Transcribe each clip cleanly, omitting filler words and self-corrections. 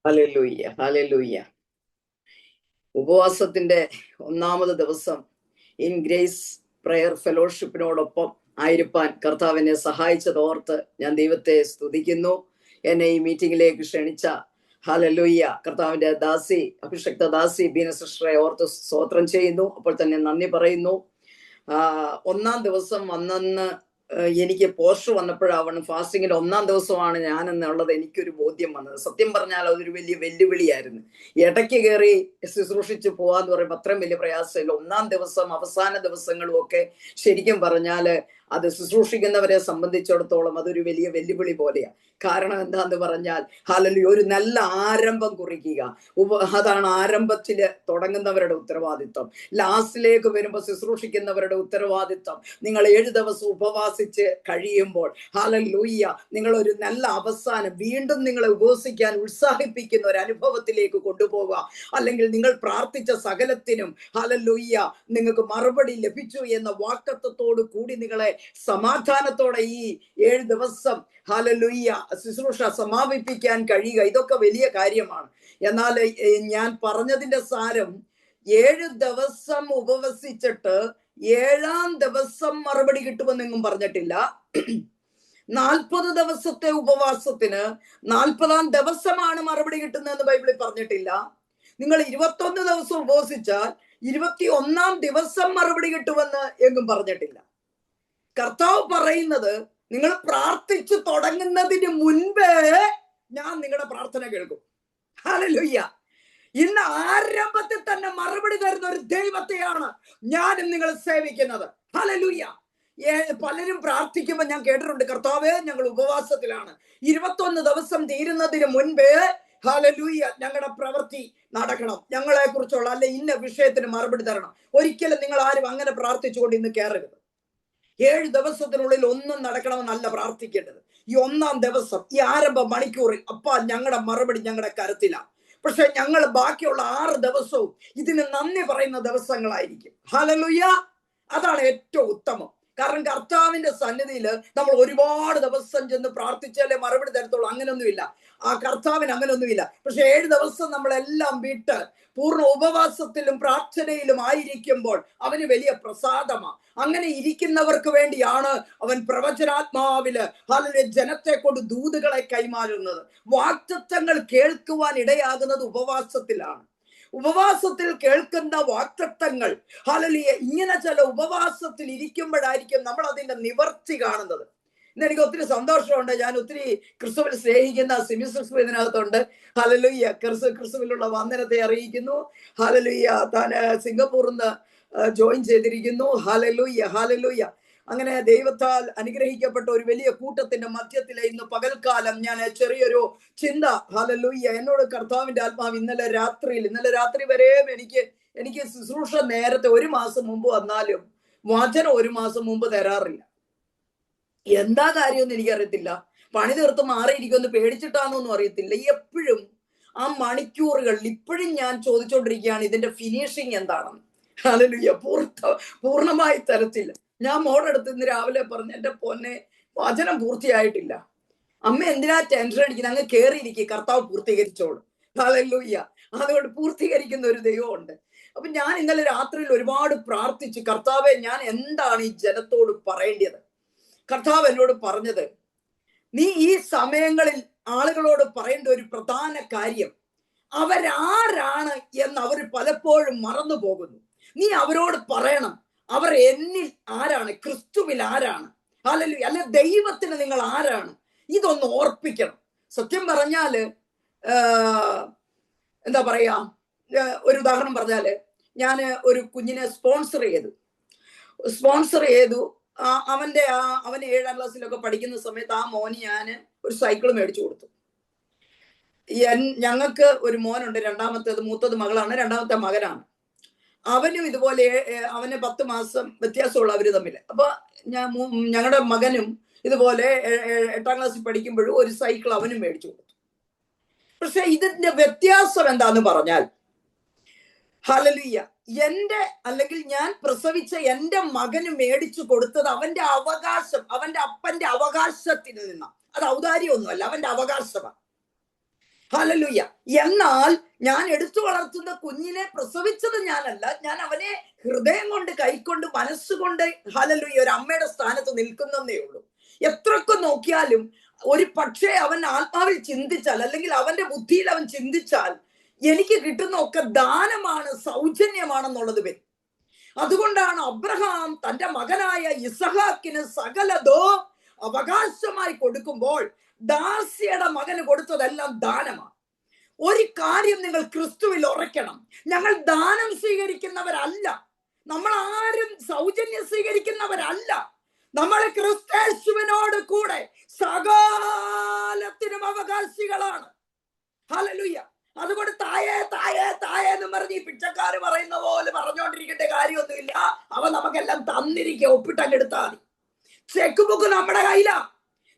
Hallelujah, hallelujah. ഉപവാസത്തിന്റെ ഒന്നാമത് ദിവസം in grace prayer ഫെലോഷിപ്പിനോടൊപ്പം ആയിരിക്കാൻ കർത്താവിനെ സഹായിച്ചതോർത്ത് ഞാൻ ദൈവത്തെ സ്തുതിക്കുന്നു. എന്നെ ഈ മീറ്റിംഗിലേക്ക് ക്ഷണിച്ച ഹല്ലേലൂയ കർത്താവിന്റെ ദാസി, അഭിഷക്ത ദാസി ബീന സിസ്റ്ററെ ഓർത്ത് സ്തോത്രം ചെയ്യുന്നു. അപ്പോൾ തന്നെ നന്ദി പറയുന്നു. ഒന്നാം ദിവസം വന്നെന്ന് എനിക്ക് പോസ്റ്റർ വന്നപ്പോഴാവണം ഫാസ്റ്റിങ്ങിന്റെ ഒന്നാം ദിവസമാണ് ഞാൻ എന്നുള്ളത് എനിക്കൊരു ബോധ്യം വന്നത്. സത്യം പറഞ്ഞാൽ അതൊരു വലിയ വെല്ലുവിളിയായിരുന്നു. ഇടയ്ക്ക് കയറി ശുശ്രൂഷിച്ച് പോവാന്ന് പറയുമ്പോൾ അത്രയും വലിയ പ്രയാസമില്ല. ഒന്നാം ദിവസം അവസാന ദിവസങ്ങളും ഒക്കെ ശരിക്കും പറഞ്ഞാല് അത് ശുശ്രൂഷിക്കുന്നവരെ സംബന്ധിച്ചിടത്തോളം അതൊരു വലിയ വെല്ലുവിളി പോലെയാണ്. കാരണം എന്താന്ന് പറഞ്ഞാൽ ഹല്ലേലൂയ, ഒരു നല്ല ആരംഭം കുറിക്കുക, അതാണ് ആരംഭത്തില് തുടങ്ങുന്നവരുടെ ഉത്തരവാദിത്വം. ലാസ്റ്റിലേക്ക് വരുമ്പോൾ ശുശ്രൂഷിക്കുന്നവരുടെ ഉത്തരവാദിത്വം. നിങ്ങൾ 7 ദിവസം ഉപവാസിച്ച് കഴിയുമ്പോൾ ഹല്ലേലൂയ നിങ്ങൾ ഒരു നല്ല അവസാനം വീണ്ടും നിങ്ങളെ ഉപവസിക്കാൻ ഉത്സാഹിപ്പിക്കുന്ന ഒരു അനുഭവത്തിലേക്ക് കൊണ്ടുപോവുക. അല്ലെങ്കിൽ നിങ്ങൾ പ്രാർത്ഥിച്ച സകലത്തിനും ഹല്ലേലൂയ നിങ്ങൾക്ക് മറുപടി ലഭിച്ചു എന്ന വാഗ്ദത്തത്തോടു കൂടി നിങ്ങളെ സമാധാനത്തോടെ ഈ 7 ദിവസം ഹല്ലേലൂയ ശുശ്രൂഷ സമാപിപ്പിക്കാൻ കഴിയുക. ഇതൊക്കെ വലിയ കാര്യമാണ്. എന്നാൽ ഞാൻ പറഞ്ഞതിന്റെ സാരം 7 ദിവസം ഉപവസിച്ചിട്ട് 7-ാം ദിവസം മറുപടി കിട്ടുമെന്നെങ്ങും പറഞ്ഞിട്ടില്ല. 40 ദിവസത്തെ ഉപവാസത്തിന് 40-ാം ദിവസമാണ് മറുപടി കിട്ടുന്നതെന്ന് ബൈബിളിൽ പറഞ്ഞിട്ടില്ല. നിങ്ങൾ 21 ദിവസം ഉപവസിച്ചാൽ 21-ാം ദിവസം മറുപടി കിട്ടുമെന്ന് എങ്ങും പറഞ്ഞിട്ടില്ല. കർത്താവ് പറയുന്നത് നിങ്ങൾ പ്രാർത്ഥിച്ചു തുടങ്ങുന്നതിന് മുൻപേ ഞാൻ നിങ്ങളുടെ പ്രാർത്ഥന കേൾക്കും. ഹല്ലേലൂയ. ഇന്ന് ആരംഭത്തിൽ തന്നെ മറുപടി തരുന്ന ഒരു ദൈവത്തെയാണ് ഞാനും നിങ്ങൾ സേവിക്കുന്നത്. ഹല്ലേലൂയ. പലരും പ്രാർത്ഥിക്കുമ്പോൾ ഞാൻ കേട്ടിട്ടുണ്ട്, കർത്താവേ ഞങ്ങൾ ഉപവാസത്തിലാണ്, 21 ദിവസം തീരുന്നതിന് മുൻപേ ഹല്ലേലൂയ ഞങ്ങളുടെ പ്രവൃത്തി നടക്കണം, ഞങ്ങളെ കുറിച്ചുള്ള അല്ലെ ഇന്ന വിഷയത്തിന് മറുപടി തരണം. ഒരിക്കലും നിങ്ങൾ ആരും അങ്ങനെ പ്രാർത്ഥിച്ചുകൊണ്ട് ഇന്ന് കയറരുത്. 7 ദിവസത്തിനുള്ളിൽ ഒന്നും നടക്കണമെന്നല്ല പ്രാർത്ഥിക്കേണ്ടത്. ഈ 1-ാം ദിവസം ഈ ആരംഭ മണിക്കൂറിൽ അപ്പാ ഞങ്ങളുടെ മറുപടി ഞങ്ങളുടെ കരുത്തിലാണ്. പക്ഷെ ഞങ്ങൾ ബാക്കിയുള്ള 6 ദിവസവും ഇതിന് നന്ദി പറയുന്ന ദിവസങ്ങളായിരിക്കും. ഹല്ലേലൂയ. അതാണ് ഏറ്റവും ഉത്തമം. കാരണം കർത്താവിന്റെ സന്നിധിയിൽ നമ്മൾ ഒരുപാട് ദിവസം ചെന്ന് പ്രാർത്ഥിച്ചാലേ മറുപടി തരത്തുള്ളൂ. അങ്ങനൊന്നുമില്ല. ആ കർത്താവിന് അങ്ങനൊന്നുമില്ല. പക്ഷെ 7 ദിവസം നമ്മളെല്ലാം വിട്ട് പൂർണ്ണ ഉപവാസത്തിലും പ്രാർത്ഥനയിലും ആയിരിക്കുമ്പോൾ അവന് വലിയ പ്രസാദമാണ്. അങ്ങനെ ഇരിക്കുന്നവർക്ക് വേണ്ടിയാണ് അവൻ പ്രവചനാത്മാവില് ഹല്ലേലൂയ ജനത്തെ കൊണ്ട് ദൂതുകളെ കൈമാറുന്നത്. വാഗ്ദത്തങ്ങൾ കേൾക്കുവാൻ ഇടയാകുന്നത് ഉപവാസത്തിലാണ്. ഉപവാസത്തിൽ കേൾക്കുന്ന വാഗ്ദത്തങ്ങൾ ഹല്ലേലൂയ ഇങ്ങനെ ചില ഉപവാസത്തിൽ ഇരിക്കുമ്പോഴായിരിക്കും നമ്മൾ അതിന്റെ നിവർത്തി കാണുന്നത്. ഇന്ന് എനിക്ക് ഒത്തിരി സന്തോഷമുണ്ട്. ഞാൻ ഒത്തിരി ക്രിസ്തുവിൽ സ്നേഹിക്കുന്ന സിമിസിസ് ഇതിനകത്തുണ്ട്. ഹല്ലേലൂയ. ക്രിസ്തുവിലുള്ള വന്ദനത്തെ അറിയിക്കുന്നു. ഹല്ലേലൂയ. താൻ സിംഗപ്പൂരിൽ നിന്ന് ജോയിൻ ചെയ്തിരിക്കുന്നു. Hallelujah, hallelujah. അങ്ങനെ ദൈവത്താൽ അനുഗ്രഹിക്കപ്പെട്ട ഒരു വലിയ കൂട്ടത്തിന്റെ മധ്യത്തിലെ ഇന്ന് പകൽക്കാലം ഞാൻ ചെറിയൊരു ചിന്ത ഹല്ലേലൂയ എന്നോട് കർത്താവിന്റെ ആത്മാവ് ഇന്നലെ രാത്രി വരെയും എനിക്ക് ശുശ്രൂഷ നേരത്തെ 1 മാസം മുമ്പ് വന്നാലും വചനം 1 മാസം മുമ്പ് തരാറില്ല. എന്താ കാര്യമൊന്നും എനിക്കറിയത്തില്ല. പണി തീർത്ത് മാറിയിരിക്കുമെന്ന് പേടിച്ചിട്ടാണെന്നൊന്നും അറിയത്തില്ല. എപ്പോഴും ആ മണിക്കൂറുകളിൽ ഇപ്പോഴും ഞാൻ ചോദിച്ചുകൊണ്ടിരിക്കുകയാണ് ഇതിന്റെ ഫിനിഷിങ് എന്താണെന്ന്. ഹല്ലേലൂയ. പൂർണ്ണമായി തരത്തില്ല. ഞാൻ മോളെടുത്ത് ഇന്ന് രാവിലെ പറഞ്ഞു, എന്റെ പൊന്നെ വചനം പൂർത്തിയായിട്ടില്ല, അമ്മ എന്തിനാ ടെൻഷൻ അടിക്കുന്നത്, അങ്ങ് കയറിയിരിക്കുക, കർത്താവ് പൂർത്തീകരിച്ചോളൂ. ഹല്ലേലൂയ. അതുകൊണ്ട് പൂർത്തീകരിക്കുന്ന ഒരു ദൈവമുണ്ട്. അപ്പൊ ഞാൻ ഇന്നലെ രാത്രിയിൽ ഒരുപാട് പ്രാർത്ഥിച്ചു, കർത്താവെ ഞാൻ എന്താണ് ഈ ജനത്തോട് പറയേണ്ടത്. കർത്താവ് എന്നോട് പറഞ്ഞത്, നീ ഈ സമയങ്ങളിൽ ആളുകളോട് പറയേണ്ട ഒരു പ്രധാന കാര്യം, അവരാരാണ് എന്ന് അവർ പലപ്പോഴും മറന്നു പോകുന്നു. നീ അവരോട് പറയണം, അവർ എന്നിൽ ആരാണ്, ക്രിസ്തുവിൽ ആരാണ്, ഹല്ലേലൂയ, അല്ലെ ദൈവത്തിന് നിങ്ങൾ ആരാണ്, ഇതൊന്ന് ഓർപ്പിക്കണം. സത്യം പറഞ്ഞാല് എന്താ പറയാ, ഒരു ഉദാഹരണം പറഞ്ഞാല്, ഞാൻ ഒരു കുഞ്ഞിനെ സ്പോൺസർ ചെയ്തു. അവൻ 7-ാം ക്ലാസ്സിലൊക്കെ പഠിക്കുന്ന സമയത്ത് ആ മോന് ഞാൻ ഒരു സൈക്കിൾ മേടിച്ചു കൊടുത്തു. ഞങ്ങൾക്ക് ഒരു മോനുണ്ട്, മൂത്തത് മകളാണ്, 2ാമത്തെ മകനാണ്. അവനും ഇതുപോലെ അവന് 10 മാസം വ്യത്യാസമുള്ള അവര് തമ്മിൽ. അപ്പൊ ഞങ്ങളുടെ മകനും ഇതുപോലെ 8-ാം ക്ലാസ്സിൽ പഠിക്കുമ്പോഴും ഒരു സൈക്കിൾ അവനും മേടിച്ചു കൊടുത്തു. പക്ഷെ ഇതിന്റെ വ്യത്യാസം എന്താന്ന് പറഞ്ഞാൽ, ഹല്ലേലൂയ, അല്ലെങ്കിൽ ഞാൻ പ്രസവിച്ച എന്റെ മകന് മേടിച്ചു കൊടുത്തത് അവന്റെ അവകാശം, അവന്റെ അപ്പന്റെ അവകാശത്തിന് നിന്ന, അത് ഔദാര്യമൊന്നുമല്ല, അവന്റെ അവകാശമാണ്. ഹല്ലേലൂയ. എന്നാൽ ഞാൻ എടുത്തു വളർത്തുന്ന കുഞ്ഞിനെ പ്രസവിച്ചത് ഞാനല്ല, ഞാൻ അവനെ ഹൃദയം കൊണ്ട്, കൈക്കൊണ്ട്, മനസ്സുകൊണ്ട് ഹല്ലേലൂയ ഒരു അമ്മയുടെ സ്ഥാനത്ത് നിൽക്കുന്നേ ഉള്ളൂ. എത്രയൊക്കെ നോക്കിയാലും ഒരു പക്ഷേ അവൻ ആത്മാവിൽ ചിന്തിച്ചാൽ, അല്ലെങ്കിൽ അവന്റെ ബുദ്ധിയിൽ അവൻ ചിന്തിച്ചാൽ, എനിക്ക് കിട്ടുന്ന ഒക്കെ ദാനമാണ്, സൗജന്യമാണെന്നുള്ളത് വരും. അതുകൊണ്ടാണ് അബ്രഹാം തന്റെ മകനായ ഇസഹാക്കിന് സകലതോ അവകാശമായി കൊടുക്കുമ്പോൾ ദാസിയുടെ മകന് കൊടുത്തതെല്ലാം ദാനമാണ്. ഒരു കാര്യം നിങ്ങൾ ക്രിസ്തുവിൽ ഉറയ്ക്കണം, ഞങ്ങൾ ദാനം സ്വീകരിക്കുന്നവരല്ല, നമ്മൾ ആരും സൗജന്യം സ്വീകരിക്കുന്നവരല്ല, നമ്മൾ ക്രിസ്തേശുവിനോട് കൂടെ സകലത്തിനും അവകാശികളാണ്. ഹല്ലേലൂയ. അതുകൊണ്ട് തായേ തായേ തായേ എന്ന് പറഞ്ഞ് ഈ പിച്ചക്കാര് പറയുന്ന പോലെ പറഞ്ഞുകൊണ്ടിരിക്കേണ്ട കാര്യമൊന്നുമില്ല. അവ നമുക്കെല്ലാം തന്നിരിക്കുക, ഒപ്പിട്ടങ്ങെടുത്താൽ മതി. ചെക്ക് ബുക്ക് നമ്മുടെ കയ്യിലാ,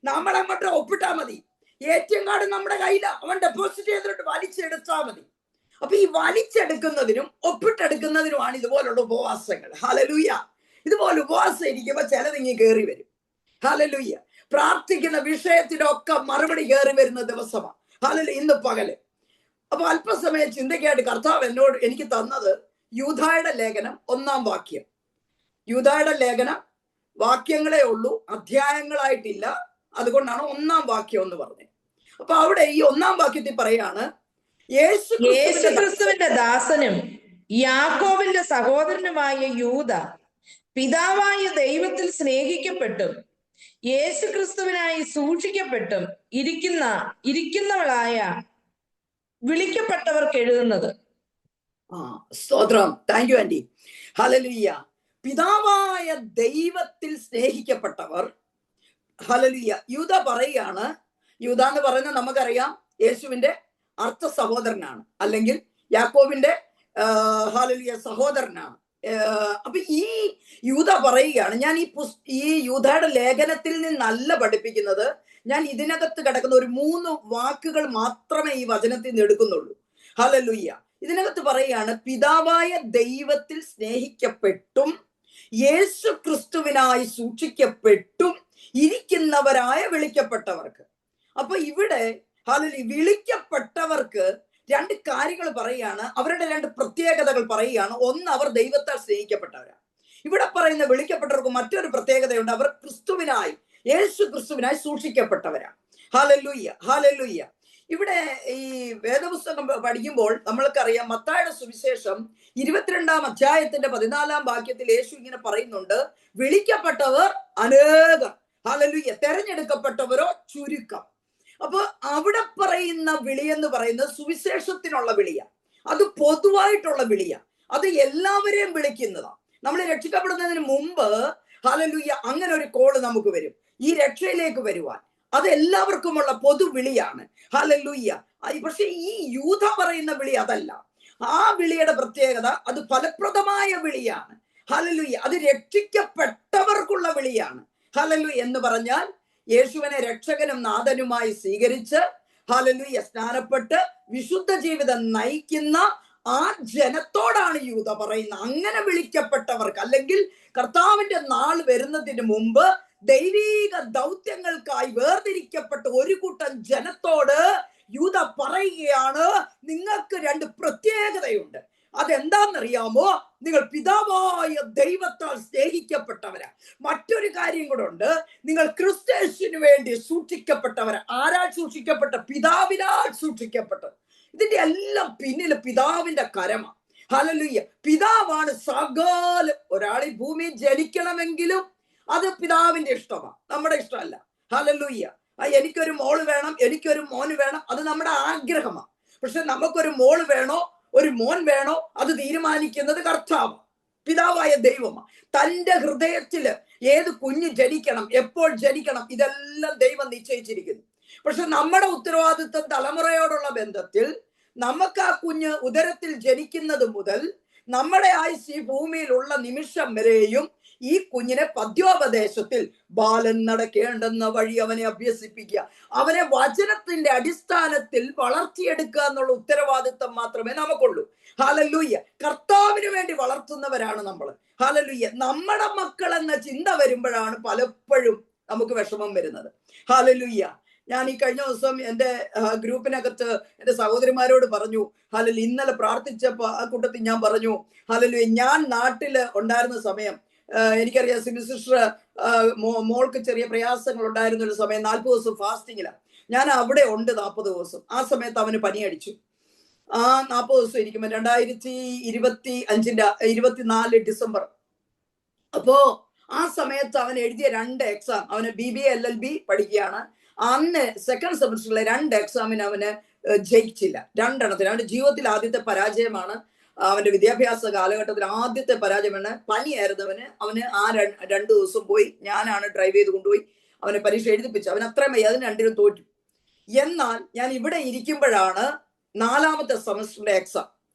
നമ്മളങ്ങോട്ട് ഒപ്പിട്ടാ മതി. ATM കാർഡ് നമ്മുടെ കയ്യിലാ, അവൻ ഡെപ്പോസിറ്റ് ചെയ്തിട്ട് വലിച്ചെടുത്താൽ മതി. അപ്പൊ ഈ വലിച്ചെടുക്കുന്നതിനും ഒപ്പിട്ടെടുക്കുന്നതിനുമാണ് ഇതുപോലുള്ള ഉപവാസങ്ങൾ. ഹല്ലേലൂയ. ഇതുപോലെ ഉപവാസം ഇരിക്കുമ്പോ ചിലതിങ്ങി കയറി വരും. ഹല്ലേലൂയ. പ്രാർത്ഥിക്കുന്ന വിഷയത്തിനൊക്കെ മറുപടി കയറി വരുന്ന ദിവസമാണ്. ഹല്ലേലൂയ. ഇന്ന് പകല് അപ്പൊ അല്പസമയം ചിന്തയ്ക്കായിട്ട് കർത്താവ് എനിക്ക് തന്നത് യൂദായുടെ ലേഖനം 1-ാം വാക്യം. യൂദായുടെ ലേഖനം വാക്യങ്ങളേ ഉള്ളൂ, അധ്യായങ്ങളായിട്ടില്ല. അതുകൊണ്ടാണ് 1-ാം വാക്യം എന്ന് പറഞ്ഞത്. അപ്പൊ അവിടെ ഈ 1-ാം വാക്യത്തിൽ പറയാണ്, യേശുക്രിസ്തുവിന്റെ ദാസനും യാക്കോബിന്റെ സഹോദരനുമായ യൂദ, പിതാവായ ദൈവത്തിൽ സ്നേഹിക്കപ്പെട്ടും യേശുക്രിസ്തുവിനായി സൂക്ഷിക്കപ്പെട്ടും ഇരിക്കുന്നവളായ വിളിക്കപ്പെട്ടവർക്ക് എഴുതുന്നത്. സ്തോത്രം. Thank you aunty. ഹല്ലേലൂയ. പിതാവായ ദൈവത്തിൽ സ്നേഹിക്കപ്പെട്ടവർ. ഹല്ലേലൂയ. യൂദ പറയുകയാണ്, യൂദ എന്ന് പറയുന്നത് നമുക്കറിയാം യേശുവിന്റെ അർത്ഥ സഹോദരനാണ്, അല്ലെങ്കിൽ യാക്കോബിന്റെ ഹല്ലേലൂയ സഹോദരനാണ്. അപ്പൊ ഈ യൂദ പറയുകയാണ്, ഞാൻ ഈ യൂദയുടെ ലേഖനത്തിൽ നിന്നല്ല പഠിപ്പിക്കുന്നത്, ഞാൻ ഇതിനകത്ത് കിടക്കുന്ന ഒരു 3 വാക്കുകൾ മാത്രമേ ഈ വചനത്തിൽ നിന്ന് എടുക്കുന്നുള്ളൂ. ഹല്ലേലൂയ. ഇതിനകത്ത് പറയുകയാണ്, പിതാവായ ദൈവത്തിൽ സ്നേഹിക്കപ്പെട്ടും യേശു ക്രിസ്തുവിനായി സൂക്ഷിക്കപ്പെട്ടും ഇരിക്കുന്നവരായ വിളിക്കപ്പെട്ടവർക്ക്. അപ്പൊ ഇവിടെ ഹല്ലേലൂയ വിളിക്കപ്പെട്ടവർക്ക് 2 കാര്യങ്ങൾ പറയുകയാണ്, അവരുടെ 2 പ്രത്യേകതകൾ പറയുകയാണ്. ഒന്ന്, അവർ ദൈവത്താൽ സ്നേഹിക്കപ്പെട്ടവരാണ്. ഇവിടെ പറയുന്ന വിളിക്കപ്പെട്ടവർക്ക് മറ്റൊരു പ്രത്യേകതയുണ്ട്, അവർ ക്രിസ്തുവിനായി, യേശു ക്രിസ്തുവിനായി സൂക്ഷിക്കപ്പെട്ടവരാണ്. ഹല്ലേലൂയ. ഹല്ലേലൂയ. ഇവിടെ ഈ വേദപുസ്തകം പഠിക്കുമ്പോൾ നമ്മൾക്കറിയാം, മത്തായിയുടെ സുവിശേഷം 22-ാം അധ്യായത്തിന്റെ 14-ാം വാക്യത്തിൽ യേശു ഇങ്ങനെ പറയുന്നുണ്ട്, വിളിക്കപ്പെട്ടവർ അനേകം, ഹല്ലേലൂയ, തെരഞ്ഞെടുക്കപ്പെട്ടവരോ ചുരുക്കം. അപ്പൊ അവിടെ പറയുന്ന വിളി എന്ന് പറയുന്നത് സുവിശേഷത്തിനുള്ള വിളിയാണ്, അത് പൊതുവായിട്ടുള്ള വിളിയാണ്, അത് എല്ലാവരെയും വിളിക്കുന്നതാണ്. നമ്മൾ രക്ഷിക്കപ്പെടുന്നതിന് മുമ്പ് ഹല്ലേലൂയ അങ്ങനെ ഒരു കോള് നമുക്ക് വരും, ഈ രക്ഷയിലേക്ക് വരുവാൻ. അത് എല്ലാവർക്കുമുള്ള പൊതുവിളിയാണ്. ഹല്ലേലൂയ. പക്ഷെ ഈ യൂദ പറയുന്ന വിളി അതല്ല. ആ വിളിയുടെ പ്രത്യേകത, അത് ഫലപ്രദമായ വിളിയാണ്. ഹല്ലേലൂയ. അത് രക്ഷിക്കപ്പെട്ടവർക്കുള്ള വിളിയാണ്. ഹല്ലേലൂയ. എന്ന് പറഞ്ഞാൽ യേശുവിനെ രക്ഷകനും നാഥനുമായി സ്വീകരിച്ച് ഹല്ലേലൂയ സ്നാനപ്പെട്ട് വിശുദ്ധ ജീവിതം നയിക്കുന്ന ആ ജനത്തോടാണ് യൂദ പറയുന്നത്. അങ്ങനെ വിളിക്കപ്പെട്ടവർക്ക്, അല്ലെങ്കിൽ കർത്താവിന്റെ നാൾ വരുന്നതിന് മുമ്പ് ദൈവീക ദൗത്യങ്ങൾക്കായി വേർതിരിക്കപ്പെട്ട ഒരു കൂട്ടം ജനത്തോട് യൂദ പറയുകയാണ്, നിങ്ങൾക്ക് 2 പ്രത്യേകതയുണ്ട്. അതെന്താണെന്നറിയാമോ? നിങ്ങൾ പിതാവായ ദൈവത്താൽ സ്നേഹിക്കപ്പെട്ടവരാ. മറ്റൊരു കാര്യം കൂടെ ഉണ്ട്, നിങ്ങൾ ക്രിസ്തുവിന് വേണ്ടി സൂക്ഷിക്കപ്പെട്ടവരാ. ആരാൽ സൂക്ഷിക്കപ്പെട്ട? പിതാവിനാൽ സൂക്ഷിക്കപ്പെട്ടത്. ഇതിന്റെ എല്ലാം പിന്നിൽ പിതാവിന്റെ കരമാണ്. ഹല്ലേലൂയ. പിതാവാണ് സകല. ഒരാൾ ഈ ഭൂമിയിൽ ജനിക്കണമെങ്കിലും അത് പിതാവിന്റെ ഇഷ്ടമാണ്, നമ്മുടെ ഇഷ്ടമല്ല. ഹല്ലേലൂയ. എനിക്കൊരു മോള് വേണം, എനിക്കൊരു മോന് വേണം, അത് നമ്മുടെ ആഗ്രഹമാണ്. പക്ഷെ നമുക്കൊരു മോള് വേണോ ഒരു മോൻ വേണോ അത് തീരുമാനിക്കുന്നത് കർത്താവ്, പിതാവായ ദൈവമാണ്. തന്റെ ഹൃദയത്തില് ഏത് കുഞ്ഞ് ജനിക്കണം, എപ്പോൾ ജനിക്കണം, ഇതെല്ലാം ദൈവം നിശ്ചയിച്ചിരിക്കുന്നു. പക്ഷെ നമ്മുടെ ഉത്തരവാദിത്വം, തലമുറയോടുള്ള ബന്ധത്തിൽ, നമുക്ക് ആ കുഞ്ഞ് ഉദരത്തിൽ ജനിക്കുന്നത് മുതൽ നമ്മുടെ ആയുസ് ഈ ഭൂമിയിലുള്ള നിമിഷം വരെയും ഈ കുഞ്ഞിനെ പദ്യോപദേശത്തിൽ ബാലൻ നടക്കേണ്ടെന്ന വഴി അവനെ അഭ്യസിപ്പിക്കുക, അവനെ വചനത്തിന്റെ അടിസ്ഥാനത്തിൽ വളർത്തിയെടുക്കുക എന്നുള്ള ഉത്തരവാദിത്വം മാത്രമേ നമുക്കുള്ളൂ. ഹല്ലേലൂയ. കർത്താവിന് വേണ്ടി വളർത്തുന്നവരാണ് നമ്മൾ. ഹല്ലേലൂയ. നമ്മുടെ മക്കൾ എന്ന ചിന്ത വരുമ്പോഴാണ് പലപ്പോഴും നമുക്ക് വിഷമം വരുന്നത്. ഹല്ലേലൂയ. ഞാൻ ഈ കഴിഞ്ഞ ദിവസം എൻ്റെ ഗ്രൂപ്പിനകത്ത് എൻ്റെ സഹോദരിമാരോട് പറഞ്ഞു, ഹല്ലേലൂയ, ഇന്നലെ പ്രാർത്ഥിച്ചപ്പോൾ ആ കൂട്ടത്തിൽ ഞാൻ പറഞ്ഞു, ഹല്ലേലൂയ, ഞാൻ നാട്ടില് ഉണ്ടായിരുന്ന സമയം എനിക്കറിയാം സിബി സിസ്റ്റർ മോൾക്ക് ചെറിയ പ്രയാസങ്ങൾ ഉണ്ടായിരുന്ന ഒരു സമയം 40 ദിവസം ഫാസ്റ്റിങ്ങിലാണ്. ഞാൻ അവിടെ ഉണ്ട് 40 ദിവസം. ആ സമയത്ത് അവന് പനി അടിച്ചു. ആ 40 ദിവസം ഇരിക്കുമ്പോൾ 2024 ഡിസംബർ. അപ്പോ ആ സമയത്ത് അവൻ എഴുതിയ 2 എക്സാം, അവന് BBA LLB പഠിക്കുകയാണ്. അന്ന് സെക്കൻഡ് സെമസ്റ്ററിലെ 2 എക്സാമിന് അവന് ജയിച്ചില്ല. 2 എണ്ണത്തിന്. അവന്റെ ജീവിതത്തിൽ ആദ്യത്തെ പരാജയമാണ്. അവന്റെ വിദ്യാഭ്യാസ കാലഘട്ടത്തിൽ ആദ്യത്തെ പരാജയമാണ്. പനിയായിരുന്നു അവന് ആ 2 ദിവസം പോയി. ഞാനാണ് ഡ്രൈവ് ചെയ്ത് കൊണ്ടുപോയി അവനെ പരീക്ഷ എഴുതിപ്പിച്ചു. അവൻ അത്രയും വയ്യ, അതിന് 2 തോറ്റു. എന്നാൽ ഞാൻ ഇവിടെ ഇരിക്കുമ്പോഴാണ് 4ാമത്തെ സെമസ്റ്ററിന്റെ എക്സാം.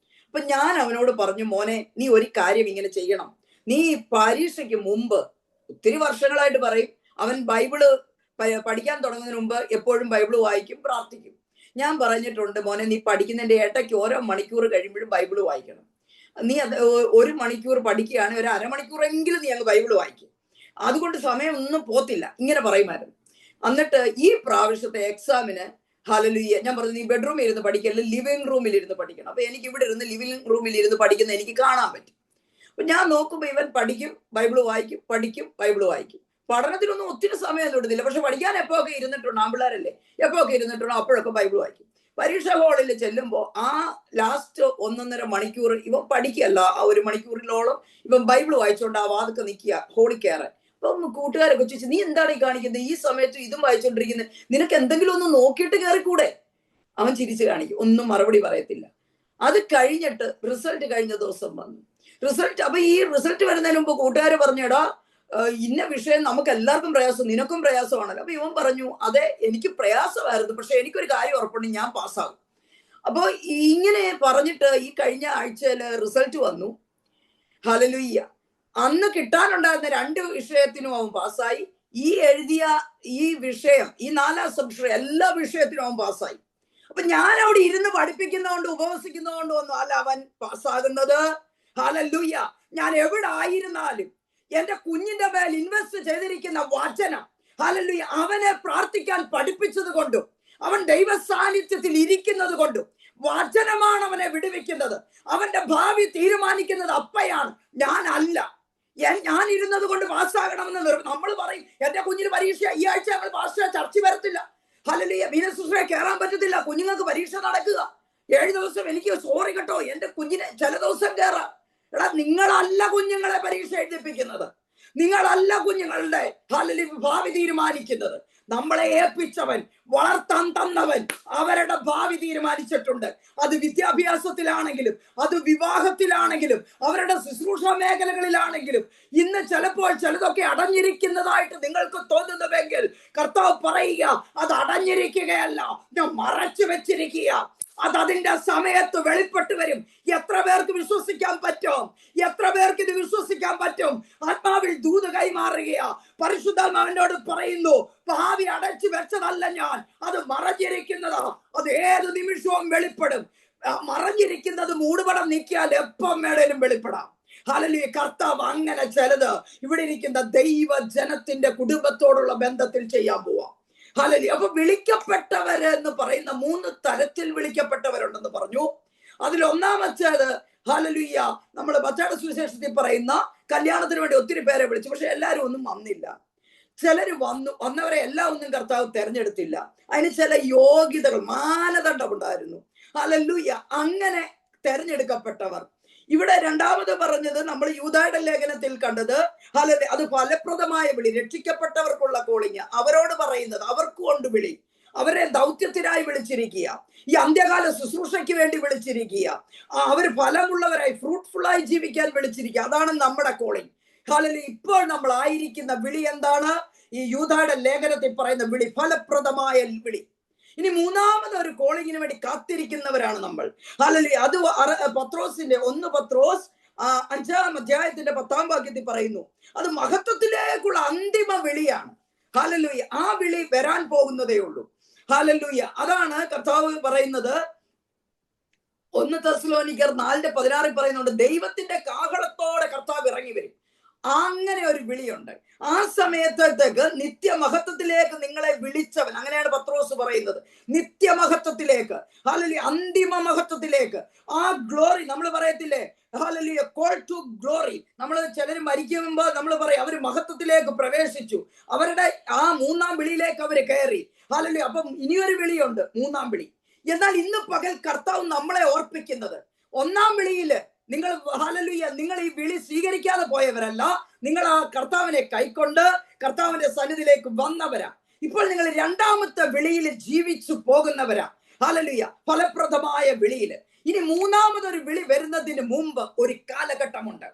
അപ്പൊ ഞാൻ അവനോട് പറഞ്ഞു, മോനെ, നീ ഒരു കാര്യം ഇങ്ങനെ ചെയ്യണം. നീ പരീക്ഷയ്ക്ക് മുമ്പ്, ഒത്തിരി വർഷങ്ങളായിട്ട് പറയും, അവൻ ബൈബിള് പഠിക്കാൻ തുടങ്ങുന്നതിന് മുമ്പ് എപ്പോഴും ബൈബിള് വായിക്കും, പ്രാർത്ഥിക്കും. ഞാൻ പറഞ്ഞിട്ടുണ്ട്, മോനെ, നീ പഠിക്കുന്നതിന്റെ ഇടയ്ക്ക് ഓരോ മണിക്കൂർ കഴിയുമ്പോഴും ബൈബിള് വായിക്കണം. നീ അത് 1 മണിക്കൂർ പഠിക്കുകയാണെങ്കിൽ ഒരു അരമണിക്കൂറെങ്കിലും നീ അങ്ങ് ബൈബിള് വായിക്കും. അതുകൊണ്ട് സമയം ഒന്നും പോത്തില്ല. ഇങ്ങനെ പറയുമായിരുന്നു. എന്നിട്ട് ഈ പ്രാവശ്യത്തെ എക്സാമിന്, ഹല്ലേലൂയ, ഞാൻ പറഞ്ഞു, നീ ബെഡ്റൂമിൽ ഇരുന്ന് പഠിക്കല്ല, ലിവിംഗ് റൂമിൽ ഇരുന്ന് പഠിക്കണം. അപ്പൊ എനിക്ക് ഇവിടെ ഇരുന്ന് ലിവിംഗ് റൂമിൽ ഇരുന്ന് പഠിക്കുന്ന എനിക്ക് കാണാൻ പറ്റും. അപ്പൊ ഞാൻ നോക്കുമ്പോ ഇവൻ പഠിക്കും, ബൈബിള് വായിക്കും, പഠിക്കും, ബൈബിള് വായിക്കും. പഠനത്തിനൊന്നും ഒത്തിരി സമയം തൊടുന്നില്ല, പക്ഷെ പഠിക്കാൻ എപ്പോഴൊക്കെ ഇരുന്നിട്ടുണ്ടോ, ആമ്പിള്ളേരല്ലേ, എപ്പോഴൊക്കെ ഇരുന്നിട്ടുണ്ടോ അപ്പോഴൊക്കെ ബൈബിള് വായിക്കും. പരീക്ഷാ ഹാളിൽ ചെല്ലുമ്പോ ആ ലാസ്റ്റ് 1.5 മണിക്കൂർ ഇവൻ പഠിക്കല്ല, ആ 1 മണിക്കൂറിലോളം ഇവൻ ബൈബിള് വായിച്ചോണ്ട് ആ വാതൊക്കെ നിൽക്കുക, ഹോളി കയറാൻ. അപ്പം കൂട്ടുകാരൊക്കെ ചോദിച്ചു, നീ എന്താണ് ഈ കാണിക്കുന്നത്, ഈ സമയത്ത് ഇതും വായിച്ചോണ്ടിരിക്കുന്നത്, നിനക്ക് എന്തെങ്കിലും ഒന്ന് നോക്കിയിട്ട് കയറിക്കൂടെ? അവൻ ചിരിച്ചു കാണിക്കും, ഒന്നും മറുപടി പറയത്തില്ല. അത് കഴിഞ്ഞിട്ട് റിസൾട്ട് കഴിഞ്ഞ ദിവസം വന്നു. അപ്പൊ ഈ റിസൾട്ട് വരുന്നതിന് മുമ്പ് കൂട്ടുകാർ പറഞ്ഞടാ, ഇന്ന വിഷയം നമുക്ക് എല്ലാവർക്കും പ്രയാസം, നിനക്കും പ്രയാസമാണല്ലോ. അപ്പൊ ഇവൻ പറഞ്ഞു, അതെ, എനിക്ക് പ്രയാസമായിരുന്നു, പക്ഷെ എനിക്കൊരു കാര്യം ഉറപ്പുണ്ട്, ഞാൻ പാസ്സാകും. അപ്പൊ ഇങ്ങനെ പറഞ്ഞിട്ട് ഈ കഴിഞ്ഞ ആഴ്ചയില് റിസൾട്ട് വന്നു. ഹല്ലേലൂയ. അന്ന് കിട്ടാനുണ്ടായിരുന്ന 2 വിഷയത്തിനും അവൻ പാസ്സായി. ഈ എഴുതിയ ഈ വിഷയം, ഈ 4ാം സെമസ്റ്റർ എല്ലാ വിഷയത്തിനും അവൻ പാസ്സായി. അപ്പൊ ഞാൻ അവിടെ ഇരുന്ന് പഠിപ്പിക്കുന്നതുകൊണ്ട് ഉപവസിക്കുന്നതുകൊണ്ട് ഒന്നും അല്ല അവൻ പാസ്സാകുന്നത്. ഹല്ലേലൂയ. ഞാൻ എവിടെ ആയിരുന്നാലും എന്റെ കുഞ്ഞിന്റെ മേൽ ഇൻവെസ്റ്റ് ചെയ്തിരിക്കുന്ന വചനം, ഹല്ലേലൂയ, അവനെ പ്രാർത്ഥിക്കാൻ പഠിപ്പിച്ചത് കൊണ്ടും അവൻ ദൈവ സാന്നിധ്യത്തിൽ ഇരിക്കുന്നത് കൊണ്ടും വചനമാണ് അവനെ വിടുവിക്കുന്നത്. അവന്റെ ഭാവി തീരുമാനിക്കുന്നത് അപ്പയാണ്, ഞാനല്ല. ഞാൻ ഇരുന്നത് കൊണ്ട് പാസ്സാകണമെന്ന് നമ്മൾ പറയും, എന്റെ കുഞ്ഞിന് പരീക്ഷ ഈ ആഴ്ച ഞങ്ങൾ പാസ്സാ ചർച്ച വരത്തില്ല, ഹല്ലേലൂയ, ബീനസുശ്രയെ കയറാൻ പറ്റത്തില്ല, കുഞ്ഞുങ്ങൾക്ക് പരീക്ഷ നടക്കുക 7 ദിവസം, എനിക്ക് സോറി കേട്ടോ, എന്റെ കുഞ്ഞിനെ ചില ദിവസം കയറാം. എടാ, നിങ്ങളല്ല കുഞ്ഞുങ്ങളെ പരീക്ഷ എഴുതിപ്പിക്കുന്നത്, നിങ്ങളല്ല കുഞ്ഞുങ്ങളുടെ ഹല്ലേലൂയ ഭാവി തീരുമാനിക്കുന്നത്. നമ്മളെ ഏൽപ്പിച്ചവൻ, വളർത്താൻ തന്നവൻ അവരുടെ ഭാവി തീരുമാനിച്ചിട്ടുണ്ട്. അത് വിദ്യാഭ്യാസത്തിലാണെങ്കിലും, അത് വിവാഹത്തിലാണെങ്കിലും, അവരുടെ ശുശ്രൂഷ മേഖലകളിലാണെങ്കിലും. ഇന്ന് ചിലപ്പോൾ ചിലതൊക്കെ അടഞ്ഞിരിക്കുന്നതായിട്ട് നിങ്ങൾക്ക് തോന്നുന്നുവെങ്കിൽ കർത്താവ് പറയുക, അത് അടഞ്ഞിരിക്കുകയല്ല, ഞാൻ മറച്ചു വെച്ചിരിക്കുക. അത് അതിന്റെ സമയത്ത് വെളിപ്പെട്ട് വരും. എത്ര പേർക്ക് വിശ്വസിക്കാൻ പറ്റും? എത്ര പേർക്ക് ഇത് വിശ്വസിക്കാൻ പറ്റും? ആത്മാവിൽ ദൂത് കൈമാറുകയാ. പരിശുദ്ധാത്മാവിനോട് പറയുന്നു, ഭാവി അടച്ചു വെച്ചതല്ല ഞാൻ, അത് മറഞ്ഞിരിക്കുന്നതാ. അത് ഏത് നിമിഷവും വെളിപ്പെടും. മറഞ്ഞിരിക്കുന്നത് മൂടുപടം നീക്കിയാൽ എപ്പം വേണേലും വെളിപ്പെടാം. ഹല്ലേലൂയ. കർത്താവ് അങ്ങനെ ചിലത് ഇവിടെ ഇരിക്കുന്ന ദൈവജനത്തിന്റെ കുടുംബത്തോടുള്ള ബന്ധത്തിൽ ചെയ്യാൻ പോവാം. ഹല്ലേലൂയ. അപ്പൊ വിളിക്കപ്പെട്ടവരെന്ന് പറയുന്ന 3 തരത്തിൽ വിളിക്കപ്പെട്ടവരുണ്ടെന്ന് പറഞ്ഞു. അതിൽ ഒന്നാമത്തേത്, ഹല്ലേലൂയ, നമ്മൾ മത്തായിയുടെ സുവിശേഷത്തിൽ പറയുന്ന കല്യാണത്തിന് വേണ്ടി ഒത്തിരി പേരെ വിളിച്ചു, പക്ഷെ എല്ലാവരും ഒന്നും വന്നില്ല. ചിലര് വന്നവരെ എല്ലാം ഒന്നും കർത്താവ് തെരഞ്ഞെടുത്തില്ല. അതിന് ചില യോഗ്യതകൾ, മാനദണ്ഡം ഉണ്ടായിരുന്നു. ഹല്ലേലൂയ. അങ്ങനെ തെരഞ്ഞെടുക്കപ്പെട്ടവർ. ഇവിടെ രണ്ടാമത് പറഞ്ഞത് നമ്മൾ യൂദായുടെ ലേഖനത്തിൽ കണ്ടത്, ഹല്ലേലൂയ, അത് ഫലപ്രദമായ വിളി, രക്ഷിക്കപ്പെട്ടവർക്കുള്ള കോളിങ്, അവരോട് പറയുന്നത്, അവർക്ക് കൊണ്ട് വിളി, അവരെ ദൗത്യത്തിനായി വിളിച്ചിരിക്കുക, ഈ അന്ത്യകാല ശുശ്രൂഷയ്ക്ക് വേണ്ടി വിളിച്ചിരിക്കുക, അവർ ഫലമുള്ളവരായി ഫ്രൂട്ട്ഫുള്ളായി ജീവിക്കാൻ വിളിച്ചിരിക്കുക. അതാണ് നമ്മുടെ കോളിങ്. ഹല്ലേലൂയ. ഇപ്പോൾ നമ്മൾ ആയിരിക്കുന്ന വിളി എന്താണ്? ഈ യൂദായുടെ ലേഖനത്തിൽ പറയുന്ന വിളി, ഫലപ്രദമായ വിളി. ഇനി മൂന്നാമത് ഒരു കോളിങ്ങിന് വേണ്ടി കാത്തിരിക്കുന്നവരാണ് നമ്മൾ. ഹല്ലേലൂയ. അത് പത്രോസിന്റെ 1 പത്രോസ് 5-ാം അധ്യായത്തിന്റെ 10-ാം വാക്യത്തിൽ പറയുന്നു, അത് മഹത്വത്തിലേക്കുള്ള അന്തിമ വിളിയാണ്. ഹല്ലേലൂയ. ആ വിളി വരാൻ പോകുന്നതേ ഉള്ളൂ. ഹല്ലേലൂയ. അതാണ് കർത്താവ് പറയുന്നത്. 1 തെസ്സലോനിക്കർ 4:16 പറയുന്നുണ്ട്, ദൈവത്തിന്റെ കാഹളത്തോടെ കർത്താവ് ഇറങ്ങി വരും. അങ്ങനെ ഒരു വിളിയുണ്ട്. ആ സമയത്തേക്ക് നിത്യമഹത്വത്തിലേക്ക് നിങ്ങളെ വിളിച്ചവൻ, അങ്ങനെയാണ് പത്രോസ് പറയുന്നത്, നിത്യമഹത്വത്തിലേക്ക്, ഹല്ലേലൂയ, അന്തിമ മഹത്വത്തിലേക്ക്. ആ ഗ്ലോറി നമ്മൾ പറയത്തില്ലേ, ഹല്ലേലൂയ, കോൾ ടു ഗ്ലോറി. നമ്മൾ ചിലർ മരിക്കുമ്പോൾ നമ്മൾ പറയും അവർ മഹത്വത്തിലേക്ക് പ്രവേശിച്ചു, അവരുടെ ആ മൂന്നാം വിളിയിലേക്ക് അവർ കയറി. ഹല്ലേലൂയ. അപ്പം ഇനിയൊരു വിളിയുണ്ട്, മൂന്നാം വിളി. എന്നാൽ ഇന്ന് പകൽ കർത്താവ് നമ്മളെ ഓർപ്പിക്കുന്നത്, ഒന്നാം വിളിയില് നിങ്ങൾ, ഹല്ലേലൂയ, നിങ്ങൾ ഈ വിളി സ്വീകരിക്കാതെ പോയവരല്ല, നിങ്ങൾ ആ കർത്താവിനെ കൈക്കൊണ്ട് കർത്താവിന്റെ സന്നിധിയിലേക്ക് വന്നവരാ. ഇപ്പോൾ നിങ്ങൾ രണ്ടാമത്തെ വിളിയിൽ ജീവിച്ചു പോകുന്നവരാ. ഹല്ലേലൂയ, ഫലപ്രദമായ വിളിയിൽ. ഇനി മൂന്നാമതൊരു വിളി വരുന്നതിന് മുമ്പ് ഒരു കാലഘട്ടമുണ്ട്.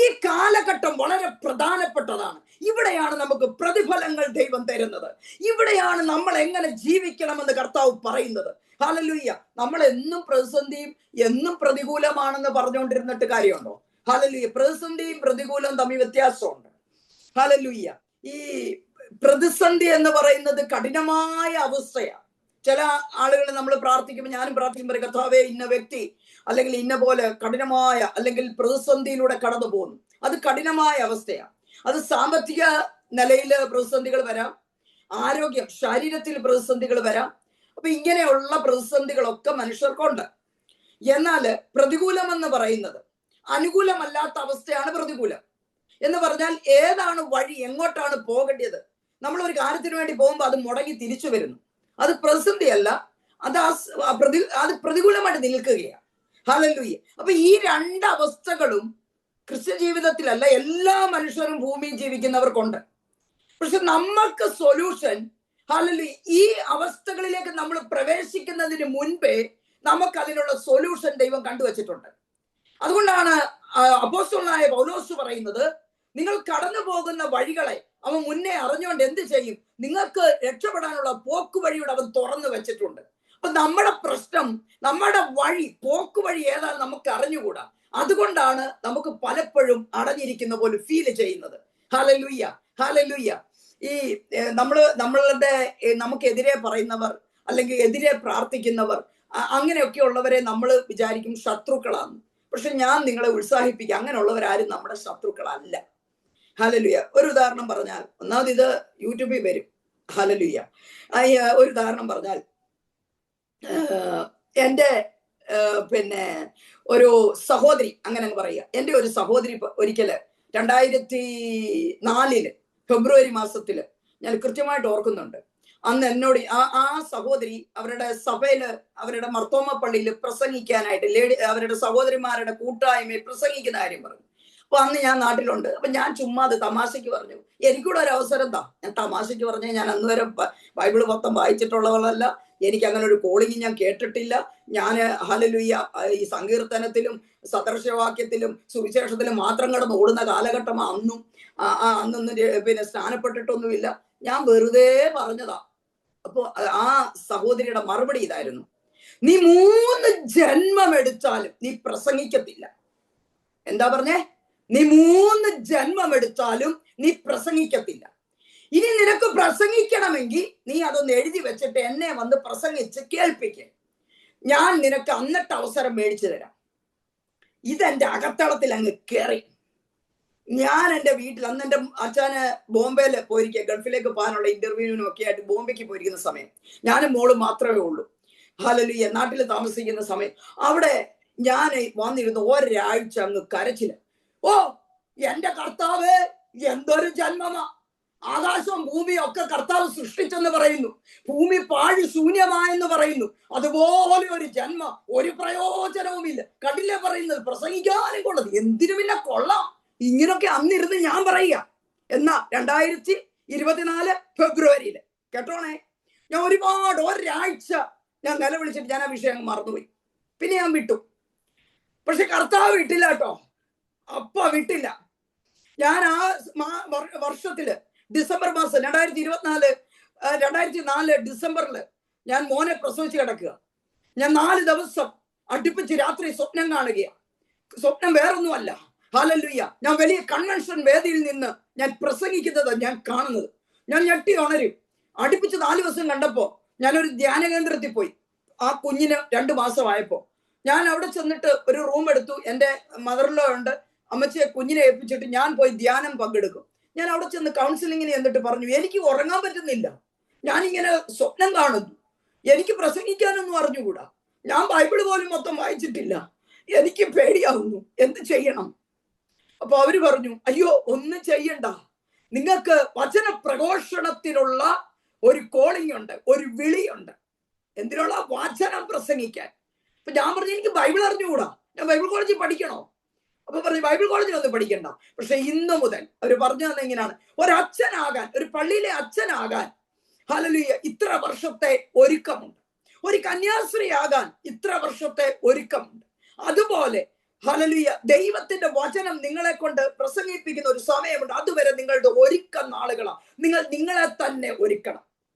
ഈ കാലഘട്ടം വളരെ പ്രധാനപ്പെട്ടതാണ്. ഇവിടെയാണ് നമുക്ക് പ്രതിഫലങ്ങൾ ദൈവം തരുന്നത്. ഇവിടെയാണ് നമ്മൾ എങ്ങനെ ജീവിക്കണമെന്ന് കർത്താവ് പറയുന്നത്. ഹല്ലേലൂയ. നമ്മൾ എന്നും പ്രതിസന്ധിയും എന്നും പ്രതികൂലമാണെന്ന് പറഞ്ഞുകൊണ്ടിരുന്നിട്ട് കാര്യമുണ്ടോ? ഹല്ലേലൂയ. പ്രതിസന്ധിയും പ്രതികൂലവും തമ്മിൽ വ്യത്യാസമുണ്ട്. ഹല്ലേലൂയ. ഈ പ്രതിസന്ധി എന്ന് പറയുന്നത് കഠിനമായ അവസ്ഥയാണ്. ചില ആളുകൾ നമ്മൾ പ്രാർത്ഥിക്കുമ്പോൾ, ഞാനും പ്രാർത്ഥിക്കുമ്പോൾ, കർത്താവേ ഇന്ന വ്യക്തി അല്ലെങ്കിൽ ഇന്ന പോലെ കഠിനമായ അല്ലെങ്കിൽ പ്രതിസന്ധിയിലൂടെ കടന്നു പോകുന്നു. അത് കഠിനമായ അവസ്ഥയാണ്. അത് സാമ്പത്തിക നിലയിൽ പ്രതിസന്ധികൾ വരാം, ആരോഗ്യം, ശരീരത്തിൽ പ്രതിസന്ധികൾ വരാം. അപ്പൊ ഇങ്ങനെയുള്ള പ്രതിസന്ധികളൊക്കെ മനുഷ്യർക്കുണ്ട്. എന്നാൽ പ്രതികൂലം എന്ന് പറയുന്നത് അനുകൂലമല്ലാത്ത അവസ്ഥയാണ് പ്രതികൂലം എന്ന് പറഞ്ഞാൽ. ഏതാണ് വഴി, എങ്ങോട്ടാണ് പോകേണ്ടത്? നമ്മൾ ഒരു കാര്യത്തിന് വേണ്ടി പോകുമ്പോൾ അത് മുടങ്ങി തിരിച്ചു വരുന്നു. അത് പ്രതിസന്ധിയല്ല, അത് പ്രതികൂലമായിട്ട് നിൽക്കുകയാണ്. ഹല്ലേലൂയ. അപ്പൊ ഈ രണ്ട് അവസ്ഥകളും ക്രിസ്ത്യ ജീവിതത്തിലല്ല, എല്ലാ മനുഷ്യരും ഭൂമിയിൽ ജീവിക്കുന്നവർക്കുണ്ട്. പക്ഷെ നമ്മൾക്ക് സൊല്യൂഷൻ, ഹല്ലേലൂയ, ഈ അവസ്ഥകളിലേക്ക് നമ്മൾ പ്രവേശിക്കുന്നതിന് മുൻപേ നമുക്ക് അതിനുള്ള സൊല്യൂഷൻ ദൈവം കണ്ടുവച്ചിട്ടുണ്ട്. അതുകൊണ്ടാണ് അപ്പോസ്തലനായ പൗലോസ് പറയുന്നത്, നിങ്ങൾ കടന്നു പോകുന്ന വഴികളെ അവൻ മുന്നേ അറിഞ്ഞുകൊണ്ട് എന്ത് ചെയ്യും? നിങ്ങൾക്ക് രക്ഷപ്പെടാനുള്ള പോക്കുവഴിയുടെ അവൻ തുറന്നു വെച്ചിട്ടുണ്ട്. അപ്പൊ നമ്മുടെ പ്രശ്നം, നമ്മുടെ വഴി, പോക്കുവഴി ഏതാണെന്ന് നമുക്ക് അറിഞ്ഞുകൂടാ. അതുകൊണ്ടാണ് നമുക്ക് പലപ്പോഴും അടഞ്ഞിരിക്കുന്ന പോലെ ഫീൽ ചെയ്യുന്നത്. Hallelujah, hallelujah. ഈ നമ്മളുടെ നമുക്കെതിരെ പറയുന്നവർ അല്ലെങ്കിൽ എതിരെ പ്രാർത്ഥിക്കുന്നവർ, അങ്ങനെയൊക്കെ ഉള്ളവരെ നമ്മൾ വിചാരിക്കും ശത്രുക്കളാണ്. പക്ഷെ ഞാൻ നിങ്ങളെ ഉത്സാഹിപ്പിക്കുക, അങ്ങനെയുള്ളവരാരും നമ്മുടെ ശത്രുക്കളല്ല. ഹല്ലേലൂയ. ഒരു ഉദാഹരണം പറഞ്ഞാൽ, ഒന്നാമത് ഇത് യൂട്യൂബിൽ വരും. ഹല്ലേലൂയ. ഒരു ഉദാഹരണം പറഞ്ഞാൽ, എൻ്റെ ഒരു സഹോദരി, അങ്ങനെ പറയുക, എൻ്റെ ഒരു സഹോദരി ഒരിക്കല് 2004 ഫെബ്രുവരി മാസത്തില്, ഞാൻ കൃത്യമായിട്ട് ഓർക്കുന്നുണ്ട്, അന്ന് എന്നോട് ആ സഹോദരി അവരുടെ സഭയില്, അവരുടെ മർത്തോമ പള്ളിയിൽ പ്രസംഗിക്കാനായിട്ട് അവരുടെ സഹോദരിമാരുടെ കൂട്ടായ്മയിൽ പ്രസംഗിക്കുന്ന കാര്യം പറഞ്ഞു. അപ്പൊ അന്ന് ഞാൻ നാട്ടിലുണ്ട്. അപ്പൊ ഞാൻ ചുമ്മാ അത് തമാശയ്ക്ക് പറഞ്ഞു, എനിക്കൂടെ ഒരു അവസരം താ. ഞാൻ തമാശയ്ക്ക് പറഞ്ഞ, ഞാൻ അന്ന് വരെ ബൈബിള് മൊത്തം വായിച്ചിട്ടുള്ളവളല്ല, എനിക്ക് അങ്ങനെ ഒരു കോളിങ് ഞാൻ കേട്ടിട്ടില്ല. ഞാൻ ഹല്ലേലൂയ ഈ സങ്കീർത്തനത്തിലും സദൃശവാക്യത്തിലും സുവിശേഷത്തിലും മാത്രം കടന്ന് ഓടുന്ന കാലഘട്ടമാണ് അന്നും. അന്നൊന്നും സ്നാനപ്പെട്ടിട്ടൊന്നുമില്ല, ഞാൻ വെറുതെ പറഞ്ഞതാ. അപ്പൊ ആ സഹോദരിയുടെ മറുപടി ഇതായിരുന്നു, നീ 3 ജന്മം എടുത്താലും നീ പ്രസംഗിക്കത്തില്ല. എന്താ പറഞ്ഞേ? നീ 3 ജന്മം എടുത്താലും നീ പ്രസംഗിക്കത്തില്ല. ഇനി നിനക്ക് പ്രസംഗിക്കണമെങ്കിൽ നീ അതൊന്ന് എഴുതി വെച്ചിട്ട് എന്നെ വന്ന് പ്രസംഗിച്ച് കേൾപ്പിക്കുക. ഞാൻ നിനക്ക് അന്നിട്ട് അവസരം മേടിച്ചു തരാം. ഇതെന്റെ അകത്തളത്തിൽ അങ്ങ് കയറി. ഞാൻ എൻ്റെ വീട്ടിൽ, അന്ന് എൻ്റെ അച്ഛന് ബോംബെയിൽ പോയിരിക്കുക, ഗൾഫിലേക്ക് പോകാനുള്ള ഇന്റർവ്യൂവിനും ഒക്കെ ആയിട്ട് ബോംബെക്ക് പോയിരിക്കുന്ന സമയം, ഞാനും മോള് മാത്രമേ ഉള്ളൂ. ഹല്ലേലൂയ. നാട്ടിൽ താമസിക്കുന്ന സമയം അവിടെ ഞാൻ വന്നിരുന്നു. ഒരാഴ്ച അങ്ങ് കരച്ചില്. ഓ എന്റെ കർത്താവ്, എന്തൊരു ജന്മമാ! ആകാശവും ഭൂമിയും ഒക്കെ കർത്താവ് സൃഷ്ടിച്ചെന്ന് പറയുന്നു, ഭൂമി പാഴ് ശൂന്യമായെന്ന് പറയുന്നു. അതുപോലെ ഒരു ജന്മം, ഒരു പ്രയോജനവുമില്ല. കണ്ടില്ലേ പറയുന്നത്, പ്രസംഗിക്കാനും കൊള്ളത്, എന്തിനു പിന്നെ കൊള്ളാം. ഇങ്ങനൊക്കെ അന്നിരുന്ന് ഞാൻ പറയുക. എന്നാ 2024 ഫെബ്രുവരിയില് കേട്ടോണേ, ഞാൻ ഒരാഴ്ച ഞാൻ നിലവിളിച്ചിട്ട് ഞാൻ ആ വിഷയം മറന്നുപോയി. പിന്നെ ഞാൻ വിട്ടു. പക്ഷെ കർത്താവ് വിട്ടില്ല കേട്ടോ, വിട്ടില്ല. ഞാൻ ആ വർഷത്തില് ഡിസംബർ മാസം 2004 ഡിസംബറില് ഞാൻ മോനെ പ്രസവിച്ച് കിടക്കുക. ഞാൻ 4 ദിവസം അടുപ്പിച്ച് രാത്രി സ്വപ്നം കാണുകയാണ്. സ്വപ്നം വേറൊന്നുമല്ല, ഹല്ലേലൂയ, ഞാൻ വലിയ കൺവെൻഷൻ വേദിയിൽ നിന്ന് ഞാൻ പ്രസംഗിക്കുന്നത് ഞാൻ കാണുന്നത്. ഞാൻ ഞെട്ടി ഉണരും. അടുപ്പിച്ച് 4 ദിവസം കണ്ടപ്പോ ഞാനൊരു ധ്യാന കേന്ദ്രത്തിൽ പോയി. ആ കുഞ്ഞിന് 2 മാസമായപ്പോ ഞാൻ അവിടെ ചെന്നിട്ട് ഒരു റൂം എടുത്തു. എൻ്റെ മദർ ലോ ഉണ്ട്, അമ്മച്ചിയെ കുഞ്ഞിനെ ഏൽപ്പിച്ചിട്ട് ഞാൻ പോയി ധ്യാനം പങ്കെടുക്കും. ഞാൻ അവിടെ ചെന്ന് കൗൺസിലിങ്ങിന് എന്നിട്ട് പറഞ്ഞു, എനിക്ക് ഉറങ്ങാൻ പറ്റുന്നില്ല, ഞാനിങ്ങനെ സ്വപ്നം കാണുന്നു, എനിക്ക് പ്രസംഗിക്കാനൊന്നും അറിഞ്ഞുകൂടാ, ഞാൻ ബൈബിള് പോലും മൊത്തം വായിച്ചിട്ടില്ല, എനിക്ക് പേടിയാവുന്നു, എന്ത് ചെയ്യണം? അപ്പൊ അവര് പറഞ്ഞു, അയ്യോ ഒന്നും ചെയ്യണ്ട, നിങ്ങൾക്ക് വചന പ്രഘോഷണത്തിനുള്ള ഒരു കോളിംഗ് ഉണ്ട്, ഒരു വിളിയുണ്ട്. എന്തിനുള്ള? വചനം പ്രസംഗിക്കാൻ. അപ്പൊ ഞാൻ പറഞ്ഞു, എനിക്ക് ബൈബിൾ അറിഞ്ഞുകൂടാ, ഞാൻ ബൈബിൾ കോളേജിൽ പഠിക്കണോ? അപ്പൊ പറഞ്ഞു, ബൈബിൾ കോളേജിലൊന്നും പഠിക്കണ്ട, പക്ഷെ ഇന്ന് മുതൽ അവർ പറഞ്ഞു തന്നെ എങ്ങനെയാണ്, ഒരച്ഛനാകാൻ, ഒരു പള്ളിയിലെ അച്ഛനാകാൻ ഹല്ലേലൂയ ഇത്ര വർഷത്തെ ഒരുക്കമുണ്ട്, ഒരു കന്യാസ്ത്രീ ആകാൻ ഇത്ര വർഷത്തെ ഒരുക്കമുണ്ട്. അതുപോലെ ഹല്ലേലൂയ ദൈവത്തിന്റെ വചനം നിങ്ങളെ കൊണ്ട് പ്രസംഗിപ്പിക്കുന്ന ഒരു സമയമുണ്ട്. അതുവരെ നിങ്ങളുടെ ഒരുക്കം നാളുകളാണ്. നിങ്ങൾ നിങ്ങളെ തന്നെ ഒരുക്കണം.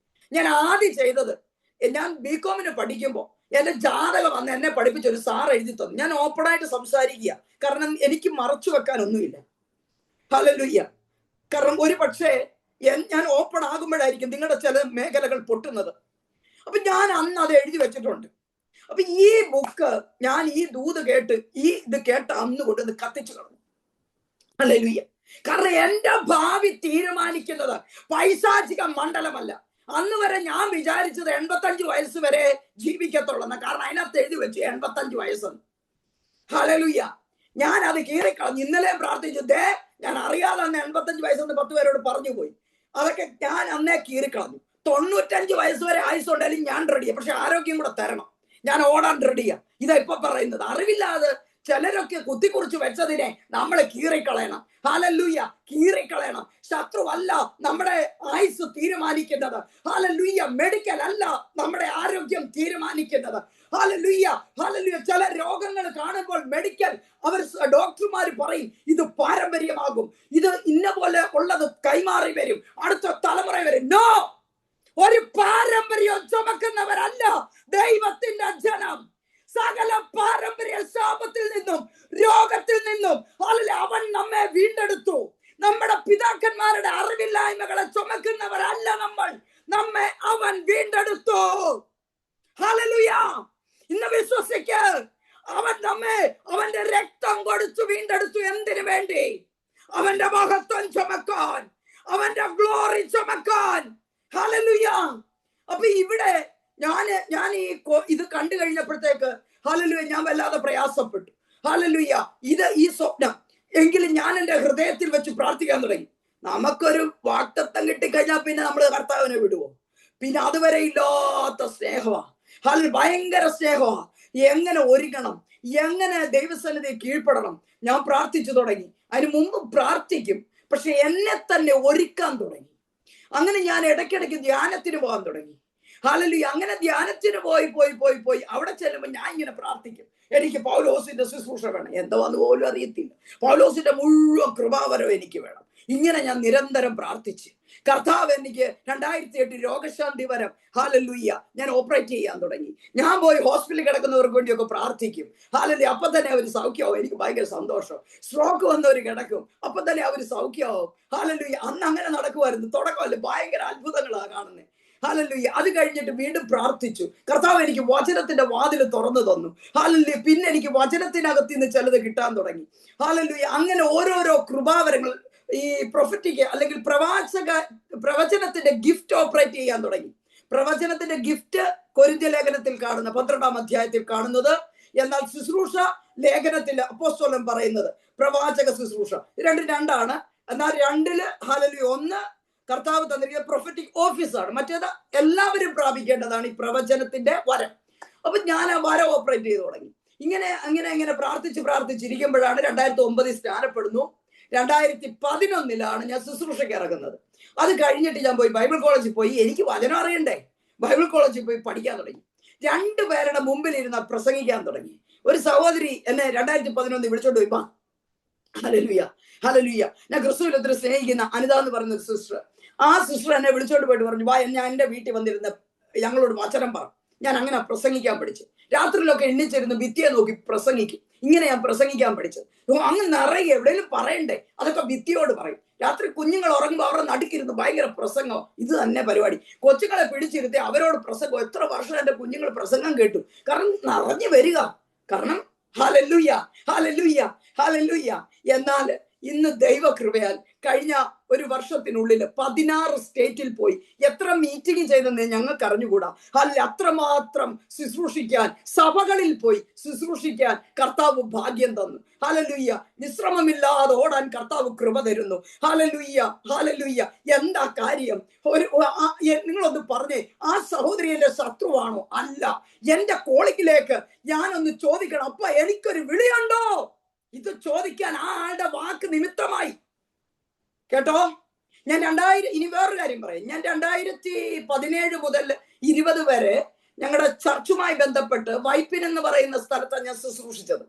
ഞാൻ ആദ്യം ചെയ്തത്, ഞാൻ ബികോമിന് പഠിക്കുമ്പോൾ എന്റെ ജാതകം വന്ന് എന്നെ പഠിപ്പിച്ച ഒരു സാർ എഴുതി തന്നു. ഞാൻ ഓപ്പണായിട്ട് സംസാരിക്കുക, കാരണം എനിക്ക് മറച്ചു വെക്കാനൊന്നുമില്ല. ഹല്ലേലൂയ. കാരണം ഒരു പക്ഷേ ഞാൻ ഓപ്പൺ ആകുമ്പോഴായിരിക്കും നിങ്ങളുടെ ചില മേഖലകൾ പൊട്ടുന്നത്. അപ്പൊ ഞാൻ അന്ന് അത് എഴുതി വെച്ചിട്ടുണ്ട്. അപ്പൊ ഈ ബുക്ക് ഞാൻ ഈ ദൂത് കേട്ട് ഇത് കേട്ട അന്ന് കൊണ്ട് കത്തിച്ചു കളഞ്ഞു. ഹല്ലേലൂയ. കാരണം എന്റെ ഭാവി തീരുമാനിക്കുന്നത് പൈശാചിക മണ്ഡലമല്ല. അന്ന് വരെ ഞാൻ വിചാരിച്ചത് 85 വയസ്സ് വരെ ജീവിക്കത്തുള്ളൂ, കാരണം അതിനകത്ത് എഴുതി വെച്ചു 85 വയസ്സെന്ന്. ഹല്ലേലൂയ. ഞാൻ അത് കീറിക്കളഞ്ഞു. ഇന്നലെ പ്രാർത്ഥിച്ചു, ഞാൻ അറിയാതെ അന്ന് 85 വയസ്സെന്ന് 10 പേരോട് പറഞ്ഞു പോയി. അതൊക്കെ ഞാൻ അന്നേ കീറിക്കളഞ്ഞു. 95 വയസ്സ് വരെ ആയുസുണ്ടായാലും ഞാൻ റെഡിയാ, പക്ഷെ ആരോഗ്യം കൂടെ തരണം. ഞാൻ ഓടാൻ റെഡിയാ. ഇതാ ഇപ്പൊ പറയുന്നത്. അറിവില്ലാതെ ചിലരൊക്കെ കുത്തിക്കുറിച്ച് വെച്ചതിനെ നമ്മളെ കീറിക്കളയണം. ഹല്ലേലൂയ. കീറിക്കളയണം. ശത്രുവല്ല നമ്മുടെ ആയുസ് തീരുമാനിക്കുന്നത്. ഹല്ലേലൂയ. മെഡിക്കൽ അല്ല നമ്മുടെ ആരോഗ്യം തീരുമാനിക്കുന്നത്. ഹല്ലേലൂയ. ഹല്ലേലൂയ. ചില രോഗങ്ങൾ കാണുമ്പോൾ മെഡിക്കൽ ഡോക്ടർമാർ പറയും ഇത് പാരമ്പര്യമാകും, ഇത് ഇന്ന പോലെ ഉള്ളത് കൈമാറി വരും, അടുത്ത തലമുറ വരും. നോ, ഒരു പാരമ്പര്യം ചുമക്കുന്നവരല്ല ദൈവത്തിന്റെ ജനം. സകല പാരമ്പര്യ ശാപത്തിൽ നിന്നും രോഗത്തിൽ നിന്നും അവൻ നമ്മെ വീണ്ടെടുത്തു. നമ്മുടെ പിതാക്കന്മാരുടെ അറിവില്ലായ്മകളെ ചുമക്കുന്നവരല്ല നമ്മൾ. നമ്മെ അവൻ വീണ്ടെടുത്തു. ഹല്ലേലൂയ. ഇന്ന് വിശ്വസിക്ക്, അവൻ നമ്മെ അവന്റെ രക്തം കൊടുത്തു വീണ്ടെടുത്തു. എന്തിനു വേണ്ടി? അവന്റെ മഹത്വം ചുമക്കാൻ, അവന്റെ ഗ്ലോറി ചുമക്കാൻ. ഹല്ലേലൂയ. അപ്പൊ ഇവിടെ ഞാൻ ഇത് കണ്ടു കഴിഞ്ഞപ്പോഴത്തേക്ക് ഹല്ലേലൂയ ഞാൻ വല്ലാതെ പ്രയാസപ്പെട്ടു. ഹല്ലേലൂയ. ഈ സ്വപ്നം എങ്കിലും ഞാൻ എൻ്റെ ഹൃദയത്തിൽ വെച്ച് പ്രാർത്ഥിക്കാൻ തുടങ്ങി. നമുക്കൊരു വാഗ്ദത്തം കിട്ടിക്കഴിഞ്ഞാൽ പിന്നെ നമ്മൾ കർത്താവിനെ വിടുവോ? പിന്നെ അതുവരെ ഇല്ലാത്ത സ്നേഹമാ. ഭയങ്കര സ്നേഹമാ. എങ്ങനെ ഒരുങ്ങണം, എങ്ങനെ ദൈവസന്നിധി കീഴ്പ്പെടണം ഞാൻ പ്രാർത്ഥിച്ചു തുടങ്ങി. അതിന് മുമ്പ് പ്രാർത്ഥിക്കും, പക്ഷെ എന്നെ തന്നെ ഒരുക്കാൻ തുടങ്ങി. അങ്ങനെ ഞാൻ ഇടയ്ക്കിടയ്ക്ക് ധ്യാനത്തിന് പോകാൻ തുടങ്ങി. ഹല്ലേലൂയ. അങ്ങനെ ധ്യാനത്തിന് പോയി അവിടെ ചെല്ലുമ്പോൾ ഞാൻ ഇങ്ങനെ പ്രാർത്ഥിക്കും, എനിക്ക് പൗലോസിന്റെ ശുശ്രൂഷ വേണം. എന്താന്ന് പോലും അറിയത്തില്ല. പൗലോസിന്റെ മുഴുവൻ കൃപാവരം എനിക്ക് വേണം. ഇങ്ങനെ ഞാൻ നിരന്തരം പ്രാർത്ഥിച്ച് കർത്താവ് എനിക്ക് 2008 രോഗശാന്തി വരം ഹല്ലേലൂയ ഞാൻ ഓപ്പറേറ്റ് ചെയ്യാൻ തുടങ്ങി. ഞാൻ പോയി ഹോസ്പിറ്റലിൽ കിടക്കുന്നവർക്ക് വേണ്ടിയൊക്കെ പ്രാർത്ഥിക്കും. ഹല്ലേലൂയ. അപ്പൊ തന്നെ അവർ സൗഖ്യമാവും. എനിക്ക് ഭയങ്കര സന്തോഷം. സ്ട്രോക്ക് വന്നവർ കിടക്കും, അപ്പൊ തന്നെ അവർ സൗഖ്യമാവും. ഹല്ലേലൂയ. അന്ന് അങ്ങനെ നടക്കുമായിരുന്നു. തുടക്കമല്ലേ, ഭയങ്കര അത്ഭുതങ്ങളാണ് കാണുന്നത്. ഹല്ലേലൂയ. അത് കഴിഞ്ഞിട്ട് വീണ്ടും പ്രാർത്ഥിച്ചു. കർത്താവ് എനിക്ക് വചനത്തിന്റെ വാതിൽ തുറന്നു തന്നു. ഹല്ലേലൂയ. പിന്നെ എനിക്ക് വചനത്തിനകത്ത് നിന്ന് ചിലത് കിട്ടാൻ തുടങ്ങി. ഹല്ലേലൂയ. അങ്ങനെ ഓരോരോ കൃപാവരങ്ങൾ ഈ പ്രൊഫറ്റിക് അല്ലെങ്കിൽ പ്രവചനത്തിന്റെ ഗിഫ്റ്റ് ഓപ്പറേറ്റ് ചെയ്യാൻ തുടങ്ങി. പ്രവചനത്തിന്റെ ഗിഫ്റ്റ് കൊരിന്ത്യ ലേഖനത്തിൽ കാണുന്ന 12-ാം അധ്യായത്തിൽ കാണുന്നത്. എന്നാൽ ശുശ്രൂഷ ലേഖനത്തിൽ അപ്പോസ്തലൻ പറയുന്നത് പ്രവാചക ശുശ്രൂഷ. രണ്ടാണ്. എന്നാൽ 2 ഹല്ലേലൂയ 1 കർത്താവ് തന്നിരിക്കുന്ന പ്രൊഫറ്റിക് ഓഫീസാണ്, മറ്റേത് എല്ലാവരും പ്രാപിക്കേണ്ടതാണ് ഈ പ്രവചനത്തിന്റെ വരം. അപ്പൊ ഞാൻ ആ വരം ഓപ്പറേറ്റ് ചെയ്ത് തുടങ്ങി. ഇങ്ങനെ പ്രാർത്ഥിച്ചിരിക്കുമ്പോഴാണ് 2009 സ്നാനപ്പെടുന്നു. 2011 ഞാൻ ശുശ്രൂഷയ്ക്ക് ഇറങ്ങുന്നത്. അത് കഴിഞ്ഞിട്ട് ഞാൻ പോയി ബൈബിൾ കോളേജിൽ പോയി. എനിക്ക് വചനം അറിയണ്ടേ? ബൈബിൾ കോളേജിൽ പോയി പഠിക്കാൻ തുടങ്ങി. 2 പേരുടെ മുമ്പിൽ ഇരുന്ന് പ്രസംഗിക്കാൻ തുടങ്ങി. ഒരു സഹോദരി എന്നെ 2011 വിളിച്ചോണ്ട് പോയി. ഹല്ലേലൂയ. ഹല്ലേലൂയ. ഞാൻ ക്രിസ്തുവിൽ ഒത്തിരി സ്നേഹിക്കുന്ന അനിത എന്ന് പറയുന്ന ഒരു സിസ്റ്റർ, ആ സിസ്റ്റർ എന്നെ വിളിച്ചോണ്ട് പോയിട്ട് പറഞ്ഞു, ഞാൻ എൻ്റെ വീട്ടിൽ വന്നിരുന്ന ഞങ്ങളോട് വചനം പറ. ഞാൻ അങ്ങനെ പ്രസംഗിക്കാൻ പഠിച്ചു. രാത്രിയിലൊക്കെ എണ്ണിച്ചിരുന്ന് ഭിത്തിയെ നോക്കി പ്രസംഗിക്കും. ഇങ്ങനെ ഞാൻ പ്രസംഗിക്കാൻ പഠിച്ചത്. അങ്ങ് നിറയെ എവിടെയെങ്കിലും പറയണ്ടേ, അതൊക്കെ ഭിത്തിയോട് പറയും. രാത്രി കുഞ്ഞുങ്ങൾ ഉറങ്ങുമ്പോൾ അവരുടെ നടുക്കിരുന്ന് ഭയങ്കര പ്രസംഗം. ഇത് തന്നെ പരിപാടി. കൊച്ചുങ്ങളെ പിടിച്ചിരുത്തി അവരോട് പ്രസംഗം. എത്ര വർഷം എൻ്റെ കുഞ്ഞുങ്ങൾ പ്രസംഗം കേട്ടു. കാരണം നിറഞ്ഞു വരിക. കാരണം ഹല്ലേലൂയ. ഹല്ലേലൂയ. ഹല്ലേലൂയ. എന്നാൽ ഇന്ന് ദൈവകൃപയാൽ കഴിഞ്ഞ ഒരു വർഷത്തിനുള്ളിൽ 16 സ്റ്റേറ്റിൽ പോയി എത്ര മീറ്റിംഗ് ചെയ്തെന്ന് ഞങ്ങൾക്ക് അറിഞ്ഞുകൂടാ. അല്ല, അത്രമാത്രം ശുശ്രൂഷിക്കാൻ, സഭകളിൽ പോയി ശുശ്രൂഷിക്കാൻ കർത്താവ് ഭാഗ്യം തന്നു. ഹല്ലേലൂയ. വിശ്രമമില്ലാതെ ഓടാൻ കർത്താവ് കൃപ തരുന്നു. Hallelujah, hallelujah. എന്താ കാര്യം? നിങ്ങളൊന്ന് പറഞ്ഞേ, ആ സഹോദരി എന്റെ ശത്രുവാണോ? അല്ല. എന്റെ കോളിങ്ങിലേക്ക് ഞാനൊന്ന് ചോദിക്കണം, അപ്പ എനിക്കൊരു വിളിയുണ്ടോ? ഇത് ചോദിക്കാൻ ആ ആളുടെ വാക്ക് നിമിത്തമായി. കേട്ടോ, ഞാൻ ഇനി വേറൊരു കാര്യം പറയും. ഞാൻ 2017 മുതൽ 20 വരെ ഞങ്ങളുടെ ചർച്ചുമായി ബന്ധപ്പെട്ട് വൈപ്പിൻ എന്ന് പറയുന്ന സ്ഥലത്താണ് ഞാൻ ശുശ്രൂഷിച്ചത്.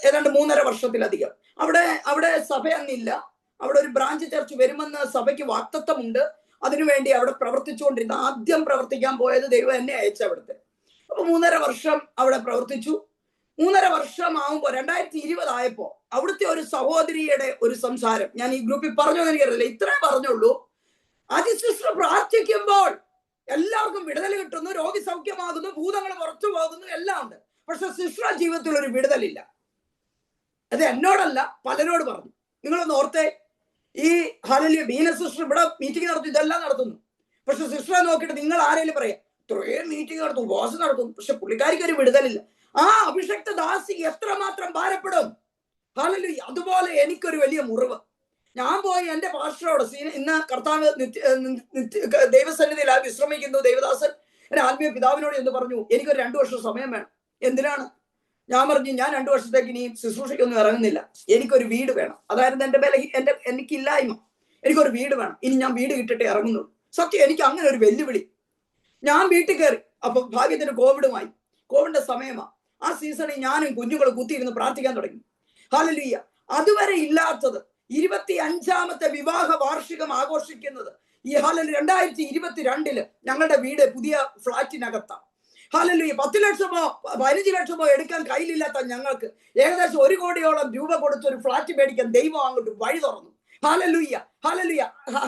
ഏതാണ്ട് 3.5 വർഷത്തിലധികം. അവിടെ സഭയൊന്നുമില്ല. അവിടെ ഒരു ബ്രാഞ്ച് ചർച്ച് വരുമെന്ന് സഭയ്ക്ക് വാക്തത്വമുണ്ട്. അതിനുവേണ്ടി അവിടെ പ്രവർത്തിച്ചുകൊണ്ടിരുന്ന, ആദ്യം പ്രവർത്തിക്കാൻ പോയത് ദൈവം എന്നെ അയച്ച അവിടുത്തെ. അപ്പൊ 3.5 വർഷം അവിടെ പ്രവർത്തിച്ചു. 3.5 വർഷം ആവുമ്പോ 2020 ആയപ്പോ അവിടുത്തെ ഒരു സഹോദരിയുടെ ഒരു സംസാരം ഞാൻ ഈ ഗ്രൂപ്പിൽ പറഞ്ഞോ എനിക്കറിയില്ല, ഇത്രേ പറഞ്ഞുള്ളൂ. അതിശിഷ്ട പ്രാർത്ഥിക്കുമ്പോൾ എല്ലാവർക്കും വിടുതൽ കിട്ടുന്നു, രോഗി സൗഖ്യമാകുന്നു, ഭൂതങ്ങൾ പുറത്തു പോകുന്നു, എല്ലാം ഉണ്ട്. പക്ഷെ സിസ്റ്റർ ജീവിതത്തിൽ ഒരു വിടുതലില്ല. അത് എന്നോടല്ല, പലരോട് പറഞ്ഞു. നിങ്ങളൊന്ന് ഓർത്തേ, ഈ ഹല്ലേലൂയ ബീന സിസ്റ്റർ ഇവിടെ മീറ്റിംഗ് നടത്തും, ഇതെല്ലാം നടത്തുന്നു. പക്ഷെ സിസ്റ്ററെ നോക്കിയിട്ട് നിങ്ങൾ ആരെങ്കിലും പറയാം, ഇത്രയും മീറ്റിംഗ് നടത്തും, ഉപവാസം നടത്തും, പക്ഷെ പുള്ളിക്കാരിക്ക് ഒരു വിടുതലില്ല. ആ അഭിഷക്ത ദാസി എത്രമാത്രം ഭാരപ്പെടും. ഹല്ലേലൂയ. അതുപോലെ എനിക്കൊരു വലിയ മുറിവ്. ഞാൻ പോയി എന്റെ പാസ്റ്ററോട്, ഇന്ന് കർത്താവ് ദൈവസന്നിധിയിലായി വിശ്രമിക്കുന്നു ദേവദാസൻ, എന്റെ ആത്മീയ പിതാവിനോട് എന്ന് പറഞ്ഞു, എനിക്കൊരു 2 വർഷം സമയം വേണം. എന്തിനാണ്? ഞാൻ പറഞ്ഞു, ഞാൻ 2 വർഷത്തേക്ക് ഇനി ശുശ്രൂഷയ്ക്കൊന്നും ഇറങ്ങുന്നില്ല, എനിക്കൊരു വീട് വേണം. അതായിരുന്നു എനിക്കില്ലായ്മ. എനിക്കൊരു വീട് വേണം. ഇനി ഞാൻ വീട് കിട്ടിട്ടേ ഇറങ്ങുന്നുള്ളൂ. സത്യം, എനിക്ക് അങ്ങനെ ഒരു വെല്ലുവിളി. ഞാൻ വീട്ടിൽ കയറി. അപ്പൊ ഭാഗ്യത്തിന് കോവിഡിന്റെ സമയമാണ്. ആ സീസണിൽ ഞാനും കുഞ്ഞുങ്ങൾ കുത്തിയിരുന്ന് പ്രാർത്ഥിക്കാൻ തുടങ്ങി. ഹല്ലേലൂയ. അതുവരെ ഇല്ലാത്തത് 25ാമത്തെ വിവാഹ വാർഷികം ആഘോഷിക്കുന്നത് ഈ 2022 ഞങ്ങളുടെ വീട് പുതിയ ഫ്ലാറ്റിനകത്താണ്. ഹല്ലേലൂയ. 10 ലക്ഷമോ 15 ലക്ഷമോ എടുക്കാൻ കയ്യിലില്ലാത്ത ഞങ്ങൾക്ക് ഏകദേശം 1 കോടിയോളം രൂപ കൊടുത്ത് ഒരു ഫ്ലാറ്റ് മേടിക്കാൻ ദൈവം അങ്ങോട്ട് വഴി തുറന്നു. Hallelujah, hallelujah.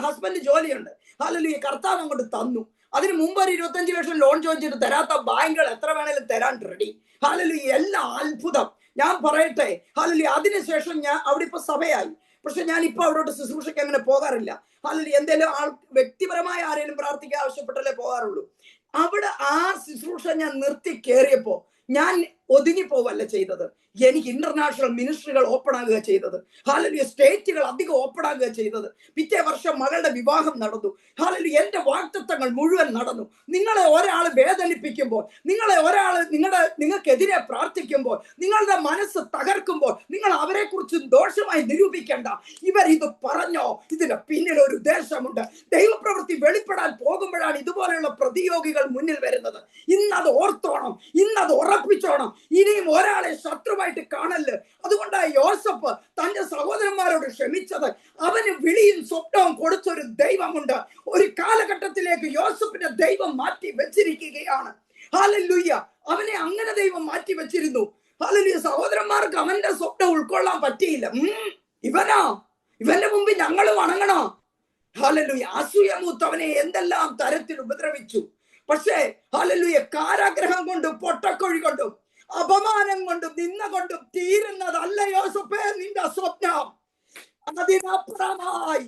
ഹസ്ബൻഡ് ജോലിയുണ്ട്. ഹല്ലേലൂയ. കർത്താവ് അങ്ങോട്ട് തന്നു. അതിന് മുമ്പ് ഒരു 25 ലക്ഷം ലോൺ ചോദിച്ചിട്ട് തരാത്ത ബാങ്കുകൾ എത്ര വേണേലും തരാൻ റെഡി. ഹല്ലേലൂയ. എല്ലാം അത്ഭുതം. ഞാൻ പറയട്ടെ, ഹല്ലേലൂയ. അതിനുശേഷം ഞാൻ അവിടെ ഇപ്പൊ സഭയായി. പക്ഷെ ഞാൻ ഇപ്പൊ അവിടോട്ട് ശുശ്രൂഷയ്ക്ക് അങ്ങനെ പോകാറില്ല. ഹല്ലേലൂയ. എന്തെങ്കിലും വ്യക്തിപരമായ ആരെങ്കിലും പ്രാർത്ഥിക്കാൻ ആവശ്യപ്പെട്ടല്ലേ പോകാറുള്ളൂ. അവിടെ ആ ശുശ്രൂഷ ഞാൻ നിർത്തി കയറിയപ്പോ ഞാൻ ഒതുങ്ങിപ്പോവല്ല ചെയ്തത്. എനിക്ക് ഇന്റർനാഷണൽ മിനിസ്ട്രികൾ ഓപ്പൺ ആകുക ചെയ്തത്. ഹല്ലേലൂയ. സ്റ്റേറ്റുകൾ അധികം ഓപ്പൺ ആകുക ചെയ്തത്. പിറ്റേ വർഷം മകളുടെ വിവാഹം നടന്നു. ഹല്ലേലൂയ. എന്റെ വാഗ്ദത്തങ്ങൾ മുഴുവൻ നടന്നു. നിങ്ങളെ ഒരാൾ വേദനിപ്പിക്കുമ്പോൾ, നിങ്ങൾക്കെതിരെ പ്രാർത്ഥിക്കുമ്പോൾ, നിങ്ങളുടെ മനസ്സ് തകർക്കുമ്പോൾ നിങ്ങൾ അവരെ കുറിച്ച് ദോഷമായി നിരൂപിക്കേണ്ട. ഇവർ ഇത് പറഞ്ഞോ, ഇതിന് പിന്നിൽ ഒരു ഉദ്ദേശമുണ്ട്. ദൈവപ്രവൃത്തി വെളിപ്പെടാൻ പോകുമ്പോഴാണ് ഇതുപോലെയുള്ള പ്രതിയോഗികൾ മുന്നിൽ വരുന്നത്. ഇന്നത് ഓർത്തോണം, ഇന്നത് ഉറപ്പിച്ചോണം. ഇനിയും ഒരാളെ ശത്രുവായിട്ട് കാണല്. അതുകൊണ്ടാണ് യോസഫ് തന്റെ സഹോദരന്മാരോട് ക്ഷമിച്ചത്. അവന് വിളിയും സ്വപ്നവും കൊടുത്തൊരു ദൈവമുണ്ട്. ഒരു കാലഘട്ടത്തിലേക്ക് യോസഫിന്റെ ദൈവം മാറ്റി വെച്ചിരിക്കുകയാണ്. ഹല്ലേലൂയ. അവനെ അങ്ങനെ ദൈവം മാറ്റി വെച്ചിരുന്നു. ഹല്ലേലൂയ. സഹോദരന്മാർക്ക് അവന്റെ സ്വപ്നം ഉൾക്കൊള്ളാൻ പറ്റിയില്ല. ഇവന്റെ മുമ്പിൽ ഞങ്ങൾ വണങ്ങണോ? ഹല്ലേലൂയ. അസൂയ മൂത്തവനെ എന്തെല്ലാം തരത്തിൽ ഉപദ്രവിച്ചു. പക്ഷേ ഹല്ലേലൂയ, കാരാഗ്രഹം കൊണ്ടും പൊട്ടക്കൊഴി കൊണ്ടും അപമാനം കൊണ്ടും നിന്ന കൊണ്ടും തീരുന്നതല്ല യോസഫേ നിന്റെ സ്വപ്നം. അതിനപ്പുറമായി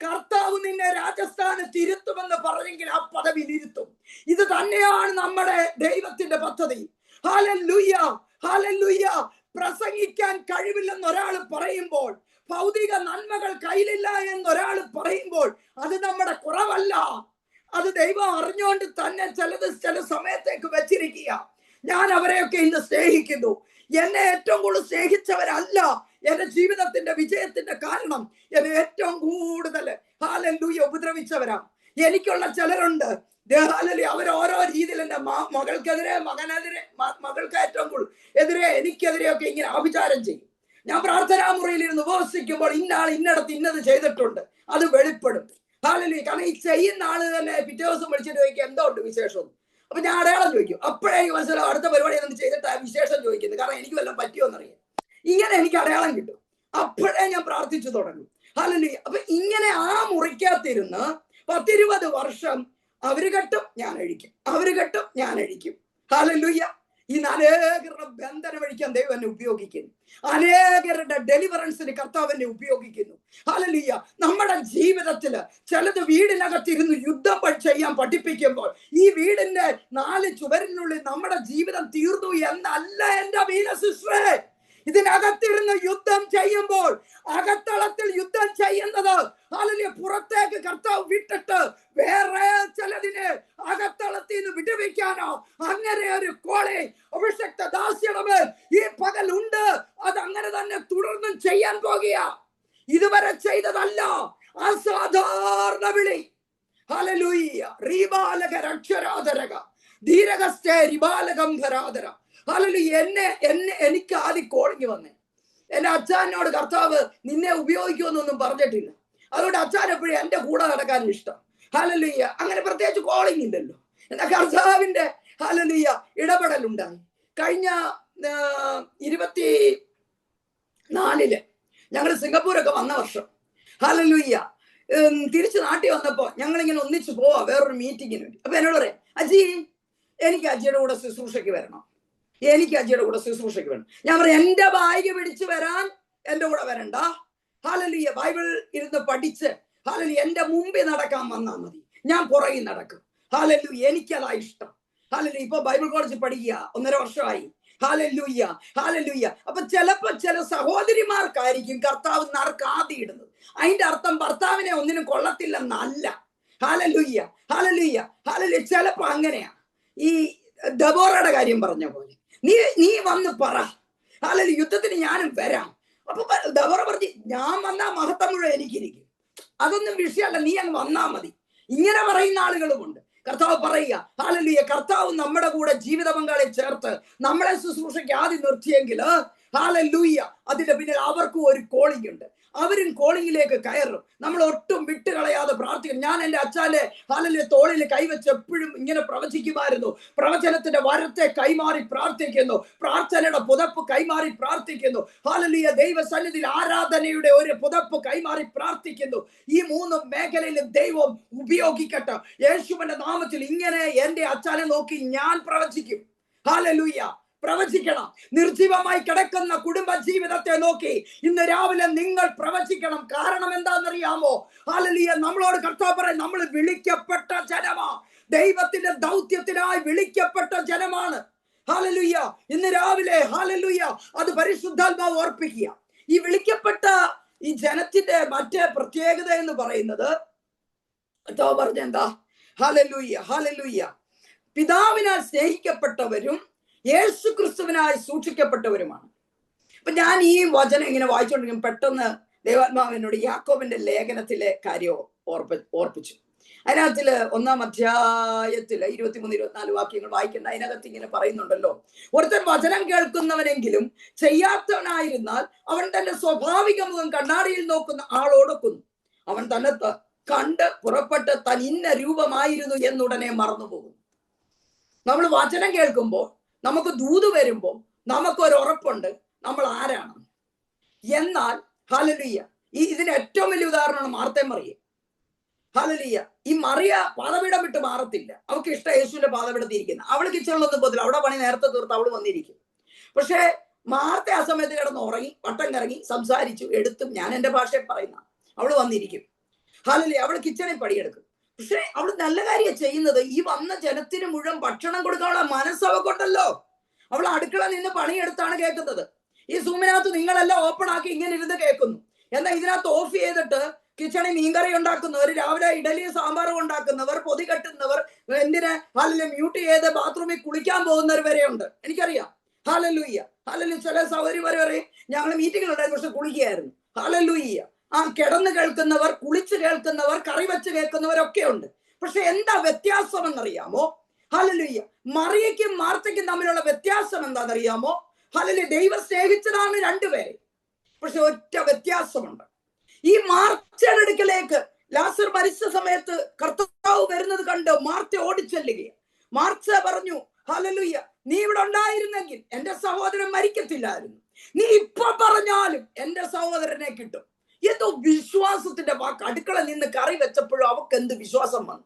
കർത്താവ് നിന്നെ രാജസ്ഥാനത്ത് ഇരുത്തുമെന്ന് പറഞ്ഞെങ്കിൽ ആ പദവിയിൽ ഇരുത്തും. ഇത് തന്നെയാണ് നമ്മുടെ ദൈവത്തിന്റെ പദ്ധതി. Hallelujah, hallelujah. പ്രസംഗിക്കാൻ കഴിവില്ലെന്ന് ഒരാൾ പറയുമ്പോൾ, ഭൗതിക നന്മകൾ കയ്യിലില്ല എന്നൊരാൾ പറയുമ്പോൾ അത് നമ്മുടെ കുറവല്ല. അത് ദൈവം അറിഞ്ഞുകൊണ്ട് തന്നെ ചില സമയത്തേക്ക് വെച്ചിരിക്കുക. ഞാൻ അവരെയൊക്കെ ഇന്ന് സ്നേഹിക്കുന്നു. എന്നെ ഏറ്റവും കൂടുതൽ സ്നേഹിച്ചവരല്ല എന്റെ ജീവിതത്തിന്റെ വിജയത്തിന്റെ കാരണം. എന്നെ ഏറ്റവും കൂടുതൽ ഹല്ലേലൂയ ഉപദ്രവിച്ചവരാ. എനിക്കുള്ള ചിലരുണ്ട്, അവർ ഓരോ രീതിയിൽ എന്റെ മകൾക്കെതിരെ, മകൾക്ക് ഏറ്റവും കൂടുതൽ എതിരെ, എനിക്കെതിരെയൊക്കെ ഇങ്ങനെ ആഭിചാരം ചെയ്യും. ഞാൻ പ്രാർത്ഥനാ മുറിയിൽ ഇരുന്ന് ഉപവസിക്കുമ്പോൾ ഇന്നാൾ ഇന്നടത്ത് ഇന്നത് ചെയ്തിട്ടുണ്ട്, അത് വെളിപ്പെടും. ഹല്ലേലൂയ. കാരണം ഈ ചെയ്യുന്ന ആള് തന്നെ പിറ്റേ ദിവസം വിളിച്ചിട്ട് ചോദിക്കും എന്തോ ഉണ്ട് വിശേഷം. അപ്പൊ ഞാൻ അടയാളം ചോദിക്കും. അപ്പോഴേ മനസ്സിലാവും അടുത്ത പരിപാടി എന്ത് ചെയ്തിട്ട് ആ വിശേഷം ചോദിക്കുന്നത്. കാരണം എനിക്ക് വല്ലതും പറ്റിയോന്നറിയാം. ഇങ്ങനെ എനിക്ക് അടയാളം കിട്ടും. അപ്പോഴേ ഞാൻ പ്രാർത്ഥിച്ചു തുടങ്ങും. ഹല്ലേലൂയ. അപ്പൊ ഇങ്ങനെ ആ മുറിക്കകത്തിരുന്ന് 10-20 വർഷം അവര് കെട്ടും ഞാൻ അഴിക്കും, അവര് കെട്ടും ഞാൻ അഴിക്കും. ഹല്ലേലൂയ. ഇന്ന് അനേകരുടെ ബന്ധനം അഴിക്കാൻ ദൈവം എന്നെ ഉപയോഗിക്കുന്നു. അനേകരുടെ ഡെലിവറൻസിന് കർത്താവ് എന്നെ ഉപയോഗിക്കുന്നു. ഹല്ലേലൂയ. നമ്മുടെ ജീവിതത്തില് ചിലത് വീടിനകത്തിരുന്ന് യുദ്ധം ചെയ്യാൻ പഠിപ്പിക്കുമ്പോൾ ഈ വീടിന്റെ 4 ചുവരിനുള്ളിൽ നമ്മുടെ ജീവിതം തീർന്നു എന്നല്ല എന്റെ വീര സിസ്റ്ററേ. ഇതിനകത്തിരുന്ന് യുദ്ധം ചെയ്യുമ്പോൾ അകത്തളത്തിൽ യുദ്ധം ചെയ്യുന്നത് ഹല്ലേലൂയ പുറത്തേക്ക് കർത്താവ് വിട്ടിട്ട് വേറെ ചിലതിനെ അകത്തളത്തിൽ നിന്ന് വിടുവിക്കാനോ അങ്ങനെ ഒരു കോളെ അഭിഷക്ത ദാസിയുടെ മേൽ ഈ പകലുണ്ട്. അത് അങ്ങനെ തന്നെ തുടർന്നും ചെയ്യാൻ പോകുക. ഇതുവരെ ചെയ്തതല്ല, അസാധാരണ വിളി. ഹല്ലേലൂയ. റീബാലക രക്ഷരാധരക ധീരകസ്തേ റിബാലകംഭരാധര. ഹല്ലേലൂയ. എനിക്ക് ആദ്യം കോളിങ് വന്നേ. എന്റെ അച്ഛനോട് കർത്താവ് നിന്നെ ഉപയോഗിക്കുമെന്നൊന്നും പറഞ്ഞിട്ടില്ല. അതുകൊണ്ട് അച്ഛൻ എപ്പോഴും എന്റെ കൂടെ നടക്കാൻ ഇഷ്ടം. ഹല്ലേലൂയ. അങ്ങനെ പ്രത്യേകിച്ച് കോളിങ് ഇല്ലല്ലോ. എന്നാ കർത്താവിന്റെ ഹല്ലേലൂയ ഇടപെടലുണ്ടായി. കഴിഞ്ഞ 24 ഞങ്ങൾ സിംഗപ്പൂരൊക്കെ വന്ന വർഷം ഹല്ലേലൂയ തിരിച്ച് നാട്ടിൽ വന്നപ്പോ ഞങ്ങളിങ്ങനെ ഒന്നിച്ച് പോവാ വേറൊരു മീറ്റിങ്ങിന് വേണ്ടി. അപ്പൊ എന്നോട് പറയാം, അജി എനിക്ക് അജിയുടെ കൂടെ ശുശ്രൂഷയ്ക്ക് വരണം, എനിക്ക് അജിയുടെ കൂടെ ശുശ്രൂഷയ്ക്ക് വരണം. ഞാൻ പറയാം, എന്റെ ബാഗ് പിടിച്ച് വരാൻ എന്റെ കൂടെ വരണ്ട. ഹല്ലേലൂയ. ബൈബിൾ ഇരുന്ന് പഠിച്ച് ഹല്ലേലൂയ എന്റെ മുമ്പിൽ നടക്കാൻ വന്നാൽ മതി, ഞാൻ പുറകിൽ നടക്കും. ഹല്ലേലൂയ. എനിക്കതാ ഇഷ്ടം. ഹല്ലേലൂയ. ഇപ്പൊ ബൈബിൾ കോളേജിൽ പഠിക്കുക 1.5 വർഷമായി. ഹല്ലേലൂയ. ഹല്ലേലൂയ. അപ്പൊ ചിലപ്പോ ചില സഹോദരിമാർക്കായിരിക്കും കർത്താവ് നറുക്ക് ആദ്യം ഇടുന്നത്. അതിന്റെ അർത്ഥം ഭർത്താവിനെ ഒന്നിനും കൊള്ളത്തില്ലെന്നല്ല. ഹല്ലേലൂയ. ഹല്ലേലൂയ. ഹല്ലേലൂയ. ചിലപ്പോ അങ്ങനെയാ. ഈ ദബോറയുടെ കാര്യം പറഞ്ഞ പോലെ നീ വന്ന് പറ, ഹല്ലേലൂയ യുദ്ധത്തിന് ഞാനും വരാം. അപ്പൊ ദബോറ പറഞ്ഞു, ഞാൻ വന്നാ മഹത്വം മുഴുവൻ എനിക്കിരിക്കും, അതൊന്നും വിഷയമല്ല, നീ അങ്ങ് വന്നാ മതി. ഇങ്ങനെ പറയുന്ന ആളുകളുമുണ്ട്. കർത്താവ് പറയുക, ഹല്ലേലൂയ കർത്താവ് നമ്മുടെ കൂടെ ജീവിത പങ്കാളിയെ ചേർത്ത് നമ്മളെ ശുശ്രൂഷയ്ക്ക് ആദ്യം നിർത്തിയെങ്കിൽ ഹല്ലേലൂയ അതിന്റെ പിന്നിൽ അവർക്കും ഒരു കോളിംഗ് ഉണ്ട്. അവരും കോളിംഗിലേക്ക് കയറും. നമ്മൾ ഒട്ടും വിട്ടുകളയാതെ പ്രാർത്ഥിക്കും. ഞാൻ എൻ്റെ അച്ഛനെ ഹല്ലേലൂയ തോളിൽ കൈവച്ച് എപ്പോഴും ഇങ്ങനെ പ്രവചിക്കുമായിരുന്നു. പ്രവചനത്തിന്റെ വരത്തെ കൈമാറി പ്രാർത്ഥിക്കുന്നു, പ്രാർത്ഥനയുടെ പുതപ്പ് കൈമാറി പ്രാർത്ഥിക്കുന്നു. ഹല്ലേലൂയ ദൈവസന്നിധിയിൽ ആരാധനയുടെ ഒരു പുതപ്പ് കൈമാറി പ്രാർത്ഥിക്കുന്നു. ഈ 3 മേഖലയിലും ദൈവം ഉപയോഗിക്കട്ടെ. യേശുവിന്റെ നാമത്തിൽ ഇങ്ങനെ എൻ്റെ അച്ഛനെ നോക്കി ഞാൻ പ്രവചിക്കും. ഹല്ലേലൂയ. പ്രവചിക്കണം. നിർജീവമായി കിടക്കുന്ന കുടുംബ ജീവിതത്തെ നോക്കി ഇന്ന് രാവിലെ നിങ്ങൾ പ്രവചിക്കണം. കാരണം എന്താണെന്നറിയാമോ? ഹല്ലേലൂയ നമ്മളോട് കർത്താവ് പറയും, നമ്മൾ വിളിക്കപ്പെട്ട ജനമാ, ദൈവത്തിന്റെ ദൗത്യത്തിനായി വിളിക്കപ്പെട്ട ജനമാണ്. ഹല്ലേലൂയ. ഇന്ന് രാവിലെ ഹല്ലേലൂയ അത് പരിശുദ്ധാത്മാവ് ഓർപ്പിക്കുക. ഈ വിളിക്കപ്പെട്ട ഈ ജനത്തിന്റെ മറ്റേ പ്രത്യേകത എന്ന് പറയുന്നത് കർത്താവ് പറഞ്ഞെന്താ? ഹല്ലേലൂയ. ഹല്ലേലൂയ. പിതാവിനാൽ സ്നേഹിക്കപ്പെട്ടവരും യേശു ക്രിസ്തുവിനായി സൂക്ഷിക്കപ്പെട്ടവരുമാണ്. അപ്പൊ ഞാൻ ഈ വചനം ഇങ്ങനെ വായിച്ചുകൊണ്ടിരിക്കും, പെട്ടെന്ന് ദൈവാത്മാവിനോട് യാക്കോബിന്റെ ലേഖനത്തിലെ കാര്യം ഓർപ്പിച്ചു. അതിനകത്തില് 1-ാം അധ്യായത്തില് 23-24 വാക്യങ്ങൾ വായിക്കേണ്ട. അതിനകത്ത് ഇങ്ങനെ പറയുന്നുണ്ടല്ലോ, ഒരുത്തൻ വചനം കേൾക്കുന്നവനെങ്കിലും ചെയ്യാത്തവനായിരുന്നാൽ അവൻ തന്റെ സ്വാഭാവിക മുഖം കണ്ണാടിയിൽ നോക്കുന്ന ആളോടൊക്കുന്നു. അവൻ തന്നെ കണ്ട് പുറപ്പെട്ട് താൻ ഇന്ന രൂപമായിരുന്നു എന്നുടനെ മറന്നുപോകും. നമ്മൾ വചനം കേൾക്കുമ്പോൾ, നമുക്ക് ദൂത് വരുമ്പോൾ നമുക്കൊരു ഉറപ്പുണ്ട് നമ്മൾ ആരാണ്. എന്നാൽ ഹല്ലേലൂയ ഇതിന് ഏറ്റവും വലിയ ഉദാഹരണമാണ് മാർത്തേ മറിയ. ഹല്ലേലൂയ. ഈ മറിയ പാദപീഠം വിട്ട് മാറത്തില്ല. അവൾക്ക് ഇഷ്ടം യേശുവിന്റെ പാദപീഠത്തിൽ ഇരിക്കുന്നത്. അവള് കിച്ചണിലൊന്നും പോകത്തില്ല, അവിടെ പണി നേരത്തെ തീർത്ത് അവള് വന്നിരിക്കും. പക്ഷെ മാർത്ത ആ സമയത്ത് കിടന്ന് ഉറങ്ങി, വട്ടം കറങ്ങി, സംസാരിച്ചു, എടുത്തും, ഞാൻ എന്റെ ഭാഷയിൽ പറയുന്ന അവള് വന്നിരിക്കും. ഹല്ലേലൂയ. അവള് കിച്ചണിൽ പണിയെടുക്കും. പക്ഷെ അവള് നല്ല കാര്യം ചെയ്യുന്നത്, ഈ വന്ന ജനത്തിന് മുഴുവൻ ഭക്ഷണം കൊടുക്കാനുള്ള മനസ്സവക്കൊണ്ടല്ലോ. അവൾ അടുക്കള നിന്ന് പണിയെടുത്താണ് കേൾക്കുന്നത്. ഈ സൂമിനകത്ത് നിങ്ങളെല്ലാം ഓപ്പൺ ആക്കി ഇങ്ങനെ ഇരുന്ന് കേൾക്കുന്നു. എന്നാൽ ഇതിനകത്ത് ഓഫ് ചെയ്തിട്ട് കിച്ചണിൽ മീൻകറി ഉണ്ടാക്കുന്നവർ, രാവിലെ ഇഡലിയും സാമ്പാറും ഉണ്ടാക്കുന്നവർ, പൊതി കെട്ടുന്നവർ, എന്തിന് ഹല്ലേലൂയ മ്യൂട്ട് ചെയ്ത് ബാത്റൂമിൽ കുളിക്കാൻ പോകുന്നവർ വരെ ഉണ്ട്. എനിക്കറിയാം. ഹല്ലേലൂയ. ഹല്ലേലൂയ. ചില സൗകര്യമാര് പറയും ഞങ്ങൾ മീറ്റിങ്ങിലുണ്ടായിരുന്നു പക്ഷെ കുളിക്കുകയായിരുന്നു. ഹല്ലേലൂയ. ആ കിടന്ന് കേൾക്കുന്നവർ, കുളിച്ച് കേൾക്കുന്നവർ, കറി വെച്ച് കേൾക്കുന്നവരൊക്കെ ഉണ്ട്. പക്ഷെ എന്താ വ്യത്യാസം എന്നറിയാമോ? ഹല്ലേലൂയ. മറിയയ്ക്കും മാർത്തയ്ക്കും തമ്മിലുള്ള വ്യത്യാസം എന്താണെന്നറിയാമോ? ഹല്ലേലൂയ. ദൈവം സ്നേഹിച്ചതാണ് രണ്ടുപേരെ, പക്ഷെ ഒറ്റ വ്യത്യാസമുണ്ട്. ഈ മാർത്തയുടെ അടുക്കലേക്ക് ലാസർ മരിച്ച സമയത്ത് കർത്താവ് വരുന്നത് കണ്ട് മാർത്ത ഓടിച്ചെല്ലുകയാണ്. മാർത്ത പറഞ്ഞു, ഹല്ലേലൂയ നീ ഇവിടെ ഉണ്ടായിരുന്നെങ്കിൽ എന്റെ സഹോദരൻ മരിക്കത്തില്ലായിരുന്നു. നീ ഇപ്പൊ പറഞ്ഞാലും എന്റെ സഹോദരനെ കിട്ടും. എന്തോ വിശ്വാസത്തിന്റെ വാക്ക്. അടുക്കള നിന്ന് കറി വെച്ചപ്പോഴും അവക്ക് എന്ത് വിശ്വാസം വന്നു.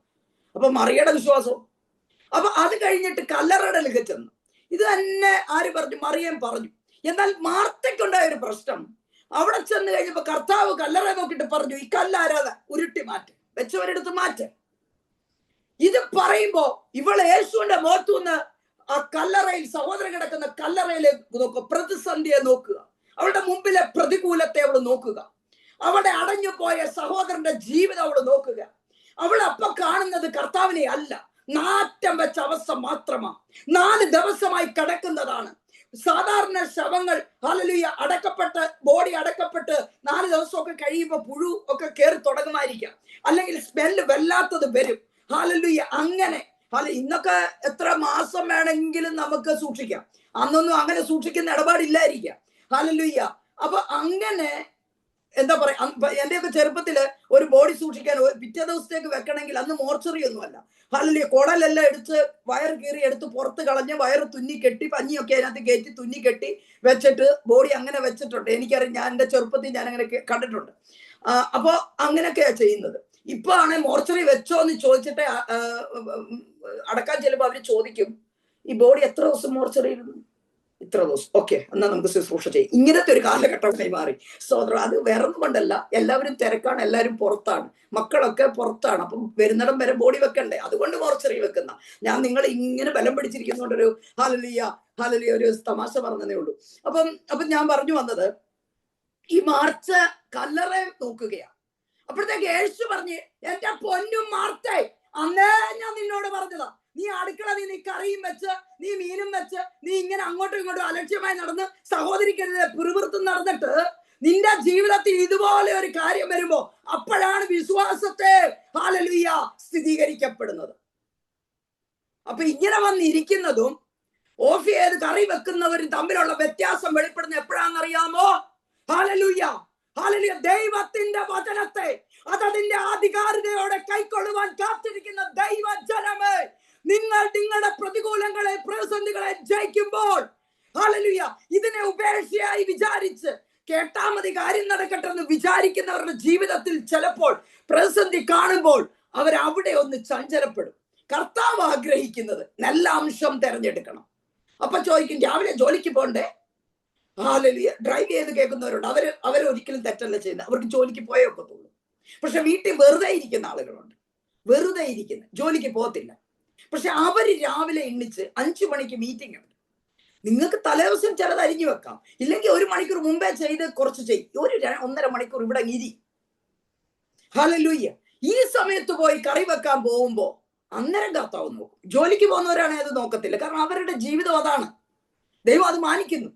അപ്പൊ മറിയുടെ വിശ്വാസം. അപ്പൊ അത് കഴിഞ്ഞിട്ട് കല്ലറടലേക്ക് ചെന്നു. ഇത് തന്നെ ആര് പറഞ്ഞു? മറിയം പറഞ്ഞു. എന്നാൽ മാർത്തയ്ക്കുണ്ടായ ഒരു പ്രശ്നം, അവിടെ ചെന്ന് കഴിഞ്ഞപ്പോ കർത്താവ് കല്ലറ നോക്കിയിട്ട് പറഞ്ഞു, ഈ കല്ലാരാധ ഉരുട്ടി മാറ്റ്, വെച്ചവരെടുത്ത് മാറ്റ്. ഇത് പറയുമ്പോ ഇവൾ യേശുവിന്റെ മുഖത്തുനിന്ന് ആ കല്ലറയിൽ, സഹോദരൻ കിടക്കുന്ന കല്ലറയിലേക്ക് നോക്കുക, പ്രതിസന്ധിയെ നോക്കുക, അവളുടെ മുമ്പിലെ പ്രതികൂലത്തെ അവൾ നോക്കുക, അവിടെ അടഞ്ഞു പോയ സഹോദരന്റെ ജീവിതം അവൾ നോക്കുക. അവൾ അപ്പൊ കാണുന്നത് കർത്താവിനെ അല്ല, നാറ്റം വെച്ച അവസ്ഥ മാത്രമാണ്. 4 ദിവസമായി കിടക്കുന്നതാണ്. സാധാരണ ശവങ്ങൾ ഹല്ലേലൂയ അടക്കപ്പെട്ട്, ബോഡി അടക്കപ്പെട്ട് 4 ദിവസമൊക്കെ കഴിയുമ്പോൾ പുഴു ഒക്കെ കയറി തുടങ്ങുമായിരിക്കാം, അല്ലെങ്കിൽ സ്മെല്ല് വല്ലാത്തത് വരും. ഹല്ലേലൂയ. അങ്ങനെ ഇന്നൊക്കെ എത്ര മാസം വേണമെങ്കിലും നമുക്ക് സൂക്ഷിക്കാം, അന്നൊന്നും അങ്ങനെ സൂക്ഷിക്കുന്ന ഇടപാടില്ലായിരിക്കാം. ഹല്ലേലൂയ. അപ്പൊ അങ്ങനെ എന്താ പറയാ, എന്റെയൊക്കെ ചെറുപ്പത്തില് ഒരു ബോഡി സൂക്ഷിക്കാൻ പിറ്റേ ദിവസത്തേക്ക് വെക്കണമെങ്കിൽ അന്ന് മോർച്ചറി ഒന്നുമല്ല. ഹല്ലേലൂയ. കുടലെല്ലാം എടുത്ത് വയറ് കീറി എടുത്ത് പുറത്ത് കളഞ്ഞ് വയറ് തുന്നി കെട്ടി, പഞ്ഞിയൊക്കെ അതിനകത്ത് കയറ്റി തുന്നി കെട്ടി വെച്ചിട്ട് ബോഡി അങ്ങനെ വെച്ചിട്ടുണ്ട്. എനിക്കറിയാം, ഞാൻ എൻ്റെ ചെറുപ്പത്തിൽ ഞാൻ അങ്ങനെ കണ്ടിട്ടുണ്ട്. അപ്പൊ അങ്ങനെയൊക്കെയാ ചെയ്യുന്നത്. ഇപ്പൊ ആണെങ്കിൽ മോർച്ചറി വെച്ചോ എന്ന് ചോദിച്ചിട്ട് അടക്കാൻ ചെല്ലുമ്പോ അവര് ചോദിക്കും, ഈ ബോഡി എത്ര ദിവസം മോർച്ചറി ഇരുന്നു? ഇത്ര ദിവസം. ഓക്കെ, എന്നാ നമുക്ക് ശുശ്രൂഷ ചെയ്യും. ഇങ്ങനത്തെ ഒരു കാലഘട്ടമായി മാറി. സോദരം, അത് വേറൊന്നും കൊണ്ടല്ല, എല്ലാവരും തിരക്കാണ്, എല്ലാവരും പുറത്താണ്, മക്കളൊക്കെ പുറത്താണ്. അപ്പം വരുന്നിടം വരെ ബോഡി വെക്കണ്ടേ, അതുകൊണ്ട് മോർച്ചറി വെക്കുന്ന. ഞാൻ നിങ്ങൾ ഇങ്ങനെ ബലം പിടിച്ചിരിക്കുന്നോണ്ടൊരു ഹല്ലേലൂയ ഹല്ലേലൂയ ഒരു തമാശ പറഞ്ഞതേ ഉള്ളൂ. അപ്പം ഞാൻ പറഞ്ഞു വന്നത്, ഈ മാർച്ച കല്ലറ നോക്കുകയാണ്. അപ്പോഴത്തേക്ക് യേശു പറഞ്ഞ്, എന്റെ പൊന്നും മാർത്തേ, അന്നേ ഞാൻ നിന്നോട് പറഞ്ഞതാ, നീ അടുക്കള നീ കറിയും വെച്ച്, നീ മീനും വെച്ച്, നീ ഇങ്ങനെ അങ്ങോട്ടും ഇങ്ങോട്ടും അലക്ഷ്യമായി നടന്ന് സഹോദരിക്കെതിരെ പിറുപിറുത്തും നടന്നിട്ട് നിന്റെ ജീവിതത്തിൽ ഇതുപോലെ ഒരു കാര്യം വരുമ്പോ അപ്പോഴാണ് വിശ്വാസത്തെ ഹല്ലേലൂയ സ്ഥിരീകരിക്കപ്പെടുന്നത്. അപ്പൊ ഇങ്ങനെ വന്നിരിക്കുന്നതും ഓഫി ചെയ്ത് കറി വെക്കുന്നവരും തമ്മിലുള്ള വ്യത്യാസം വെളിപ്പെടുന്ന എപ്പോഴാണെന്നറിയാമോ? Hallelujah hallelujah. ദൈവത്തിന്റെ വചനത്തെ അതതിന്റെ ആധികാരികതയോടെ കൈക്കൊള്ളുവാൻ കാത്തിരിക്കുന്ന ദൈവജനമേ, നിങ്ങൾ നിങ്ങളുടെ പ്രതികൂലങ്ങളെ, പ്രതിസന്ധികളെ ജയിക്കുമ്പോൾ ഹല്ലേലൂയ ഇതിനെ ഉപേക്ഷയായി വിചാരിച്ച് കേട്ടാ മതി, കാര്യം നടക്കട്ടെ എന്ന് വിചാരിക്കുന്നവരുടെ ജീവിതത്തിൽ ചിലപ്പോൾ പ്രതിസന്ധി കാണുമ്പോൾ അവരവിടെ ഒന്ന് ചഞ്ചലപ്പെടും. കർത്താവ് ആഗ്രഹിക്കുന്നത് നല്ല അംശം തിരഞ്ഞെടുക്കണം. അപ്പൊ ചോദിക്കും, രാവിലെ ജോലിക്ക് പോണ്ടേ? ഹല്ലേലൂയ. ഡ്രൈവ് ചെയ്ത് കേൾക്കുന്നവരുണ്ട്, അവരൊരിക്കലും തെറ്റല്ല ചെയ്യുന്നത്, അവർക്ക് ജോലിക്ക് പോയേ ഒക്കത്തുള്ളൂ. പക്ഷെ വീട്ടിൽ വെറുതെ ഇരിക്കുന്ന ആളുകളുണ്ട്, വെറുതെ ഇരിക്കുന്ന, ജോലിക്ക് പോകത്തില്ല. പക്ഷെ അവര് രാവിലെ എണ്ണിച്ച് 5 മണിക്ക് മീറ്റിംഗ് ഉണ്ട്. നിങ്ങൾക്ക് തലേദിവസം ചിലത് അരിഞ്ഞു വെക്കാം, ഇല്ലെങ്കിൽ 1 മണിക്കൂർ മുമ്പേ ചെയ്ത് കുറച്ച് ചെയ്യും, ഒരു 1.5 മണിക്കൂർ ഇവിടെ ഇരി. ഹല്ലേലൂയ. ഈ സമയത്ത് പോയി കറി വെക്കാൻ പോകുമ്പോ അന്നേരം കർത്താവ് നോക്കും. ജോലിക്ക് പോകുന്നവരാണെങ്കിൽ അത് നോക്കത്തില്ല, കാരണം അവരുടെ ജീവിതം അതാണ്, ദൈവം അത് മാനിക്കുന്നു.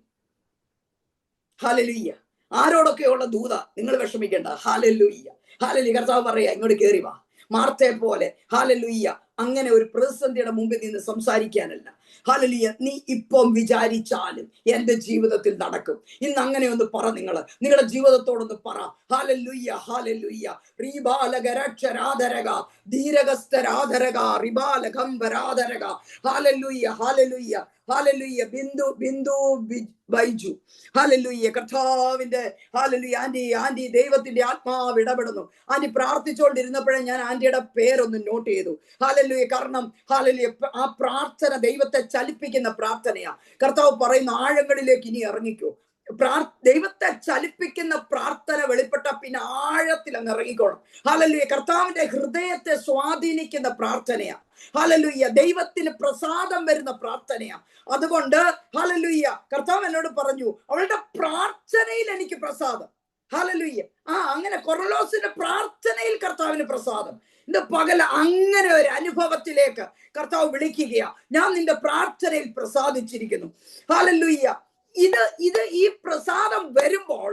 ഹല്ലേലൂയ. ആരോടൊക്കെയുള്ള ദൂത, നിങ്ങൾ വിഷമിക്കേണ്ട. Hallelujah hallelujah. കർത്താവ് പറയാ, ഇങ്ങോട്ട് കേറി വാ. മാർത്തയെ പോലെ ഹല്ലേലൂയ അങ്ങനെ ഒരു പ്രതിസന്ധിയുടെ മുമ്പിൽ നിന്ന് സംസാരിക്കാനല്ല. ഹല്ലേലൂയ. നീ ഇപ്പം വിചാരിച്ചാലും എന്റെ ജീവിതത്തിൽ നടക്കും. ഇന്ന് അങ്ങനെ ഒന്ന് പറ, നിങ്ങളുടെ ജീവിതത്തോടൊന്ന് പറ. Hallelujah hallelujah. റീബാലഗരക്ഷരാധരക ധീരഗസ്തരാധരക റിബാലഗംബരാധരക. Hallelujah hallelujah hallelujah. Bindu Baiju. Hallelujah. കർത്താവിന്റെ ഹല്ലേലൂയ. ആന്റി ദൈവത്തിന്റെ ആത്മാവ് ഇടപെടുന്നു. ആന്റി പ്രാർത്ഥിച്ചുകൊണ്ടിരുന്നപ്പോഴേ ഞാൻ ആന്റിയുടെ പേരൊന്ന് നോട്ട് ചെയ്തു. ഹല്ലേലൂയ. കാരണം ഹല്ലേലൂയ ആ പ്രാർത്ഥന ദൈവത്തെ ചലിപ്പിക്കുന്ന പ്രാർത്ഥനയാ. കർത്താവ് പറയുന്ന ആഴങ്ങളിലേക്ക് ഇനി ഇറങ്ങിക്കോ. ദൈവത്തെ ചലിപ്പിക്കുന്ന പ്രാർത്ഥന വെളിപ്പെട്ട പിന്നെ ആഴത്തിൽ അങ്ങ് ഇറങ്ങിക്കോണം. ഹല്ലേലൂയ. കർത്താവിന്റെ ഹൃദയത്തെ സ്വാധീനിക്കുന്ന പ്രാർത്ഥനയാ. ഹല്ലേലൂയ. ദൈവത്തിന് പ്രസാദം വരുന്ന പ്രാർത്ഥനയാ. അതുകൊണ്ട് ഹല്ലേലൂയ കർത്താവ് എന്നോട് പറഞ്ഞു, അവളുടെ പ്രാർത്ഥനയിൽ എനിക്ക് പ്രസാദം. ഹല്ലേലൂയ. അങ്ങനെ കൊർലോസിന്റെ പ്രാർത്ഥനയിൽ കർത്താവിന് പ്രസാദം. ഇന്ന് പകൽ അങ്ങനെ ഒരു അനുഭവത്തിലേക്ക് കർത്താവ് വിളിക്കുകയാ. ഞാൻ നിന്റെ പ്രാർത്ഥനയിൽ പ്രസാദിച്ചിരിക്കുന്നു. ഹല്ലേലൂയ. ഇത് ഈ പ്രസാദം വരുമ്പോൾ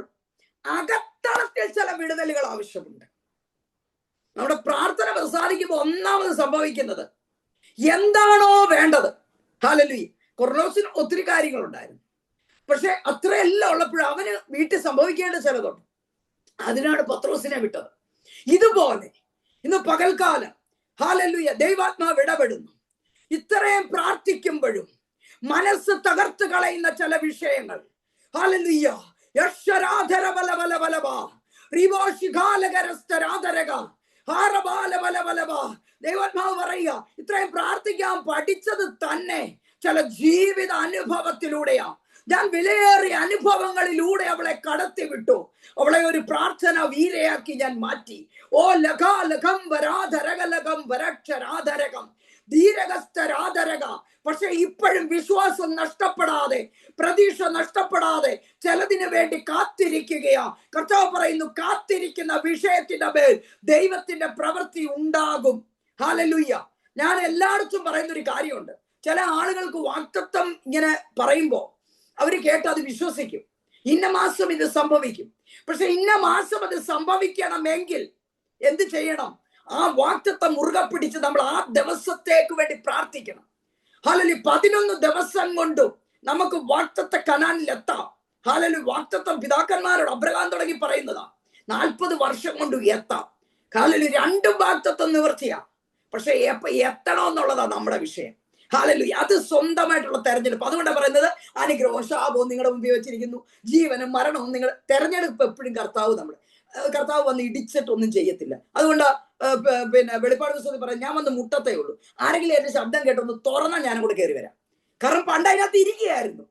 അകത്തളത്തിൽ ചില വിടുതലുകൾ ആവശ്യമുണ്ട്. നമ്മുടെ പ്രാർത്ഥന പ്രസാദിക്കുമ്പോൾ ഒന്നാമത് സംഭവിക്കുന്നത് എന്താണോ വേണ്ടത്. ഹല്ലേലൂയ. കൊർലോസിന് ഒത്തിരി കാര്യങ്ങളുണ്ടായിരുന്നു, പക്ഷെ അത്രയെല്ലാം ഉള്ളപ്പോഴും അവന് വീട്ടിൽ സംഭവിക്കേണ്ട ചിലതുണ്ട്. അതിനാണ് പത്രോസിനെ വിട്ടത്. ഇതുപോലെ ഇന്ന് പകൽക്കാലം ഹല്ലേലൂയ ദൈവാത്മാവ് ഇടപെടുന്നു. ഇത്രയും പ്രാർത്ഥിക്കുമ്പോഴും മനസ്സ് തകർത്ത് കളയുന്ന ചില വിഷയങ്ങൾ. ഹല്ലേലൂയ. യക്ഷരാധര ബല ബല ബലബ റിബോഷികാലകരസ്തരാധരക ഹാരബാല ബല ബലബ. ദൈവാത്മാവ് പറയുക, ഇത്രയും പ്രാർത്ഥിക്കാൻ പഠിച്ചത് തന്നെ ചില ജീവിത അനുഭവത്തിലൂടെയാ. ഞാൻ വിലയേറിയ അനുഭവങ്ങളിലൂടെ അവളെ കടത്തി വിട്ടു. അവളെ ഒരു പ്രാർത്ഥന വീരയാക്കി ഞാൻ മാറ്റി. ഓ ലഘം വരാധരകം വരക്ഷരാധരകം ധീരകസ്ഥരാധരക. പക്ഷെ ഇപ്പോഴും വിശ്വാസം നഷ്ടപ്പെടാതെ, പ്രതീക്ഷ നഷ്ടപ്പെടാതെ ചിലതിനു വേണ്ടി കാത്തിരിക്കുകയാ. കർത്താവ് പറയുന്നു, കാത്തിരിക്കുന്ന വിഷയത്തിന്റെ മേൽ ദൈവത്തിന്റെ പ്രവൃത്തി ഉണ്ടാകും. ഹല്ലേലൂയ. ഞാൻ എല്ലായിടത്തും പറയുന്ന ഒരു കാര്യമുണ്ട്. ചില ആളുകൾക്ക് വാഗ്ദത്തം ഇങ്ങനെ പറയുമ്പോ അവര് കേട്ട് അത് വിശ്വസിക്കും. ഇന്ന മാസം ഇത് സംഭവിക്കും. പക്ഷെ ഇന്ന മാസം അത് സംഭവിക്കണമെങ്കിൽ എന്ത് ചെയ്യണം? ആ വാഗ്ദത്തം മുറുകെ പിടിച്ച് നമ്മൾ ആ ദിവസത്തേക്ക് വേണ്ടി പ്രാർത്ഥിക്കണം. ഹല്ലേലൂയ. 11 ദിവസം കൊണ്ടും നമുക്ക് വാഗ്ദത്ത കനാനിലെത്താം. ഹല്ലേലൂയ. വാഗ്ദത്തം പിതാക്കന്മാരോട് അബ്രഹാം തുടങ്ങി പറയുന്നതാ. 40 വർഷം കൊണ്ട് എത്താം. ഹല്ലേലൂയ. 2 വാഗ്ദത്തം നിവർത്തിയാ. പക്ഷെ എത്തണമെന്നുള്ളതാ നമ്മുടെ വിഷയം. ഹല്ലേലൂയ. അത് സ്വന്തമായിട്ടുള്ള തെരഞ്ഞെടുപ്പ്. അതുകൊണ്ടാണ് പറയുന്നത്, അനുഗ്രഹവും ശാപവും നിങ്ങളുടെ മുമ്പിൽ വെച്ചിരിക്കുന്നു, ജീവനും മരണവും നിങ്ങൾ. തെരഞ്ഞെടുപ്പ് എപ്പോഴും കർത്താവ് വന്ന് ഇടിച്ചിട്ടൊന്നും ചെയ്യത്തില്ല. അതുകൊണ്ട് പിന്നെ വെളിപ്പാട് പുസ്തകത്തിൽ പറയാം, ഞാൻ വന്ന് മുട്ടത്തേ ഉള്ളൂ, ആരെങ്കിലും എന്റെ ശബ്ദം കേട്ടൊന്ന് തുറന്നാൽ ഞാനും കൂടെ കയറി വരാം. കാരണം പണ്ട് അതിനകത്ത് ഇരിക്കുകയായിരുന്നു.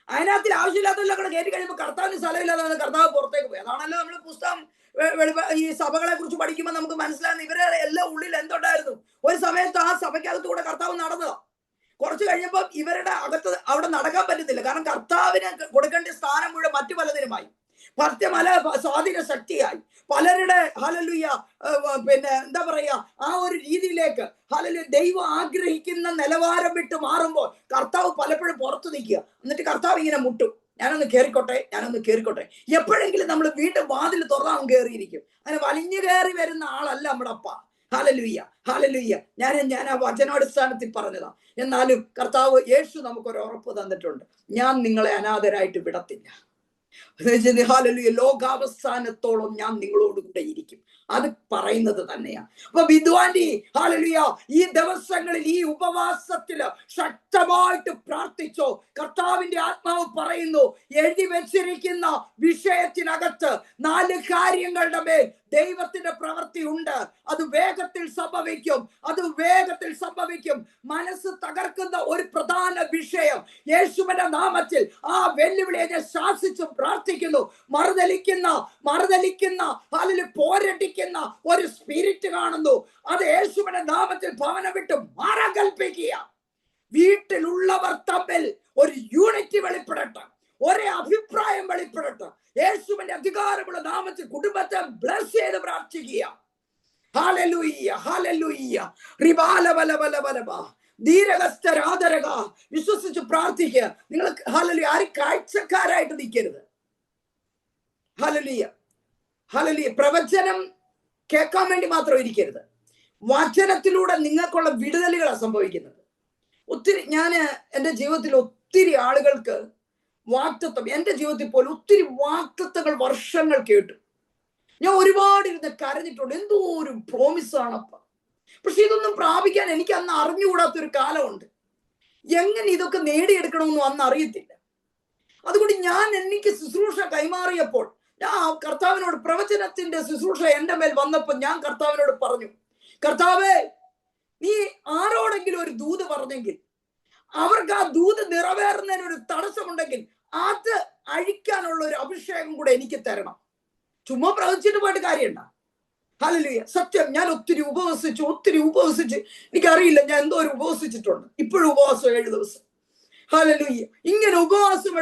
അതിനകത്തിൽ ആവശ്യമില്ലാത്തതെല്ലാം കൂടെ കയറി കഴിയുമ്പോൾ കർത്താവിന് സ്ഥലമില്ലാതെ കർത്താവ് പുറത്തേക്ക് പോയി. അതാണല്ലോ നമ്മൾ പുസ്തകം ഈ സഭകളെ കുറിച്ച് പഠിക്കുമ്പോൾ നമുക്ക് മനസ്സിലാകുന്ന ഇവരെ എല്ലാം ഉള്ളിൽ എന്തുണ്ടായിരുന്നു. ഒരു സമയത്ത് ആ സഭയ്ക്കകത്ത് കൂടെ കർത്താവ് നടന്നതാ. കുറച്ച് കഴിഞ്ഞപ്പോൾ ഇവരുടെ അകത്ത് അവിടെ നടക്കാൻ പറ്റുന്നില്ല. കാരണം കർത്താവിന് കൊടുക്കേണ്ട സ്ഥാനം മുഴുവൻ മറ്റു പലതിനുമായി. പല സ്വാധീന ശക്തിയായി പലരുടെ ഹല്ലേലൂയ പിന്നെ എന്താ പറയാ ആ ഒരു രീതിയിലേക്ക് ഹല്ലേലൂയ ദൈവം ആഗ്രഹിക്കുന്ന നിലവാരം വിട്ട് മാറുമ്പോൾ കർത്താവ് പലപ്പോഴും പുറത്തു നിൽക്കുക. എന്നിട്ട് കർത്താവ് ഇങ്ങനെ മുട്ടും, ഞാനൊന്ന് കേറിക്കോട്ടെ. എപ്പോഴെങ്കിലും നമ്മൾ വീണ്ടും വാതിൽ തുറന്നാവും കയറിയിരിക്കും. അങ്ങനെ വലിഞ്ഞു കയറി വരുന്ന ആളല്ല നമ്മുടെ അപ്പ. ഹല്ലേലൂയ. ഞാൻ ആ വചനാടിസ്ഥാനത്തിൽ പറഞ്ഞതാ. എന്നാലും കർത്താവ് യേശു നമുക്കൊരു ഉറപ്പ് തന്നിട്ടുണ്ട്, ഞാൻ നിങ്ങളെ അനാഥരായിട്ട് വിടത്തില്ല. ഹല്ലേലൂയ. ലോകാവസാനത്തോളം ഞാൻ നിങ്ങളോട് കൂടെ ഇരിക്കും. അത് പറയുന്നത് തന്നെയാ. അപ്പൊ വിദ്വാൻഡി ഹല്ലേലൂയ, ഈ ദിവസങ്ങളിൽ ഈ ഉപവാസത്തില് ശക്തമായിട്ട് പ്രാർത്ഥിച്ചോ. കർത്താവിന്റെ ആത്മാവ് പറയുന്നു, എഴുതി വെച്ചിരിക്കുന്ന വിഷയത്തിനകത്ത് 4 കാര്യങ്ങളുടെ മേൽ ദൈവത്തിന്റെ പ്രവൃത്തി ഉണ്ട്. അത് വേഗത്തിൽ സംഭവിക്കും. മനസ്സ് തകർക്കുന്ന ഒരു പ്രധാന വിഷയം യേശുവിന്റെ നാമത്തിൽ ആ വെല്ലുവിളിയെ ഞാൻ ശാസിച്ചും പ്രാർത്ഥിക്കുന്നു. മറുതലിക്കുന്ന ഹല്ലേലൂയ പോരടിക്കുന്ന ഒരു സ്പിരിറ്റ് കാണുന്നു. അത് യേശുവിന്റെ നാമത്തിൽ ഭവനം വിട്ട് മാറാൻ കൽപ്പിക്കുക. വീട്ടിലുള്ളവർ തമ്മിൽ ഒരു യൂണിറ്റി വെളിപ്പെടട്ടെ, ഒരേ അഭിപ്രായം വെളിപ്പെടട്ടെ. യേശുവിന്റെ അധികാരമുള്ള നാമത്തിൽ കുടുംബത്തെ ബ്ലസ് ചെയ്ത് പ്രാർത്ഥിക്കുക. ഹല്ലേലൂയ. ധീരകസ്ഥരാധരക. വിശ്വസിച്ച് പ്രാർത്ഥിക്കുക. നിങ്ങൾ ഹല്ലേലൂയ ആരും കാഴ്ചക്കാരായിട്ട് നിൽക്കരുത്. ഹല്ലേലൂയ. പ്രവചനം കേൾക്കാൻ വേണ്ടി മാത്രം ഇരിക്കരുത്. വചനത്തിലൂടെ നിങ്ങൾക്കുള്ള വിടുതലുകളാണ് സംഭവിക്കുന്നത്. ഞാൻ എൻ്റെ ജീവിതത്തിൽ ഒത്തിരി ആളുകൾക്ക് വാഗ്ദത്തം, എൻ്റെ ജീവിതത്തിൽ പോലും ഒത്തിരി വാഗ്ദത്തങ്ങൾ വർഷങ്ങൾ കേട്ടു. ഞാൻ ഒരുപാട് ഇരുന്ന് കരഞ്ഞിട്ടുണ്ട്. എന്തോ ഒരു പ്രോമിസ് ആണപ്പ. പക്ഷെ ഇതൊന്നും പ്രാപിക്കാൻ എനിക്ക് അന്ന് അറിഞ്ഞുകൂടാത്തൊരു കാലമുണ്ട്. എങ്ങനെ ഇതൊക്കെ നേടിയെടുക്കണമെന്നും അന്ന് അറിയത്തില്ല. അതുകൊണ്ട് എനിക്ക് ശുശ്രൂഷ കൈമാറിയപ്പോൾ ഞാൻ കർത്താവിനോട്, പ്രവചനത്തിന്റെ ശുശ്രൂഷ എൻ്റെ മേൽ വന്നപ്പോൾ ഞാൻ കർത്താവിനോട് പറഞ്ഞു, കർത്താവേ, നീ ആരോടെങ്കിലും ഒരു ദൂത് പറഞ്ഞെങ്കിൽ അവർക്ക് ആ ദൂത് നിറവേറുന്നതിനൊരു തടസ്സമുണ്ടെങ്കിൽ അത് അഴിക്കാനുള്ള ഒരു അഭിഷേകം കൂടെ എനിക്ക് തരണം. ചുമ്മാ പ്രവചിച്ചിട്ട് പോയിട്ട് കാര്യമുണ്ട. ഹല്ലേലൂയ. സത്യം, ഞാൻ ഒത്തിരി ഉപവസിച്ച് എനിക്കറിയില്ല ഞാൻ എന്തോ ഒരു ഉപവസിച്ചിട്ടുണ്ട്. ഇപ്പോഴും ഉപവാസം 7 ദിവസം. ഹല്ലേലൂയ. ഇങ്ങനെ ഉപവാസം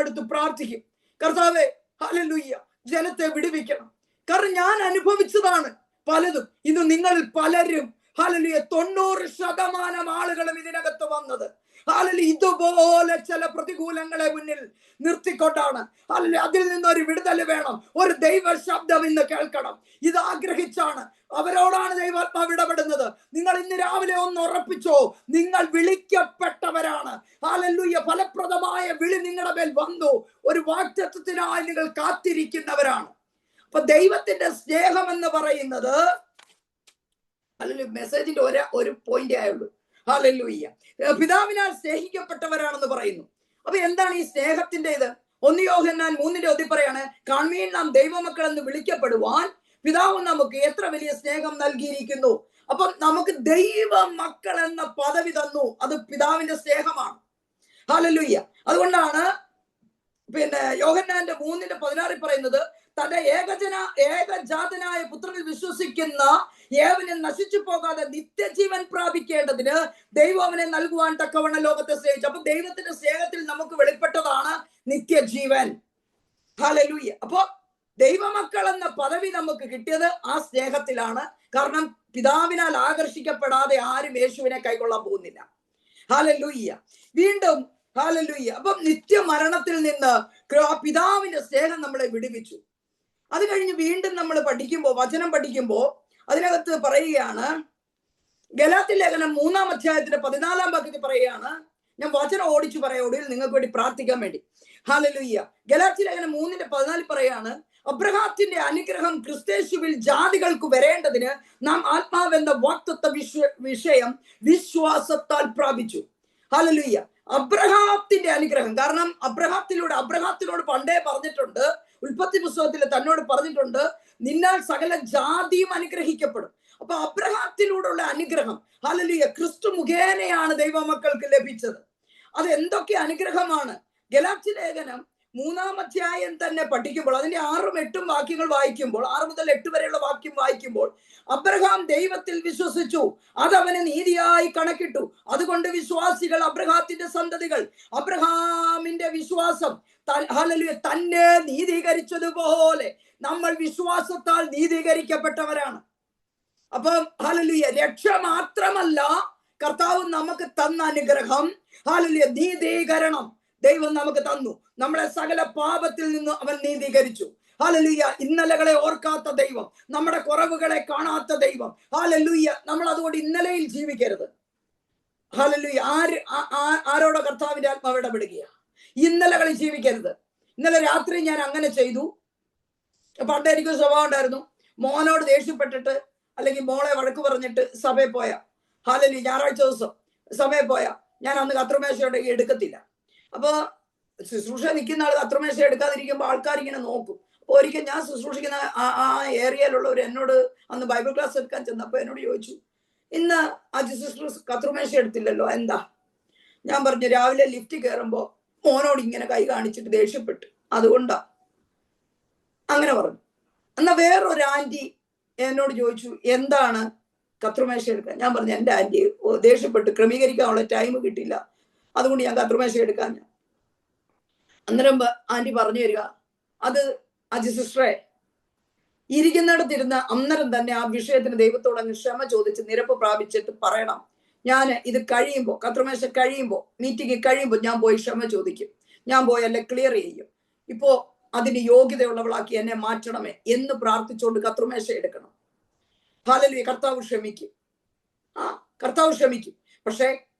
എടുത്ത് പ്രാർത്ഥിക്കും, കർത്താവേ ഹല്ലേലൂയ ജനത്തെ വിടുവിക്കണം. കാരണം ഞാൻ അനുഭവിച്ചതാണ് പലതും. ഇന്ന് നിങ്ങളിൽ പലരും ഹല്ലേലൂയ 90% ആളുകളും ഇതിനകത്ത് വന്നത് ഹല്ലേലൂയ ഇതുപോലെ ചില പ്രതികൂലങ്ങളെ മുന്നിൽ നിർത്തിക്കൊണ്ടാണ്. ഹല്ലേലൂയ അതിൽ നിന്നൊരു വിടുതൽ വേണം, ഒരു ദൈവ ശബ്ദം ഇന്ന് കേൾക്കണം. ഇത് ആഗ്രഹിച്ചാണ്, അവരോടാണ് ദൈവാത്മാവ് ഇടപെടുന്നത്. നിങ്ങൾ ഇന്ന് രാവിലെ ഒന്ന് ഉറപ്പിച്ചോ, നിങ്ങൾ വിളിക്കപ്പെട്ടവരാണ്. ഹല്ലേലൂയ. ഫലപ്രദമായ വിളി നിങ്ങളുടെ മേൽ വന്നു. ഒരു വാഗ്ദത്തത്തിനായി നിങ്ങൾ കാത്തിരിക്കുന്നവരാണ്. അപ്പൊ ദൈവത്തിന്റെ സ്നേഹം എന്ന് പറയുന്നത് ഹല്ലേലൂയ മെസ്സേജിന്റെ ഒരു പോയിന്റേ ആയുള്ളൂ. ഹല്ലേലൂയ. പിതാവിനാൽ സ്നേഹിക്കപ്പെട്ടവരാണെന്ന് പറയുന്നു. അപ്പൊ എന്താണ് ഈ സ്നേഹത്തിന്റെ ഇത്? 1 യോഹന്നാൻ 3:1 പറയാണ്, കാൺമീൻ നാം ദൈവമക്കൾ എന്ന് വിളിക്കപ്പെടുവാൻ പിതാവ് നമുക്ക് എത്ര വലിയ സ്നേഹം നൽകിയിരിക്കുന്നു. അപ്പം നമുക്ക് ദൈവ മക്കൾ എന്ന പദവി തന്നു. അത് പിതാവിന്റെ സ്നേഹമാണ്. ഹല്ലേലൂയ. അതുകൊണ്ടാണ് യോഹന്നാന്റെ 3:16 പറയുന്നത്, തന്റെ ഏകജാതനായ പുത്രനിൽ വിശ്വസിക്കുന്ന ഏവനും നശിച്ചു പോകാതെ നിത്യജീവൻ പ്രാപിക്കേണ്ടതിന് ദൈവം അവനെ നൽകുവാൻ തക്കവണ്ണം ലോകത്തെ സ്നേഹിച്ചു. അപ്പൊ ദൈവത്തിന്റെ സ്നേഹത്തിൽ നമുക്ക് വെളിപ്പെട്ടതാണ് നിത്യജീവൻ. ഹല്ലേലൂയ. അപ്പൊ ദൈവമക്കൾ എന്ന പദവി നമുക്ക് കിട്ടിയത് ആ സ്നേഹത്തിലാണ്. കാരണം പിതാവിനാൽ ആകർഷിക്കപ്പെടാതെ ആരും യേശുവിനെ കൈക്കൊള്ളാൻ പോകുന്നില്ല. ഹല്ലേലൂയ. വീണ്ടും ഹല്ലേലൂയ. അപ്പം നിത്യമരണത്തിൽ നിന്ന് പിതാവിന്റെ സ്നേഹം നമ്മളെ വിടുവിച്ചു. അത് കഴിഞ്ഞ് വീണ്ടും നമ്മൾ വചനം പഠിക്കുമ്പോൾ അതിനകത്ത് പറയുകയാണ്, ഗലാത്യ ലേഖനം 3-ാം അധ്യായത്തിന്റെ 14-ാം വാക്യത്തിൽ പറയുകയാണ്, ഞാൻ വചനം ഓടിച്ചു പറയാം, ഒടുവിൽ നിങ്ങൾക്ക് വേണ്ടി പ്രാർത്ഥിക്കാൻ വേണ്ടി. ഹല്ലേലൂയ. ഗലാത്യ ലേഖനം 3:14 പറയാണ്, അബ്രഹാത്തിന്റെ അനുഗ്രഹം ക്രിസ്തേശുവിൽ ജാതികൾക്ക് വരേണ്ടതിന് നാം ആത്മാവെന്ന വാഗ്ദത്ത വിഷയം വിശ്വാസത്താൽ പ്രാപിച്ചു. ഹല്ലേലൂയ. അബ്രഹാത്തിന്റെ അനുഗ്രഹം. കാരണം അബ്രഹാത്തിനോട് പണ്ടേ പറഞ്ഞിട്ടുണ്ട്, ഉൽപ്പത്തി പുസ്തകത്തിൽ തന്നോട് പറഞ്ഞിട്ടുണ്ട്, നിന്നാൽ സകല ജാതിയും അനുഗ്രഹിക്കപ്പെടും. അപ്പൊ അബ്രഹാത്തിലൂടെയുള്ള അനുഗ്രഹം, ഹല്ലേലൂയ, ക്രിസ്തു മുഖേനയാണ് ദൈവമക്കൾക്ക് ലഭിച്ചത്. അത് എന്തൊക്കെ അനുഗ്രഹമാണ്. ഗലാത്യ ലേഖനം 3-ാം അധ്യായം തന്നെ പഠിക്കുമ്പോൾ അതിന്റെ 6-8 വാക്യങ്ങൾ വായിക്കുമ്പോൾ, 6 മുതൽ 8 വരെയുള്ള വാക്യം വായിക്കുമ്പോൾ, അബ്രഹാം ദൈവത്തിൽ വിശ്വസിച്ചു, അതവന് നീതിയായി കണക്കിട്ടു, അതുകൊണ്ട് വിശ്വാസികൾ അബ്രഹാത്തിന്റെ സന്തതികൾ. അബ്രഹാമിന്റെ വിശ്വാസം ഹല്ലേലൂയ തന്നെ നീതീകരിച്ചതുപോലെ നമ്മൾ വിശ്വാസത്താൽ നീതീകരിക്കപ്പെട്ടവരാണ്. അപ്പം ഹല്ലേലൂയ, രക്ഷ മാത്രമല്ല കർത്താവ് നമുക്ക് തന്ന അനുഗ്രഹം. ഹല്ലേലൂയ, നീതീകരണം ദൈവം നമുക്ക് തന്നു. നമ്മളെ സകല പാപത്തിൽ നിന്ന് അവൻ നീതീകരിച്ചു. ഹല്ലേലൂയ. ഇന്നലകളെ ഓർക്കാത്ത ദൈവം, നമ്മുടെ കുറവുകളെ കാണാത്ത ദൈവം. ഹല്ലേലൂയ. നമ്മൾ അതുകൊണ്ട് ഇന്നലെയിൽ ജീവിക്കരുത്. ഹല്ലേലൂയ. ആരോടോ കർത്താവിന്റെ ആത്മാവ് ഇടപെടുകയാണ്, ഇന്നലകളിൽ ജീവിക്കരുത്. ഇന്നലെ രാത്രി ഞാൻ അങ്ങനെ ചെയ്തു. പണ്ട് എനിക്കൊരു സ്വഭാവം ഉണ്ടായിരുന്നു, മോനോട് ദേഷ്യപ്പെട്ടിട്ട് അല്ലെങ്കിൽ മോളെ വഴക്ക് പറഞ്ഞിട്ട് സഭയിൽ പോയ, ഹല്ലേലൂയ, ഞായറാഴ്ച ദിവസം സഭയിൽ പോയ ഞാൻ അന്ന് കത്രിമേശയോടെ എടുക്കത്തില്ല. അപ്പൊ ശുശ്രൂഷ നിൽക്കുന്ന ആൾ കത്രിമേശ എടുക്കാതിരിക്കുമ്പോൾ ആൾക്കാർ ഇങ്ങനെ നോക്കും. അപ്പൊ ഒരിക്കൽ ഞാൻ ശുശ്രൂഷിക്കുന്ന ആ ഏരിയയിലുള്ളവർ എന്നോട് അന്ന് ബൈബിൾ ക്ലാസ് എടുക്കാൻ ചെന്നപ്പോ എന്നോട് ചോദിച്ചു, ഇന്ന് അജി സിസ്റ്റർ കത്രിമേശ എടുത്തില്ലല്ലോ, എന്താ? ഞാൻ പറഞ്ഞു, രാവിലെ ലിഫ്റ്റ് കയറുമ്പോ മോനോട് ഇങ്ങനെ കൈ കാണിച്ചിട്ട് ദേഷ്യപ്പെട്ടു, അതുകൊണ്ടാ. അങ്ങനെ പറഞ്ഞു. എന്നാ വേറൊരു ആന്റി എന്നോട് ചോദിച്ചു, എന്താണ് കത്രിമേശ എടുക്കാൻ? ഞാൻ പറഞ്ഞു, എന്റെ ആന്റി ദേഷ്യപ്പെട്ട് ക്രമീകരിക്കാനുള്ള ടൈം കിട്ടില്ല, അതുകൊണ്ട് ഞാൻ കത്രിമേശ എടുക്കാൻ. അന്നേരം ആന്റി പറഞ്ഞു തരിക, അത് അജി സിസ്റ്ററെ ഇരിക്കുന്നിടത്തിരുന്ന് അന്നേരം തന്നെ ആ വിഷയത്തിന് ദൈവത്തോട് അങ്ങ് ക്ഷമ ചോദിച്ച് നിരപ്പ് പ്രാപിച്ചിട്ട് പറയണം, ഞാൻ ഇത് കഴിയുമ്പോൾ, കത്രിമേശ കഴിയുമ്പോൾ, മീറ്റിംഗ് കഴിയുമ്പോൾ ഞാൻ പോയി ക്ഷമ ചോദിക്കും, ഞാൻ പോയി അല്ലെ ക്ലിയർ ചെയ്യും, ഇപ്പോ അതിന് യോഗ്യതയുള്ളവളാക്കി എന്നെ മാറ്റണമേ എന്ന് പ്രാർത്ഥിച്ചുകൊണ്ട് കത്രിമേശ എടുക്കണം. ഹല്ലേലൂയ. കർത്താവ് ക്ഷമിക്കും. കർത്താവ് ക്ഷമിക്കും. പക്ഷെ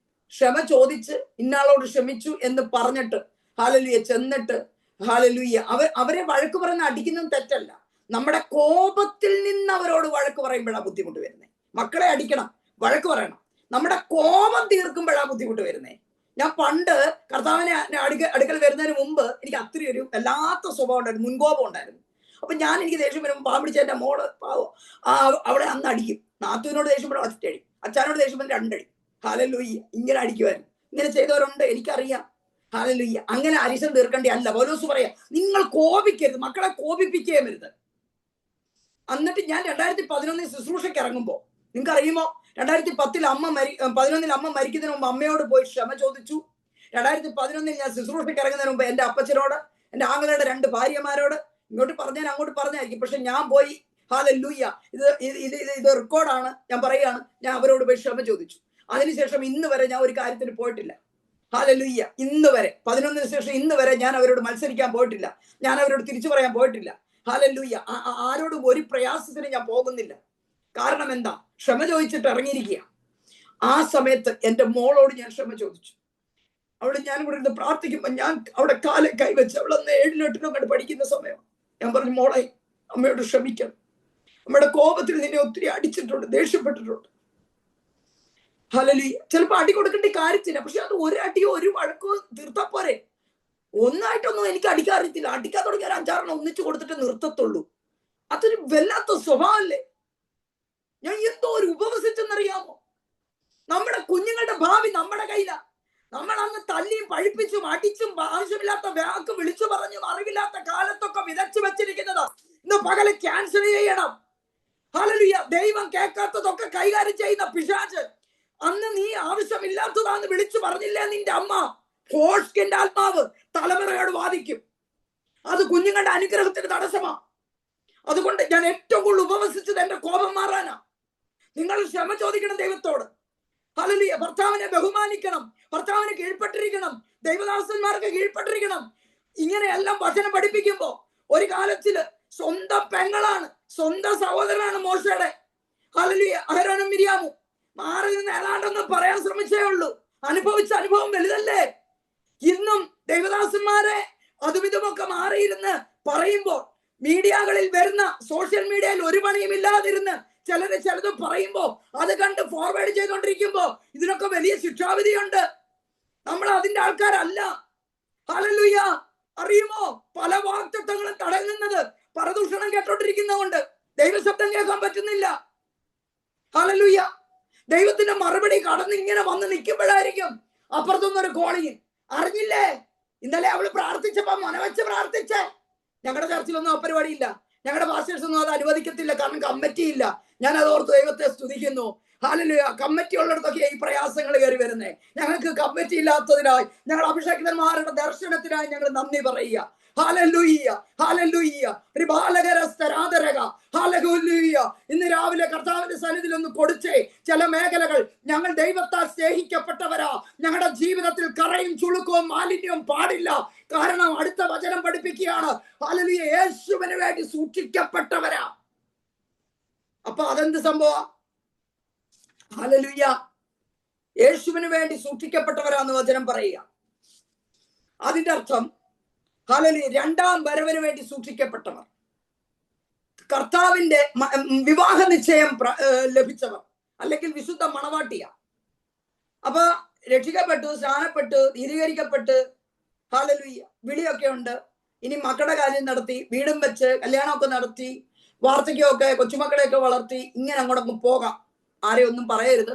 ക്ഷമ ചോദിച്ച് ഇന്നാളോട് ക്ഷമിച്ചു എന്ന് പറഞ്ഞിട്ട് ഹല്ലേലൂയ ചെന്നിട്ട് ഹല്ലേലൂയ അവരെ വഴക്ക് പറഞ്ഞ് അടിക്കുന്നത് തെറ്റല്ല. നമ്മുടെ കോപത്തിൽ നിന്ന് അവരോട് വഴക്ക് പറയുമ്പോഴാണ് ബുദ്ധിമുട്ട് വരുന്നത്. മക്കളെ അടിക്കണം, വഴക്ക് പറയണം, നമ്മുടെ കോപം തീർക്കുമ്പോഴാണ് ബുദ്ധിമുട്ട് വരുന്നത്. ഞാൻ പണ്ട് കർത്താവിനെ അടുക്കൽ വരുന്നതിന് മുമ്പ് എനിക്ക് അത്ര ഒരു വല്ലാത്ത സ്വഭാവം ഉണ്ടായിരുന്നു, മുൻകോപം ഉണ്ടായിരുന്നു. അപ്പൊ എനിക്ക് ദേഷ്യം വരുമ്പോൾ പാമ്പിടിച്ച എന്റെ മോള് പാവോ അവിടെ അന്ന് അടിക്കും. നാത്തുവിനോട് ദേഷ്യപ്പെടും ഒറ്റയടി, അച്ഛനോട് ദേഷ്യപ്പെടും 2 അടി. ഹല്ലേലൂയ. ഇങ്ങനെ അടിക്കുമായിരുന്നു. ഇങ്ങനെ ചെയ്തവരുണ്ട്, എനിക്കറിയാം. ഹല്ലേലൂയ. അങ്ങനെ അരിശം തീർക്കേണ്ടി അല്ല. പൗലോസ് പറയാ, നിങ്ങൾ കോപിക്കരുത്, മക്കളെ കോപിപ്പിക്കുകയരുത്. എന്നിട്ട് ഞാൻ 2011 ശുശ്രൂഷയ്ക്ക് ഇറങ്ങുമ്പോ, നിങ്ങൾക്ക് അറിയുമോ, 2011 അമ്മ മരിക്കുന്നതിന് മുമ്പ് അമ്മയോട് പോയി ക്ഷമ ചോദിച്ചു. 2011 ഞാൻ ശുശ്രൂഷയ്ക്ക് ഇറങ്ങുന്നതിന് മുമ്പ് എന്റെ അപ്പച്ചനോട്, എന്റെ ആങ്ങളുടെ 2 ഭാര്യമാരോട്, ഇങ്ങോട്ട് പറഞ്ഞാൽ അങ്ങോട്ട് പറഞ്ഞായിരിക്കും, പക്ഷെ ഞാൻ പോയി ഹല്ലേലൂയ, ഇത് റെക്കോർഡാണ്, ഞാൻ പറയുകയാണ്, ഞാൻ അവരോട് പോയി ക്ഷമ ചോദിച്ചു. അതിനുശേഷം ഇന്ന് വരെ ഞാൻ ഒരു കാര്യത്തിന് പോയിട്ടില്ല. ഹല്ലേലൂയ. ഇന്ന് വരെ 11 ശേഷം ഇന്ന് വരെ ഞാൻ അവരോട് മത്സരിക്കാൻ പോയിട്ടില്ല, ഞാൻ അവരോട് തിരിച്ചു പറയാൻ പോയിട്ടില്ല. ഹല്ലേലൂയ. ആരോടും ഒരു പ്രയാസത്തിന് ഞാൻ പോകുന്നില്ല. കാരണം എന്താ? ക്ഷമ ചോദിച്ചിട്ട് ഇറങ്ങിയിരിക്കുക. ആ സമയത്ത് എന്റെ മോളോട് ഞാൻ ക്ഷമ ചോദിച്ചു. അവിടെ ഞാൻ ഇവിടെ ഇരുന്ന് പ്രാർത്ഥിക്കുമ്പോ ഞാൻ അവിടെ കാലെ കൈവച്ച്, അവളന്ന് 7-ലും 8-ലും കണ്ട് പഠിക്കുന്ന സമയം, ഞാൻ പറഞ്ഞു, മോളെ അമ്മയോട് ക്ഷമിക്കണം, അമ്മയുടെ കോപത്തിൽ നിന്നെ ഒത്തിരി അടിച്ചിട്ടുണ്ട്, ദേഷ്യപ്പെട്ടിട്ടുണ്ട്. ഹല്ലേലൂയ. ചിലപ്പോ അടി കൊടുക്കേണ്ട കാര്യത്തില്ല, പക്ഷെ അത് ഒരു അടിയോ ഒരു വഴക്കോ തീർത്താ പോരെ. ഒന്നായിട്ടൊന്നും എനിക്ക് അടിക്കാൻ അറിയത്തില്ല, അടിക്കാൻ തുടങ്ങിയ 5-6 ഒന്നിച്ചു കൊടുത്തിട്ട് നിർത്തത്തുള്ളൂ. അതൊരു വല്ലാത്ത സ്വഭാവമല്ലേ? ഞാൻ എന്തോ ഒരു ഉപവസിച്ചെന്നറിയാമോ? നമ്മുടെ കുഞ്ഞുങ്ങളുടെ ഭാവി നമ്മുടെ കയ്യിലാ. നമ്മൾ അന്ന് തല്ലിയും പഴിപ്പിച്ചും അടിച്ചും ആവശ്യമില്ലാത്ത വാക്ക് വിളിച്ചു പറഞ്ഞും അറിവില്ലാത്ത കാലത്തൊക്കെ വിതച്ചു വെച്ചിരിക്കുന്നതാ ഇന്ന് പകല് ക്യാൻസൽ ചെയ്യണം. ഹല്ലേലൂയ. ദൈവം കേൾക്കാത്തതൊക്കെ കൈകാര്യം ചെയ്യുന്ന പിശാച് അന്ന് നീ ആവശ്യമില്ലാത്തതാന്ന് വിളിച്ചു പറഞ്ഞില്ലേ നിന്റെ അമ്മ, ഫോഷ്കിന്റെ ആത്മാവ് തലമുറയോട് വാദിക്കും. അത് കുഞ്ഞുങ്ങളുടെ അനുഗ്രഹത്തിന് തടസ്സമാ. അതുകൊണ്ട് ഞാൻ ഏറ്റവും കൂടുതൽ ഉപവസിച്ചത് എന്റെ കോപം മാറാനാ. നിങ്ങൾ ക്ഷമ ചോദിക്കണം ദൈവത്തോട്. ഹല്ലേലൂയ. ഭർത്താവിനെ ബഹുമാനിക്കണം, ഭർത്താവിന് കീഴ്പ്പെട്ടിരിക്കണം, ദൈവദാസന്മാർക്ക് കീഴ്പ്പെട്ടിരിക്കണം. ഇങ്ങനെയെല്ലാം വചനം പഠിപ്പിക്കുമ്പോ ഒരു കാലത്തില് സ്വന്തം പെങ്ങളാണ്, സ്വന്തം സഹോദരനാണ് മോശയുടെ. ഹല്ലേലൂയ. അഹരോനും മിര്യാമും മാറി നിന്ന് ഏതാണ്ടെന്ന് പറയാൻ ശ്രമിച്ചേ ഉള്ളൂ. അനുഭവിച്ച അനുഭവം വലുതല്ലേ? ഇന്നും ദൈവദാസന്മാരെ അതും ഇതുമൊക്കെ മാറിയിരുന്ന് പറയുമ്പോൾ, മീഡിയകളിൽ വരുന്ന സോഷ്യൽ മീഡിയയിൽ ഒരു പണിയുമില്ലാതിരുന്ന് ചിലത് പറയുമ്പോ അത് കണ്ട് ഫോർവേഡ് ചെയ്തുകൊണ്ടിരിക്കുമ്പോ ഇതിനൊക്കെ വലിയ ശിക്ഷാവിധിയുണ്ട്. നമ്മൾ അതിന്റെ ആൾക്കാരല്ല. ഹല്ലേലൂയ. അറിയുമോ, പല വാക്തത്വങ്ങളും തടയുന്നത് പരദൂഷണം കേട്ടോണ്ടിരിക്കുന്നതുകൊണ്ട് ദൈവശബ്ദം കേൾക്കാൻ പറ്റുന്നില്ല. ഹല്ലേലൂയ. ദൈവത്തിന്റെ മറുപടി കടന്ന് ഇങ്ങനെ വന്ന് നിൽക്കുമ്പോഴായിരിക്കും അപ്പുറത്തുനിന്നൊരു കോളിങ്. അറിഞ്ഞില്ലേ, ഇന്നലെ അവള് പ്രാർത്ഥിച്ചപ്പോ മനവെച്ച് പ്രാർത്ഥിച്ചേ. ഞങ്ങളുടെ ചർച്ചിലൊന്നും ആ പരിപാടിയില്ല, ഞങ്ങളുടെ പാസ്റ്റേഴ്സ് ഒന്നും അത് അനുവദിക്കത്തില്ല, കാരണം കമ്മിറ്റി ഇല്ല. ഞാൻ അതോർത്ത് ദൈവത്തെ സ്തുതിക്കുന്നു. ഹല്ലേലൂയ. കമ്മിറ്റി ഉള്ളിടത്തൊക്കെ ഈ പ്രയാസങ്ങൾ കയറി വരുന്നേ. ഞങ്ങൾക്ക് കമ്മിറ്റി ഇല്ലാത്തതിനായി, ഞങ്ങൾ അഭിഷേകന്മാരുടെ ദർശനത്തിനായി ഞങ്ങൾ നന്ദി പറയുക. ഹല്ലേലൂയ. ഹല്ലേലൂയ. ഹല്ലേലൂയ. ഇന്ന് രാവിലെ കർത്താവിന്റെ സന്നിധിയിൽ ഒന്ന് കൊടുത്തേ. ചില മേഖലകൾ ഞങ്ങൾ ദൈവത്താൽ സ്നേഹിക്കപ്പെട്ടവരാ. ഞങ്ങളുടെ ജീവിതത്തിൽ കറയും ചുളുക്കവും മാലിന്യവും പാടില്ല. കാരണം അടുത്ത വചനം പഠിപ്പിക്കുകയാണ്, ഹല്ലേലൂയ, യേശുവിന് വേണ്ടി സൂക്ഷിക്കപ്പെട്ടവരാ. അപ്പൊ അതെന്ത് സംഭവം? ഹല്ലേലൂയ. യേശുവിന് വേണ്ടി സൂക്ഷിക്കപ്പെട്ടവരാന്ന് വചനം പറയുക. അതിന്റെ അർത്ഥം ഹല്ലേലൂയ, രണ്ടാം വരവിന് വേണ്ടി സൂക്ഷിക്കപ്പെട്ടവർ, കർത്താവിന്റെ വിവാഹ നിശ്ചയം ലഭിച്ചവർ, അല്ലെങ്കിൽ വിശുദ്ധ മണവാട്ടിയ. അപ്പൊ രക്ഷിക്കപ്പെട്ടു, സ്നാനപ്പെട്ടു, നീതീകരിക്കപ്പെട്ട്, ഹല്ലേലൂയ, വിളിയൊക്കെ ഉണ്ട്. ഇനി മക്കളുടെ കാര്യം നടത്തി, വീടും വെച്ച് കല്യാണമൊക്കെ നടത്തി, വാർദ്ധക്യമൊക്കെ, കൊച്ചുമക്കളെയൊക്കെ വളർത്തി, ഇങ്ങനെ അങ്ങോട്ടൊക്കെ പോകാം. ആരെയും ഒന്നും പറയരുത്,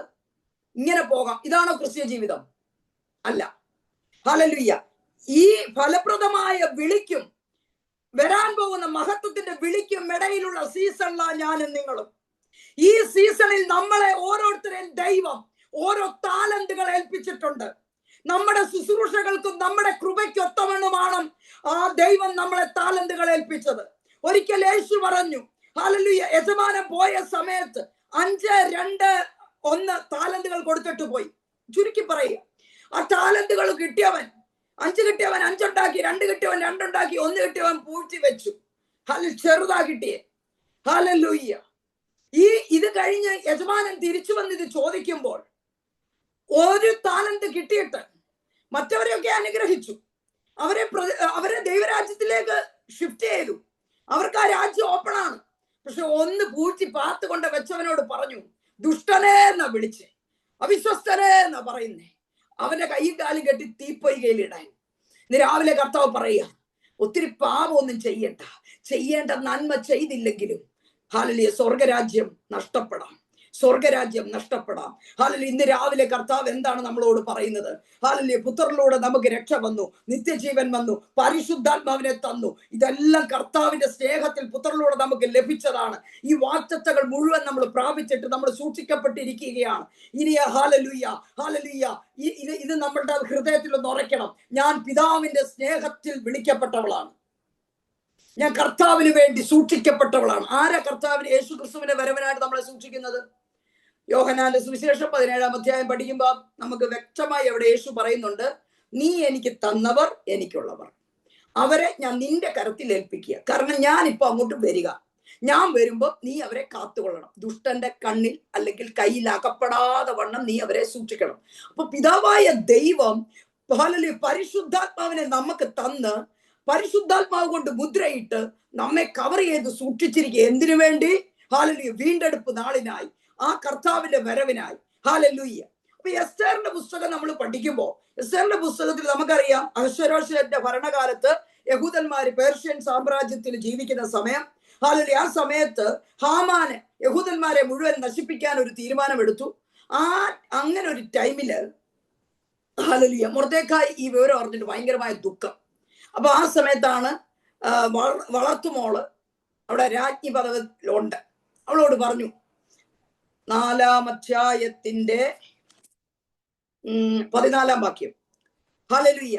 ഇങ്ങനെ പോകാം. ഇതാണോ ക്രിസ്ത്യ ജീവിതം? അല്ല. ഹല്ലേലൂയ. ഈ ഫലപ്രദമായ വിളിക്കും വരാൻ പോകുന്ന മഹത്വത്തിന്റെ വിളിക്കും ഇടയിലുള്ള സീസണിലാണ് ഞാനും നിങ്ങളും. ഈ സീസണിൽ നമ്മളെ ഓരോരുത്തരെയും ദൈവം ഓരോ താലന്തുകൾ ഏൽപ്പിച്ചിട്ടുണ്ട്. നമ്മുടെ ശുശ്രൂഷകൾക്കും നമ്മുടെ കൃപയ്ക്കൊത്തവണ്ണമാണ് ആ ദൈവം നമ്മളെ താലന്തുകൾ ഏൽപ്പിച്ചത്. ഒരിക്കൽ യേശു പറഞ്ഞു, ഹല്ലേലൂയ, യജമാനൻ പോയ സമയത്ത് 5, 2, 1 താലന്തുകൾ കൊടുത്തിട്ട് പോയി. ചുരുക്കി പറയുക, ആ താലന്തുകൾ കിട്ടിയവൻ 5 കിട്ടിയവൻ 5 ഉണ്ടാക്കി, 2 കിട്ടിയവൻ 2 ഉണ്ടാക്കി, 1 കിട്ടിയവൻ പൂഴ്ത്തി വെച്ചു. ചെറുതാ കിട്ടിയേ. ഹല്ലേലൂയ. ഇത് കഴിഞ്ഞ് യജമാനൻ തിരിച്ചു വന്ന് ഇത് ചോദിക്കുമ്പോൾ, ഒരു താലന്ത് കിട്ടിയിട്ട് മറ്റവരെയൊക്കെ അനുഗ്രഹിച്ചു, അവരെ ദൈവരാജ്യത്തിലേക്ക് ഷിഫ്റ്റ് ചെയ്തു. അവർക്ക് ആ രാജ്യം ഓപ്പൺ ആണ്. പക്ഷെ 1 പൂഴ്ത്തി പാത്ത് കൊണ്ട് വെച്ചവനോട് പറഞ്ഞു, ദുഷ്ടനെ എന്നാ വിളിച്ചേ, അവിശ്വസ്തനെ എന്നാ പറയുന്നേ, അവന്റെ കൈയും കാലും കെട്ടി തീപ്പൊയ്കയിലിടാൻ. ഇന്ന് രാവിലെ കർത്താവ് പറയുക, ഒത്തിരി പാപമൊന്നും ചെയ്യേണ്ട നന്മ ചെയ്തില്ലെങ്കിലും ഹല്ലേലൂയ, സ്വർഗരാജ്യം നഷ്ടപ്പെടാം, സ്വർഗരാജ്യം നഷ്ടപ്പെടാം. ഹല്ലേലൂയ. ഇന്ന് രാവിലെ കർത്താവ് എന്താണ് നമ്മളോട് പറയുന്നത്? ഹല്ലേലൂയ. പുത്രനിലൂടെ നമുക്ക് രക്ഷ വന്നു, നിത്യജീവൻ വന്നു, പരിശുദ്ധാത്മാവിനെ തന്നു. ഇതെല്ലാം കർത്താവിന്റെ സ്നേഹത്തിൽ പുത്രനിലൂടെ നമുക്ക് ലഭിച്ചതാണ്. ഈ വാഗ്ദത്തങ്ങൾ മുഴുവൻ നമ്മൾ പ്രാപിച്ചിട്ട് നമ്മൾ സൂക്ഷിക്കപ്പെട്ടിരിക്കുകയാണ്. ഇനി ഹല്ലേലൂയ, ഹല്ലേലൂയ, ഇത് നമ്മളുടെ ഹൃദയത്തിൽ ഒന്ന് ഉറയ്ക്കണം. ഞാൻ പിതാവിന്റെ സ്നേഹത്തിൽ വിളിക്കപ്പെട്ടവളാണ്, ഞാൻ കർത്താവിന് വേണ്ടി സൂക്ഷിക്കപ്പെട്ടവളാണ്. ആരാ കർത്താവിന്, യേശു ക്രിസ്തുവിന്റെ വരവനായിട്ട് നമ്മളെ സൂക്ഷിക്കുന്നത്? യോഹന്നാന്റെ സുവിശേഷം 17-ാം അധ്യായം പഠിക്കുമ്പോൾ നമുക്ക് വ്യക്തമായി അവിടെ യേശു പറയുന്നുണ്ട്, നീ എനിക്ക് തന്നവർ എനിക്കുള്ളവർ, അവരെ ഞാൻ നിന്റെ കരത്തിൽ ഏൽപ്പിക്കുക. കാരണം ഞാൻ ഇപ്പൊ അങ്ങോട്ട് വരിക, ഞാൻ വരുമ്പോ നീ അവരെ കാത്തുകൊള്ളണം. ദുഷ്ടന്റെ കണ്ണിൽ അല്ലെങ്കിൽ കയ്യിൽ അകപ്പെടാതെ വണ്ണം നീ അവരെ സൂക്ഷിക്കണം. അപ്പൊ പിതാവായ ദൈവം പരിശുദ്ധാത്മാവിനെ നമുക്ക് തന്ന്, പരിശുദ്ധാത്മാവ് കൊണ്ട് മുദ്രയിട്ട് നമ്മെ കവർ ചെയ്ത് സൂക്ഷിച്ചിരിക്കുക. എന്തിനു വേണ്ടി? ഹല്ലേലൂയ, വീണ്ടെടുപ്പ് നാളിനായി, ആ കർത്താവിന്റെ വരവിനായി. ഹല്ലേലൂയ. അപ്പൊ എസ്തേറിന്റെ പുസ്തകം നമ്മൾ പഠിക്കുമ്പോൾ, എസ്തേറിന്റെ പുസ്തകത്തിൽ നമുക്കറിയാം, അഹശ്വേരോശന്റെ ഭരണകാലത്ത് യഹൂദന്മാര് പേർഷ്യൻ സാമ്രാജ്യത്തിൽ ജീവിക്കുന്ന സമയം ഹാലലൂയ. ആ സമയത്ത് ഹാമാന് യഹൂദന്മാരെ മുഴുവൻ നശിപ്പിക്കാൻ ഒരു തീരുമാനമെടുത്തു. അങ്ങനെ ഒരു ടൈമില് ഹാലലൂയ മൊർദെഖായി ഈ വിവരം അറിഞ്ഞിട്ട് ഭയങ്കരമായ ദുഃഖം. അപ്പൊ ആ സമയത്താണ് വളർത്തുമോള് അവിടെ രാജ്ഞി പദവിയിലുണ്ട്. അവളോട് പറഞ്ഞു, 4-ാം അധ്യായത്തിന്റെ 14-ാം വാക്യം. ഹല്ലേലൂയ.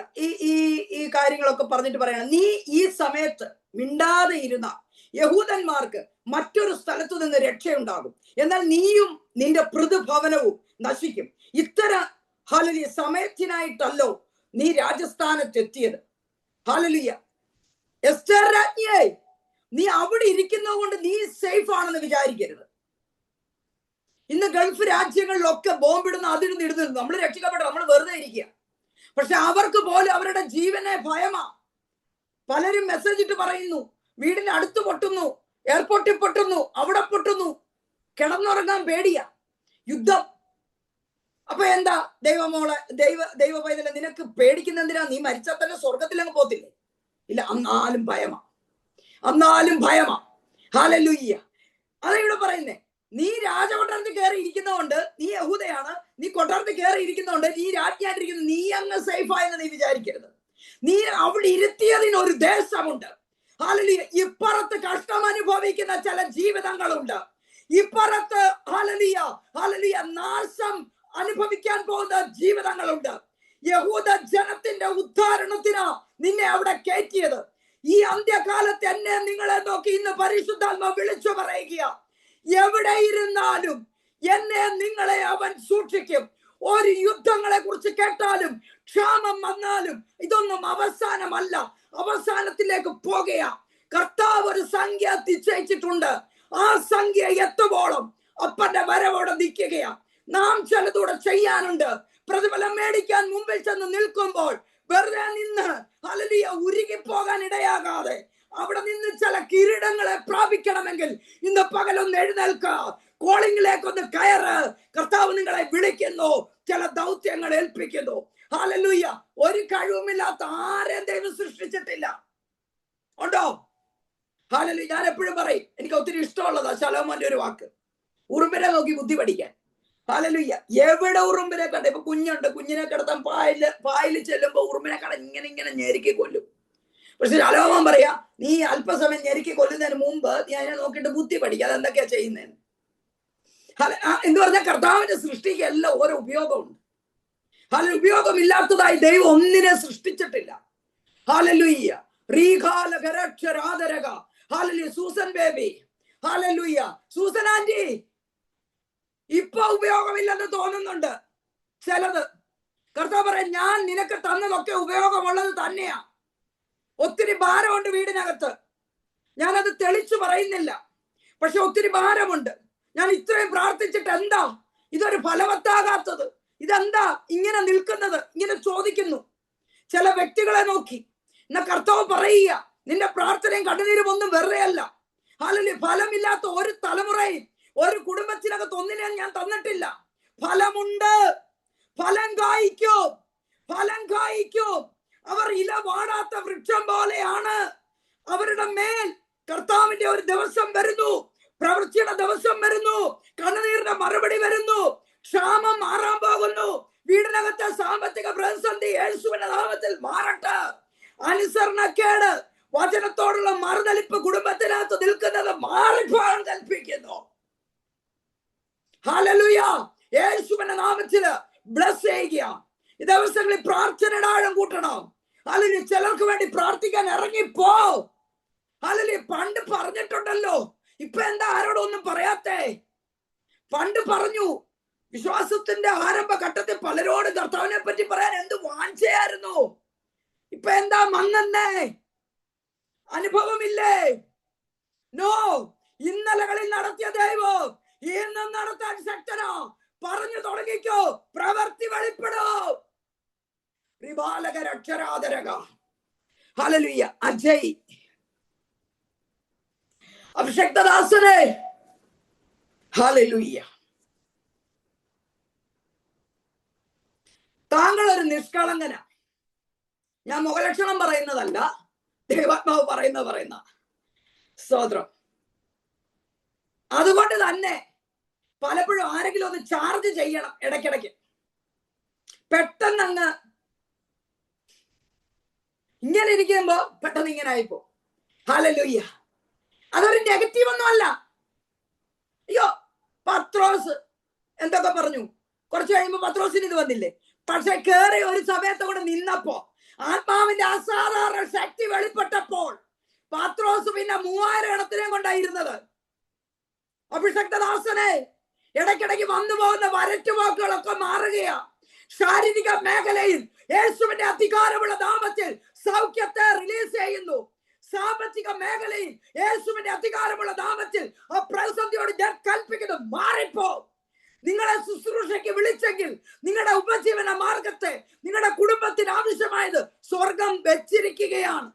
ഈ കാര്യങ്ങളൊക്കെ പറഞ്ഞിട്ട് പറയണം, നീ ഈ സമയത്ത് മിണ്ടാതെ ഇരുന്ന യഹൂദന്മാർക്ക് മറ്റൊരു സ്ഥലത്തു നിന്ന് രക്ഷയുണ്ടാകും, എന്നാൽ നീയും നിന്റെ പൃഥുഭവനവും നശിക്കും. ഇത്തരം ഹല്ലേലൂയ സമയത്തിനായിട്ടല്ലോ നീ രാജസ്ഥാനത്തെത്തിയത്. ഹല്ലേലൂയ. എസ്തേർ രാജ്ഞിയെ, നീ അവിടെ ഇരിക്കുന്നത് കൊണ്ട് നീ സേഫ് ആണെന്ന് വിചാരിക്കരുത്. ഇന്ന് ഗൾഫ് രാജ്യങ്ങളിലൊക്കെ ബോംബിടുന്ന അതിരുന്ന് ഇടുന്നു. നമ്മൾ രക്ഷിക്കപ്പെട്ട, നമ്മൾ വെറുതെ ഇരിക്കുക. പക്ഷെ അവർക്ക് പോലും അവരുടെ ജീവനെ ഭയമാ. പലരും മെസ്സേജ് ഇട്ട് പറയുന്നു, വീടിന്റെ അടുത്ത് പൊട്ടുന്നു, എയർപോർട്ടിൽ പൊട്ടുന്നു, അവിടെ പൊട്ടുന്നു, കിടന്നുറങ്ങാൻ പേടിയാ, യുദ്ധം. അപ്പൊ എന്താ ദൈവമോളെ, ദൈവ പൈതലെ, നിനക്ക് പേടിക്കുന്ന എന്തിനാ? നീ മരിച്ചാൽ തന്നെ സ്വർഗത്തിലങ്ങ് പോത്തില്ലേ? ഇല്ല, അന്നാലും ഭയമാ, അന്നാലും ഭയമാ. ഹല്ലേലൂയ. അതാ ഇവിടെ പറയുന്നേ, നീ രാജകൊട്ടാരത്തിൽ കയറി ഇരിക്കുന്നതുകൊണ്ട്, നീ യഹൂദയാണ്, നീ കൊട്ടാരത്തിൽ കയറി ഇരിക്കുന്നതുകൊണ്ട്, നീ രാജ്ഞിയായിട്ടിരിക്കുന്നു, നീ അങ്ങ് സേഫായെന്ന് നീ വിചാരിക്കരുത്. നീ അവിടെ ഇരുത്തിയതിന് ഒരു ദേശമുണ്ട്. ഹല്ലേലൂയ. ഇപ്പുറത്ത് കഷ്ടം അനുഭവിക്കുന്ന ചില ജീവിതങ്ങളുണ്ട്. ഇപ്പുറത്ത് ഹല്ലേലൂയ ഹല്ലേലൂയ നാശം അനുഭവിക്കാൻ പോകുന്ന ജീവിതങ്ങളുണ്ട്. യഹൂദ ജനത്തിന്റെ ഉദ്ധാരണത്തിനാ നിന്നെ അവിടെ കയറ്റിയത്. ഈ അന്ത്യകാലത്ത് എന്നെ നിങ്ങളെ നോക്കി ഇന്ന് പരിശുദ്ധാത്മാവ് വിളിച്ചു പറയുക, എവിടെ ഇരുന്നാലും എന്നെ നിങ്ങളെ അവൻ സൂക്ഷിക്കും. ഒരു യുദ്ധങ്ങളെ കുറിച്ച് കേട്ടാലും, ക്ഷാമം വന്നാലും, ഇതൊന്നും അവസാനമല്ല, അവസാനത്തിലേക്ക് പോകുക. കർത്താവ് ഒരു സംഖ്യ നിശ്ചയിച്ചിട്ടുണ്ട്. ആ സംഖ്യ എത്തുവോളം അപ്പന്റെ വരവോടെ നിൽക്കുകയാ. നാം ചിലതൂടെ ചെയ്യാനുണ്ട്. പ്രതിഫലം മേടിക്കാൻ മുമ്പിൽ ചെന്ന് നിൽക്കുമ്പോൾ വെറുതെ നിന്ന് ഹല്ലേലൂയ ഉരുകിപ്പോകാൻ ഇടയാകാതെ അവിടെ നിന്ന് ചില കിരീടങ്ങളെ പ്രാപിക്കണമെങ്കിൽ ഇന്ന് പകലൊന്ന് എഴുന്നേൽക്കുക, കോളിംഗിലേക്കൊന്ന് കയറ്. കർത്താവ് നിങ്ങളെ വിളിക്കുന്നു, ചില ദൗത്യങ്ങൾ ഏൽപ്പിക്കുന്നു. ഹല്ലേലൂയ. ഒരു കഴിവുമില്ലാത്ത ആരെയും ദൈവം സൃഷ്ടിച്ചിട്ടില്ല. ഉണ്ടോ? ഹല്ലേലൂയ. ഞാൻ എപ്പോഴും പറയും, എനിക്ക് ഒത്തിരി ഇഷ്ടമുള്ളതാ ശലോമോന്റെ ഒരു വാക്ക്, ഉറുമ്പിനെ നോക്കി ബുദ്ധി പഠിക്കാൻ. ഹല്ലേലൂയ. എവിടെ ഉറുമ്പിനെ കണ്ട, ഇപ്പൊ കുഞ്ഞുണ്ട്, കുഞ്ഞിനെ കിടത്താൻ പായല് ചെല്ലുമ്പോ ഉറുമ്പിനെ കട ഇങ്ങനെ ഞെരുക്കി കൊല്ലും. പക്ഷെ ശലോമോൻ പറയാ, നീ അല്പസമയം ഞെരുക്കി കൊല്ലുന്നതിന് മുമ്പ് നീ അതിനെ നോക്കിയിട്ട് ബുദ്ധി പഠിക്കുക, അതെന്തൊക്കെയാ ചെയ്യുന്നതെന്ന്. എന്ന് പറഞ്ഞാൽ കർത്താവിന്റെ സൃഷ്ടിക്ക് എല്ലാം ഓരോ ഉപയോഗമുണ്ട്. ഹല്ലേലൂയ. ഉപയോഗമില്ലാത്തതായി ദൈവം ഒന്നിനെ സൃഷ്ടിച്ചിട്ടില്ല. Hallelujah. Hallelujah. Susan baby, hallelujah. Susan aunty, ഇപ്പൊ ഉപയോഗമില്ലെന്ന് തോന്നുന്നുണ്ട് ചിലത്. കർത്താവ് പറയാൻ, ഞാൻ നിനക്ക് തന്നതൊക്കെ ഉപയോഗമുള്ളത് തന്നെയാ. ഒത്തിരി ഭാരമുണ്ട് വീടിനകത്ത്, ഞാനത് തെളിച്ചു പറയുന്നില്ല, പക്ഷെ ഒത്തിരി ഭാരമുണ്ട്. ഞാൻ ഇത്രയും പ്രാർത്ഥിച്ചിട്ട് എന്താ ഇതൊരു ഫലവത്താകാത്തത്? ഇതെന്താ ഇങ്ങനെ നിൽക്കുന്നത്? ഇങ്ങനെ ചോദിക്കുന്നു ചില വ്യക്തികളെ നോക്കി. എന്നാ കർത്താവ് പറയുക, നിന്റെ പ്രാർത്ഥനയും കണ്ണുനീരും ഒന്നും വെറുതെ അല്ല. ഹല്ലേലൂയ. ഫലമില്ലാത്ത ഒരു തലമുറയും ഒരു കുടുംബത്തിനകത്ത് ഒന്നിനെയും ഞാൻ തന്നിട്ടില്ല. ഫലമുണ്ട്, ഫലം കായ്ക്കും, ഫലം കായ്ക്കും. അവർ ഇല വാടാത്ത വൃക്ഷം പോലെയാണ്. അവരുടെ മേൽ കർത്താവിന്റെ ഒരു ദിവസം വരുന്നു, പ്രവൃത്തിയുടെ ദിവസം വരുന്നു, കണ്ണുനീരിന്റെ മറുപടി വരുന്നു, ക്ഷാമം മാറാൻ പോകുന്നു. വീടിനകത്തെ സാമ്പത്തിക പ്രതിസന്ധി യേശുവിന്റെ നാമത്തിൽ മാറട്ടെ. അനുസരണക്കേട്, വചനത്തോടുള്ള മറുതലിപ്പ് കുടുംബത്തിനകത്ത് നിൽക്കുന്നത് മാറിപ്പോകാൻ കൽപ്പിക്കുന്നു. ഹല്ലേലൂയ. യേശുവിന്റെ നാമത്തില് ബ്ലസ് ചെയ്യുക. ഈ ദിവസങ്ങളിൽ പ്രാർത്ഥനയുടെ ആഴം കൂട്ടണം. ഹല്ലേലൂയ. ചിലർക്ക് വേണ്ടി പ്രാർത്ഥിക്കാൻ ഇറങ്ങിപ്പോ. ഹല്ലേലൂയ. പണ്ട് പറഞ്ഞിട്ടുണ്ടല്ലോ, ഇപ്പൊ എന്താ ആരോടൊന്നും പറയാത്തേ? പണ്ട് പറഞ്ഞു, വിശ്വാസത്തിന്റെ ആരംഭഘട്ടത്തിൽ പലരോട് കർത്താവിനെ പറ്റി പറയാൻ എന്ത് വാഞ്ചയായിരുന്നു. ഇപ്പൊ എന്താ മങ്ങന്നേ? അനുഭവമില്ലേ? നോ. ഇന്നലകളിൽ നടത്തിയ ദൈവം ഇന്നും നടത്താൻ ശക്തനോ? പറഞ്ഞു തുടങ്ങിക്കോ, പ്രവൃത്തി വെളിപ്പെടോ. ഹല്ലേലൂയ. അജയ്, അഭിഷക്തദാസനെ, ഹല്ലേലൂയ. താങ്കൾ ഒരു നിഷ്കളങ്കന. ഞാൻ മുഖലക്ഷണം പറയുന്നതല്ല, ദൈവാത്മാവ് പറയുന്ന സ്തോത്രം. അതുകൊണ്ട് തന്നെ പലപ്പോഴും ആരെങ്കിലും ഒന്ന് ചാർജ് ചെയ്യണം ഇടയ്ക്കിടയ്ക്ക്. പെട്ടെന്ന് അങ്ങ് ഇങ്ങനെ ഇരിക്കുമ്പോ പെട്ടെന്ന് ഇങ്ങനെ ആയിപ്പോ. ഹല്ലേലൂയ. അതൊരു നെഗറ്റീവ് ഒന്നും അല്ല. അയ്യോ പത്രോസ് എന്തൊക്കെ പറഞ്ഞു, കുറച്ച് കഴിയുമ്പോ പത്രോസിന് ഇത് വന്നില്ലേ. പക്ഷെ കേറി ഒരു സമയത്ത് കൂടെ നിന്നപ്പോ ആത്മാവിന്റെ അസാധാരണ ശക്തി വെളിപ്പെട്ടപ്പോൾ പത്രോസ് പിന്നെ 3000 എണ്ണത്തിനെ കൊണ്ടായിരുന്നത്. അഭിഷക്തദാസനെ, ഇടയ്ക്കിടയ്ക്ക് വന്നു പോകുന്ന വരറ്റുപോക്കുകളൊക്കെ മാറുകയാ. ശാരീരിക മേഖലയിൽ യേശുവിന്റെ അധികാരമുള്ള നാമത്തിൽ സൗഖ്യത്തെ റിലീസ് ചെയ്യുന്നു. സാമ്പത്തിക മേഖലയിൽ യേശുവിന്റെ അധികാരമുള്ള നാമത്തിൽ ആ പ്രതിസന്ധിയോട് ഞാൻ കൽപ്പിക്കുന്നു, മാറിപ്പോ. നിങ്ങളെ ശുശ്രൂഷയ്ക്ക് വിളിച്ചെങ്കിൽ നിങ്ങളുടെ ഉപജീവന മാർഗത്തെ, നിങ്ങളുടെ കുടുംബത്തിന് ആവശ്യമായത് സ്വർഗം വെച്ചിരിക്കുകയാണ്.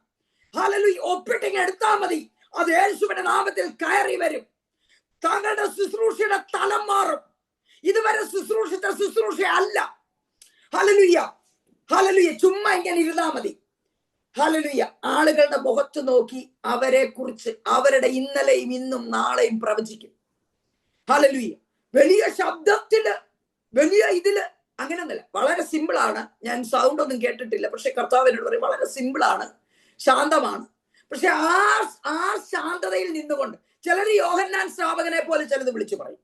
ഹല്ലേലൂയ. ഒപ്പിട്ടിങ് എടുത്താൽ മതി, അത് യേശുവിന്റെ നാമത്തിൽ കയറി വരും. താങ്കളുടെ ശുശ്രൂഷയുടെ തലം മാറും. ഇതുവരെ ശുശ്രൂഷിച്ച ശുശ്രൂഷ അല്ല. ഹല്ലേലൂയ. ഹല്ലേലൂയ. ചുമ്മാ ഇങ്ങനെ ഇരുന്നാ മതി. ഹല്ലേലൂയ. ആളുകളുടെ മുഖത്ത് നോക്കി അവരെ കുറിച്ച്, അവരുടെ ഇന്നലെയും ഇന്നും നാളെയും പ്രവചിക്കും. ഹല്ലേലൂയ. വലിയ ശബ്ദത്തില്, വലിയ ഇതില് അങ്ങനെയൊന്നുമില്ല. വളരെ സിമ്പിൾ ആണ്. ഞാൻ സൗണ്ട് ഒന്നും കേട്ടിട്ടില്ല, പക്ഷെ കർത്താവിനോട് പറയും വളരെ സിമ്പിൾ ആണ്, ശാന്തമാണ്. പക്ഷെ ആ ശാന്തതയിൽ നിന്നുകൊണ്ട് ചിലർ യോഹന്നാൻ സ്നാപകനെ പോലെ ചിലത് വിളിച്ചു പറയും,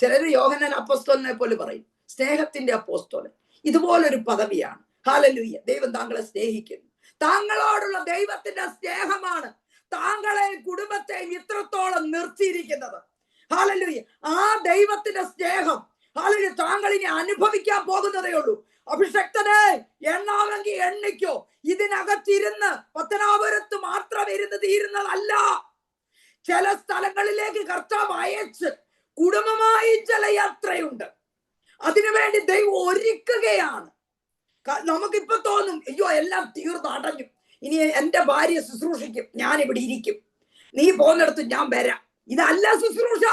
ചിലർ യോഹന്നാൻ അപ്പോസ്തലനെ പോലെ പറയും, സ്നേഹത്തിന്റെ അപ്പോസ്തലൻ. ഇതുപോലൊരു പദവിയാണ്. ഹല്ലേലൂയ. ദൈവം താങ്കളെ സ്നേഹിക്കുന്നു. താങ്കളോടുള്ള ദൈവത്തിന്റെ സ്നേഹമാണ് താങ്കളെയും കുടുംബത്തെയും ഇത്രത്തോളം നിർത്തിയിരിക്കുന്നത്. ഹല്ലേലൂയ. ആ ദൈവത്തിന്റെ സ്നേഹം ഹല്ലേലൂയ താങ്കൾ ഇനി അനുഭവിക്കാൻ പോകുന്നതേ ഉള്ളൂ. അഭിഷക്തനെ, എണ്ണാമെങ്കിൽ എണ്ണിക്കോ. ഇതിനകത്തിരുന്ന് പത്തനാപുരത്ത് മാത്രം ഇരുന്ന് തീരുന്നതല്ല. ചില സ്ഥലങ്ങളിലേക്ക് കർത്താവ് അയച്ച് കുടുംബമായി ചില യാത്രയുണ്ട്. അതിനുവേണ്ടി ദൈവം ഒരുക്കുകയാണ്. നമുക്കിപ്പോ തോന്നും, അയ്യോ എല്ലാം തീർന്നു അടഞ്ഞു, ഇനി എന്റെ ഭാര്യ ശുശ്രൂഷിക്കും, ഞാൻ ഇവിടെ ഇരിക്കും, നീ പോകുന്നിടത്ത് ഞാൻ വരാം. ഇതല്ല ശുശ്രൂഷ,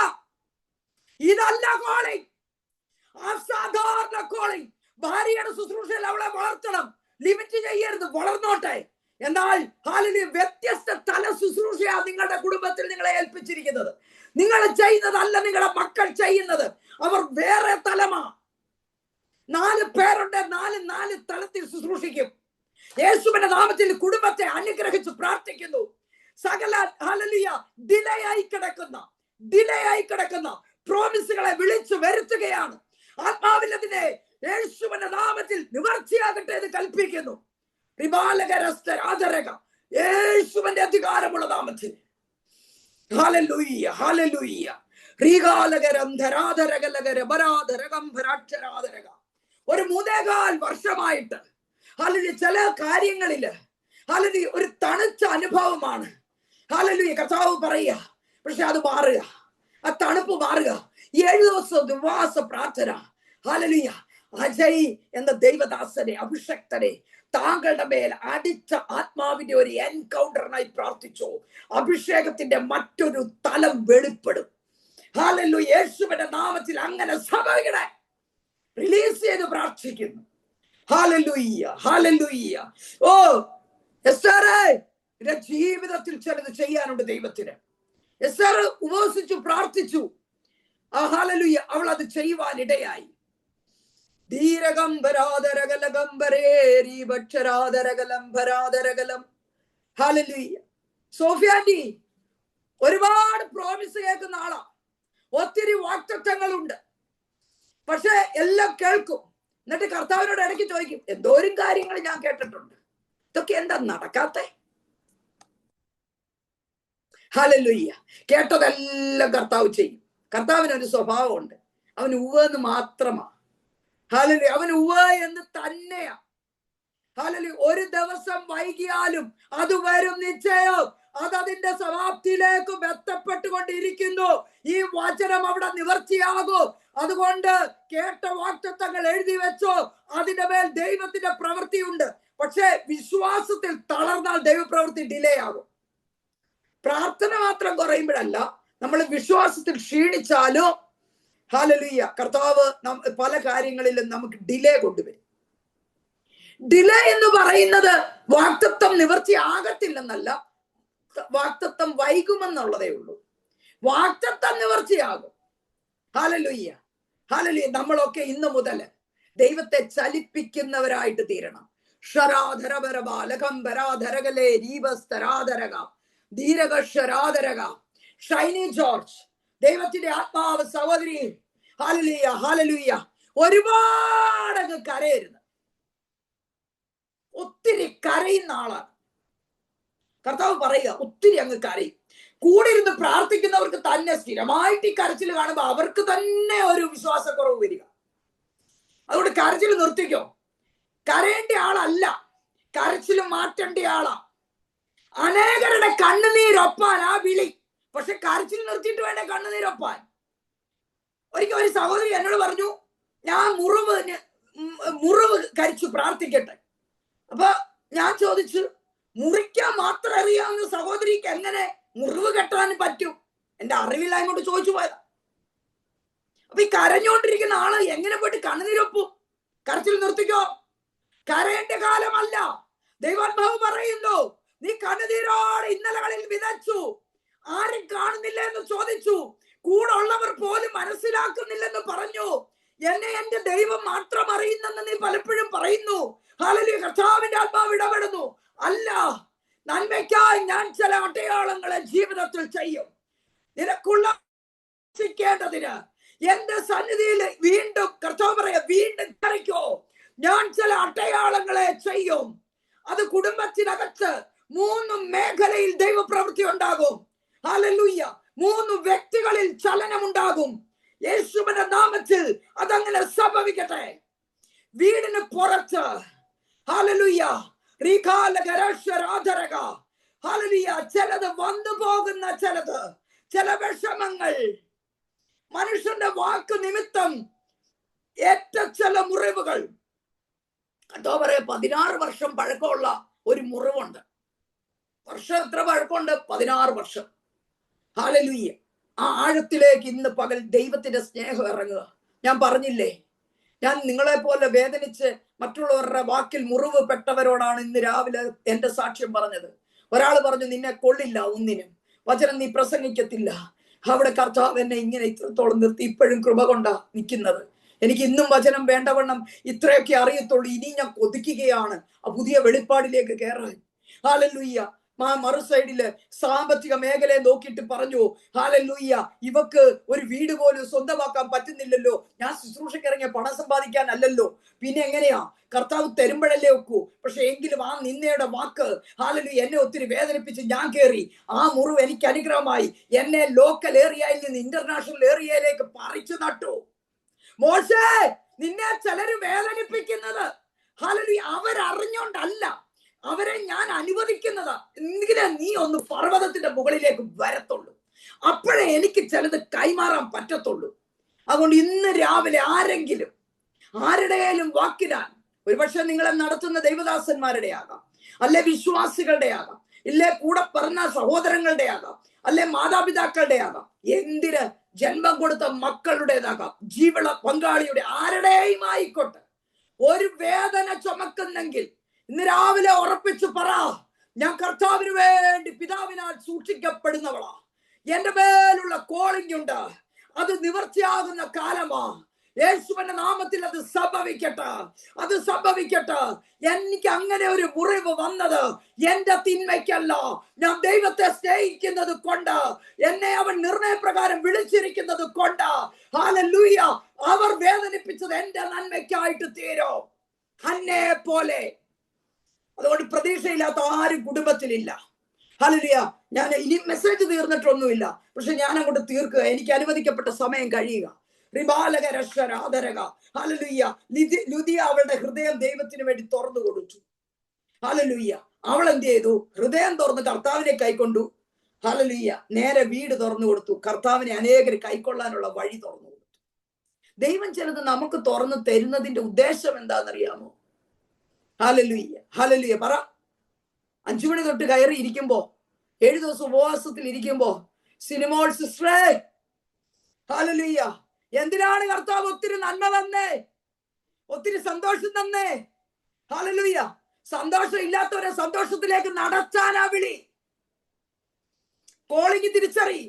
ഇതല്ല കോളിംഗ്. അസാധാരണ കോളിംഗ്. ഭാര്യയുടെ ശുശ്രൂഷയിൽ അവളെ വളർത്തണം, ലിമിറ്റ് ചെയ്യരുത്, വളർന്നോട്ടെ. എന്നാൽ ഹല്ലേലൂയ വ്യത്യസ്ത തല ശുശ്രൂഷയാണ് നിങ്ങളുടെ കുടുംബത്തിൽ നിങ്ങളെ ഏൽപ്പിച്ചിരിക്കുന്നത്. നിങ്ങൾ ചെയ്യുന്നതല്ല നിങ്ങളുടെ മക്കൾ ചെയ്യുന്നത്. അവർ വേറെ തലമാ. 4 പേരുണ്ട്, 4 തലത്തിൽ ശുശ്രൂഷിക്കും. യേശുവിന്റെ നാമത്തിൽ കുടുംബത്തെ അനുഗ്രഹിച്ച് പ്രാർത്ഥിക്കുന്നു. സകല ഹല്ലേലൂയ ഡിലേ ആയി കിടക്കുന്ന പ്രോമിസുകളെ വിളിച്ചു വരുത്തുകയാണ്. ആത്മാവിലതിനെ യേശുവിന്റെ നാമത്തിൽ നിവർത്തിയാകട്ടെ എന്ന് കൽപ്പിക്കുന്നു. യേശുവിന്റെ അധികാരമുള്ള നാമത്തിൽ. ഹല്ലേലൂയ. ഹല്ലേലൂയ. ഒരു 3.25 വർഷമായിട്ട് ഹല്ലേലൂയ ചില കാര്യങ്ങളില് ഹല്ലേലൂയ ഒരു തണുത്ത അനുഭവമാണ്. ഹല്ലേലൂയ. കർത്താവ് പറയുക, പക്ഷെ അത് മാറുക, ആ തണുപ്പ് മാറുക. 7 ദിവസം ഉപവാസ പ്രാർത്ഥന. ഹല്ലേലൂയ. അജയ് എന്ന ദൈവദാസനെ, അഭിഷക്തനെ താങ്കളുടെ മേൽ അടിച്ച ആത്മാവിന്റെ ഒരു എൻകൗണ്ടറിനായി പ്രാർത്ഥിച്ചു. അഭിഷേകത്തിന്റെ മറ്റൊരു തലം വെളിപ്പെടും. ഹല്ലേലൂയ. യേശുവിന്റെ നാമത്തിൽ അങ്ങനെ സംഭവിക്കണേ. റിലീസ് ചെയ്ത് പ്രാർത്ഥിക്കുന്നു. ഹല്ലേലൂയ. ഹല്ലേലൂയ. ഓ എസ്തേറേ, നിന്റെ ജീവിതത്തിൽ ചിലത് ചെയ്യാനുണ്ട് ദൈവത്തിന്. എസ്തേർ ഉപവസിച്ചു പ്രാർത്ഥിച്ചു. ഹല്ലേലൂയ. അവൾ അത് ചെയ്യുവാൻ ഇടയായി. സോഫിയാന്റി ഒരുപാട് പ്രോമിസ് കേൾക്കുന്ന ആളാ, ഒത്തിരി വാഗ്ദത്തങ്ങളുണ്ട്, പക്ഷെ എല്ലാം കേൾക്കും. എന്നിട്ട് കർത്താവിനോട് ഇടയ്ക്ക് ചോദിക്കും, എന്തോരം കാര്യങ്ങൾ ഞാൻ കേട്ടിട്ടുണ്ട്, ഇതൊക്കെ എന്താ നടക്കാത്തെ? ഹല്ലേലൂയ. കേട്ടതെല്ലാം കർത്താവ് ചെയ്യും. കർത്താവിനൊരു സ്വഭാവമുണ്ട്, അവൻ ഉവ്വെന്ന് മാത്രമാ. ഹല്ലേലൂയ. അവൻ ഉവ്വ് എന്ന് തന്നെയാ. ഹല്ലേലൂയ. ഒരു ദിവസം വൈകിയാലും അത് വരും നിശ്ചയം. അതതിന്റെ സമാപ്തിയിലേക്ക് ബന്ധപ്പെട്ടുകൊണ്ടിരിക്കുന്നു. ഈ വചനം അവിടെ നിവർത്തിയാകും. അതുകൊണ്ട് കേട്ട വാഗ്ദത്തങ്ങൾ എഴുതി വെച്ചോ. അതിന്റെ മേൽ ദൈവത്തിന്റെ പ്രവൃത്തിയുണ്ട്. പക്ഷെ വിശ്വാസത്തിൽ തളർന്നാൽ ദൈവപ്രവൃത്തി ഡിലേ ആകും. പ്രാർത്ഥന മാത്രം കുറയുമ്പോഴല്ല, നമ്മൾ വിശ്വാസത്തിൽ ക്ഷീണിച്ചാലോ ഹല്ലേലൂയ കർത്താവ് പല കാര്യങ്ങളിലും നമുക്ക് ഡിലേ കൊണ്ടുവരും. ഡിലേ എന്ന് പറയുന്നത് വാഗ്ദത്തം നിവർത്തിയാകത്തില്ലെന്നല്ല, വാഗ്ദത്തം വൈകുമെന്നുള്ളതേ ഉള്ളൂ. വാഗ്ദത്തം നിവർത്തിയാകും. Hallelujah, hallelujah. നമ്മളൊക്കെ ഇന്ന് മുതൽ ദൈവത്തെ ചലിപ്പിക്കുന്നവരായിട്ട് തീരണം. ഷൈനി ജോർജ്, ദൈവത്തിന്റെ ആത്മാവ് സഹോദരി, ഹല്ലേലൂയ, ഹല്ലേലൂയ. ഒരുപാട് അങ്ങ് കരയരുത്. ഒത്തിരി കരയുന്ന ആളാണ്. കർത്താവ് പറയുക, ഒത്തിരി അങ്ങ് കരയും. കൂടെ ഇരുന്ന് പ്രാർത്ഥിക്കുന്നവർക്ക് തന്നെ സ്ഥിരമായിട്ട് ഈ കരച്ചിൽ കാണുമ്പോൾ അവർക്ക് തന്നെ ഒരു വിശ്വാസക്കുറവ് വരിക. അതുകൊണ്ട് കരച്ചിൽ നിർത്തിക്കോ. കരയേണ്ട ആളല്ല, കരച്ചിൽ മാറ്റേണ്ട ആളാ. അനേകരുടെ കണ്ണുനീരൊപ്പാൻ ആ വിളി. പക്ഷെ കരച്ചിൽ നിർത്തിയിട്ട് വേണ്ട കണ്ണുനീരൊപ്പാൻ. ഒരിക്കൽ ഒരു സഹോദരി എന്നോട് പറഞ്ഞു, ഞാൻ മുറിവ് കരിച്ചു പ്രാർത്ഥിക്കട്ടെ. അപ്പൊ ഞാൻ ചോദിച്ചു, മുറിക്കാൻ മാത്രം അറിയാവുന്ന സഹോദരിക്ക് എങ്ങനെ മുറിവ് കെട്ടാൻ പറ്റും? എന്റെ അറിവില്ലായ്മ കൊണ്ട് ചോദിച്ചു പോയതാ. അപ്പൊ ഈ കരഞ്ഞുകൊണ്ടിരിക്കുന്ന ആള് എങ്ങനെ പോയിട്ട് കണ്ണുനീരൊപ്പും? കരച്ചിൽ നിർത്തിക്കോ. കരയേണ്ട കാലമല്ല. ദൈവാത്മാവ് പറയുന്നു, നീ കണ്ണുനീരോടെ ഇന്നലകളിൽ വിതച്ചു. ആരും കാണുന്നില്ല എന്ന് ചോദിച്ചു. കൂടെ ഉള്ളവർ പോലും മനസ്സിലാക്കുന്നില്ലെന്ന് പറഞ്ഞു. എന്നെ എന്റെ ദൈവം മാത്രം അറിയുന്നെന്ന് നീ പലപ്പോഴും പറയുന്നു. ഹല്ലേലൂയ. കർത്താവിന്റെ ആത്മാവ് ഇടപെടുന്നു. അല്ല, നന്മയ്ക്കായി ഞാൻ ചില അടയാളങ്ങളെ ജീവിതത്തിൽ ചെയ്യും. നിനക്കുള്ള എന്റെ സന്നിധിയിൽ വീണ്ടും കർത്താവ് പറയാ, വീണ്ടും കരയ്ക്കോ. ഞാൻ ചില അടയാളങ്ങളെ ചെയ്യും. അത് കുടുംബത്തിനകത്ത് 3 മേഖലയിൽ ദൈവപ്രവൃത്തി ഉണ്ടാകും. ഹല്ലേലൂയ. 3 വ്യക്തികളിൽ ചലനമുണ്ടാകും. യേശുവിന്റെ നാമത്തിൽ അതങ്ങനെ സംഭവിക്കട്ടെ. വീടിന് പുറത്ത് ഹല്ലേലൂയ, ഹല്ലേലൂയ, ചിലത് വന്നു പോകുന്ന ചില വിഷമങ്ങൾ, മനുഷ്യന്റെ വാക്ക് നിമിത്തം ഏറ്റ ചില മുറിവുകൾ. അതോ പറയാ, 16 വർഷം പഴക്കമുള്ള ഒരു മുറിവുണ്ട്. വർഷം എത്ര പഴക്കമുണ്ട്? 16 വർഷം. ഹല്ലേലൂയ. ആ ആഴത്തിലേക്ക് ഇന്ന് പകൽ ദൈവത്തിന്റെ സ്നേഹം ഇറങ്ങുക. ഞാൻ പറഞ്ഞില്ലേ, ഞാൻ നിങ്ങളെ പോലെ വേദനിച്ച് മറ്റുള്ളവരുടെ വാക്കിൽ മുറിവ് പെട്ടവരോടാണ് ഇന്ന് രാവിലെ എന്റെ സാക്ഷ്യം പറഞ്ഞത്. ഒരാൾ പറഞ്ഞു, നിന്നെ കൊള്ളില്ല ഒന്നിനും, വചനം നീ പ്രസംഗിക്കത്തില്ല. അവിടെ കർത്താവ് എന്നെ ഇങ്ങനെ ഇത്രത്തോളം നിർത്തി. ഇപ്പോഴും കൃപ കൊണ്ടാ നിൽക്കുന്നത്. എനിക്ക് ഇന്നും വചനം വേണ്ടവണ്ണം ഇത്രയൊക്കെ അറിയത്തുള്ളൂ. ഇനി ഞാൻ കൊതിക്കുകയാണ് ആ പുതിയ വെളിപ്പാടിലേക്ക് കയറാൻ. ഹല്ലേലൂയ. മറു സൈഡില് സാമ്പത്തിക മേഖലയെ നോക്കിയിട്ട് പറഞ്ഞു, ഹല്ലേലൂയ, ഇവക്ക് ഒരു വീട് പോലും സ്വന്തമാക്കാൻ പറ്റുന്നില്ലല്ലോ. ഞാൻ ശുശ്രൂഷക്കിറങ്ങിയ പണം സമ്പാദിക്കാനല്ലല്ലോ, പിന്നെ എങ്ങനെയാ? കർത്താവ് തരുമ്പോഴല്ലേ ഒക്കൂ. പക്ഷെ എങ്കിലും ആ നിന്നയുടെ വാക്ക്, ഹല്ലേലൂയ, എന്നെ ഒത്തിരി വേദനിപ്പിച്ച് ഞാൻ കയറി. ആ മുറിവ് എനിക്ക് അനുഗ്രഹമായി. എന്നെ ലോക്കൽ ഏരിയയിൽ നിന്ന് ഇന്റർനാഷണൽ ഏരിയയിലേക്ക് പറിച്ചു നട്ടു. മോശേ, നിന്നെ ചിലര് വേദനിപ്പിക്കുന്നത്, ഹല്ലേലൂയ, അവരറിഞ്ഞോണ്ടല്ല, അവരെ ഞാൻ അനുവദിക്കുന്നത്. എങ്കിലും നീ ഒന്ന് പർവ്വതത്തിന്റെ മുകളിലേക്ക് വരത്തുള്ളൂ. അപ്പോഴേ എനിക്ക് ചിലത് കൈമാറാൻ പറ്റത്തുള്ളൂ. അതുകൊണ്ട് ഇന്ന് രാവിലെ ആരെങ്കിലും ആരുടെയും വാക്കിനാൽ, ഒരുപക്ഷെ നിങ്ങളെ നടത്തുന്ന ദൈവദാസന്മാരുടെ ആകാം, അല്ലെ വിശ്വാസികളുടെ ആകാം, ഇല്ലേ കൂടെ പറഞ്ഞ സഹോദരങ്ങളുടെ ആകാം, അല്ലെ മാതാപിതാക്കളുടെ ആകാം, എന്തിന് ജന്മം കൊടുത്ത മക്കളുടേതാകാം, ജീവള പങ്കാളിയുടെ ആരുടെയും ആയിക്കോട്ടെ, ഒരു വേദന ചുമക്കുന്നെങ്കിൽ ഇന്ന് രാവിലെ ഉറപ്പിച്ചു പറ, ഞാൻ കർത്താവിന് വേണ്ടി പിതാവിനാൽ സൂക്ഷിക്കപ്പെടുന്നവളാ. എന്റെ മേലുള്ള കോളിംഗ് ഉണ്ട്. അത് നിവർത്തിയാകുന്ന കാലമാ. യേശുവിന്റെ നാമത്തിൽ അത് സംഭവിക്കട്ടെ, അത് സംഭവിക്കട്ടെ. എനിക്ക് അങ്ങനെ ഒരു മുറിവ് വന്നത് എന്റെ തിന്മയ്ക്കല്ല, ഞാൻ ദൈവത്തെ സ്നേഹിക്കുന്നത് കൊണ്ട്, എന്നെ അവൻ നിർണയപ്രകാരം വിളിച്ചിരിക്കുന്നത് കൊണ്ട്. ഹല്ലേലൂയ. അവർ വേദനിപ്പിച്ചത് എന്റെ നന്മയ്ക്കായിട്ട് തീരും. ഹന്നെ പോലെ. അതുകൊണ്ട് പ്രതീക്ഷയില്ലാത്ത ആരും കുടുംബത്തിലില്ല. ഹല്ലേലൂയ. ഞാൻ ഇനി മെസ്സേജ് തീർന്നിട്ടൊന്നുമില്ല, പക്ഷെ ഞാൻ അങ്ങോട്ട് തീർക്കുക. എനിക്ക് അനുവദിക്കപ്പെട്ട സമയം കഴിയുക. ഹല്ലേലൂയ. ലുദിയ അവളുടെ ഹൃദയം ദൈവത്തിന് വേണ്ടി തുറന്നു കൊടുത്തു. ഹല്ലേലൂയ. അവൾ എന്ത് ചെയ്തു? ഹൃദയം തുറന്ന് കർത്താവിനെ കൈക്കൊണ്ടു. ഹല്ലേലൂയ. നേരെ വീട് തുറന്നു കൊടുത്തു. കർത്താവിനെ അനേകർ കൈക്കൊള്ളാനുള്ള വഴി തുറന്നു കൊടുത്തു. ദൈവം ചിലത് നമുക്ക് തുറന്നു തരുന്നതിന്റെ ഉദ്ദേശം എന്താണെന്നറിയാമോ? Hallelujah, hallelujah. പറ. 5 മണി തൊട്ട് കയറി ഇരിക്കുമ്പോ, 7 ദിവസം ഉപവാസത്തിൽ ഇരിക്കുമ്പോ, സിനിമോൾ സിസ്റ്ററേ, ഹല്ലേലൂയ, എന്തിനാണ് കർത്താവ് ഒത്തിരി നന്മ തന്നേ, ഒത്തിരി സന്തോഷം തന്നേ? ഹല്ലേലൂയ. സന്തോഷം ഇല്ലാത്തവരെ സന്തോഷത്തിലേക്ക് നടത്താനാ വിളി. കോളിങ് തിരിച്ചറി.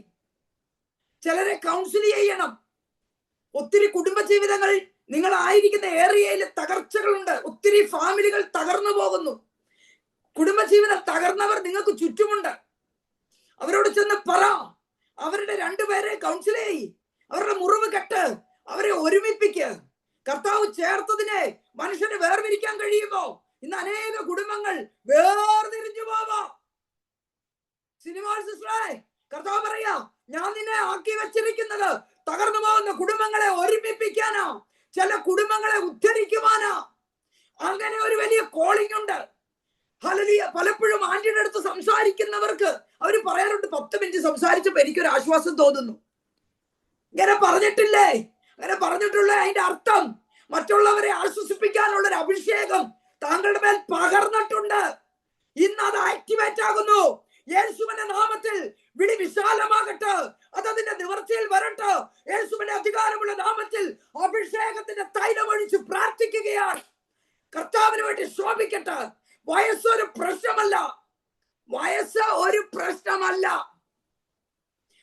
ചിലരെ കൗൺസിൽ ചെയ്യണം. ഒത്തിരി കുടുംബജീവിതങ്ങൾ നിങ്ങളായിരിക്കുന്ന ഏരിയയിൽ തകർച്ചകളുണ്ട്. ഒത്തിരി ഫാമിലികൾ തകർന്നു പോകുന്നു. കുടുംബജീവിതം തകർന്നവർ നിങ്ങൾക്ക് ചുറ്റുമുണ്ട്. അവരോട് ചെന്ന് പറ, അവരുടെ രണ്ടുപേരെ കൗൺസിൽ ചെയ്യ്, അവരുടെ മുറിവ് കെട്ട്, അവരെ ഒരുമിപ്പിക്ക്. കർത്താവ് ചേർത്തതിനെ മനുഷ്യന് വേർതിരിക്കാൻ കഴിയുമോ? ഇന്ന് അനേക കുടുംബങ്ങൾ വേർതിരിഞ്ഞു പോവാം. കർത്താവ് പറയാ, ഞാൻ നിന്നെ ആക്കി വെച്ചിരിക്കുന്നത് തകർന്നു പോകുന്ന കുടുംബങ്ങളെ ഒരുമിപ്പിക്കാനാ, ചില കുടുംബങ്ങളെ ഉദ്ധരിക്കുവാനാ. അങ്ങനെ ഒരു വലിയ കോളിംഗ് ഉണ്ട്. ഹല്ലേലൂയ. പലപ്പോഴും ആന്റിയുടെ അടുത്ത് സംസാരിക്കുന്നവർക്ക് അവര് പറയാറുണ്ട്, 10 മിനിറ്റ് സംസാരിച്ചപ്പോ എനിക്കൊരു ആശ്വാസം തോന്നുന്നു. ഇങ്ങനെ പറഞ്ഞിട്ടില്ലേ? അങ്ങനെ പറഞ്ഞിട്ടുള്ള അതിന്റെ അർത്ഥം മറ്റുള്ളവരെ ആശ്വസിപ്പിക്കാനുള്ള ഒരു അഭിഷേകം താങ്കളുടെ മേൽ പകർന്നിട്ടുണ്ട്. ഇന്ന് അത് ആക്ടിവേറ്റ് ആകുന്നു. യേശുവിന്റെ നാമത്തിൽ വിളി വിശാലമാകട്ടെ, അതതിന്റെ നിവർത്തിയിൽ വരട്ടെ. യേശുവിന്റെ അധികാരമുള്ള നാമത്തിൽ അഭിഷേകത്തിന്റെ തൈലമൊഴിച്ച് പ്രാർത്ഥിക്കുകയാണ്. കർത്താവിന് വേണ്ടി ശോഭിക്കട്ടെ. വയസ്സൊരു പ്രശ്നമല്ല, വയസ്സ് ഒരു പ്രശ്നമല്ല.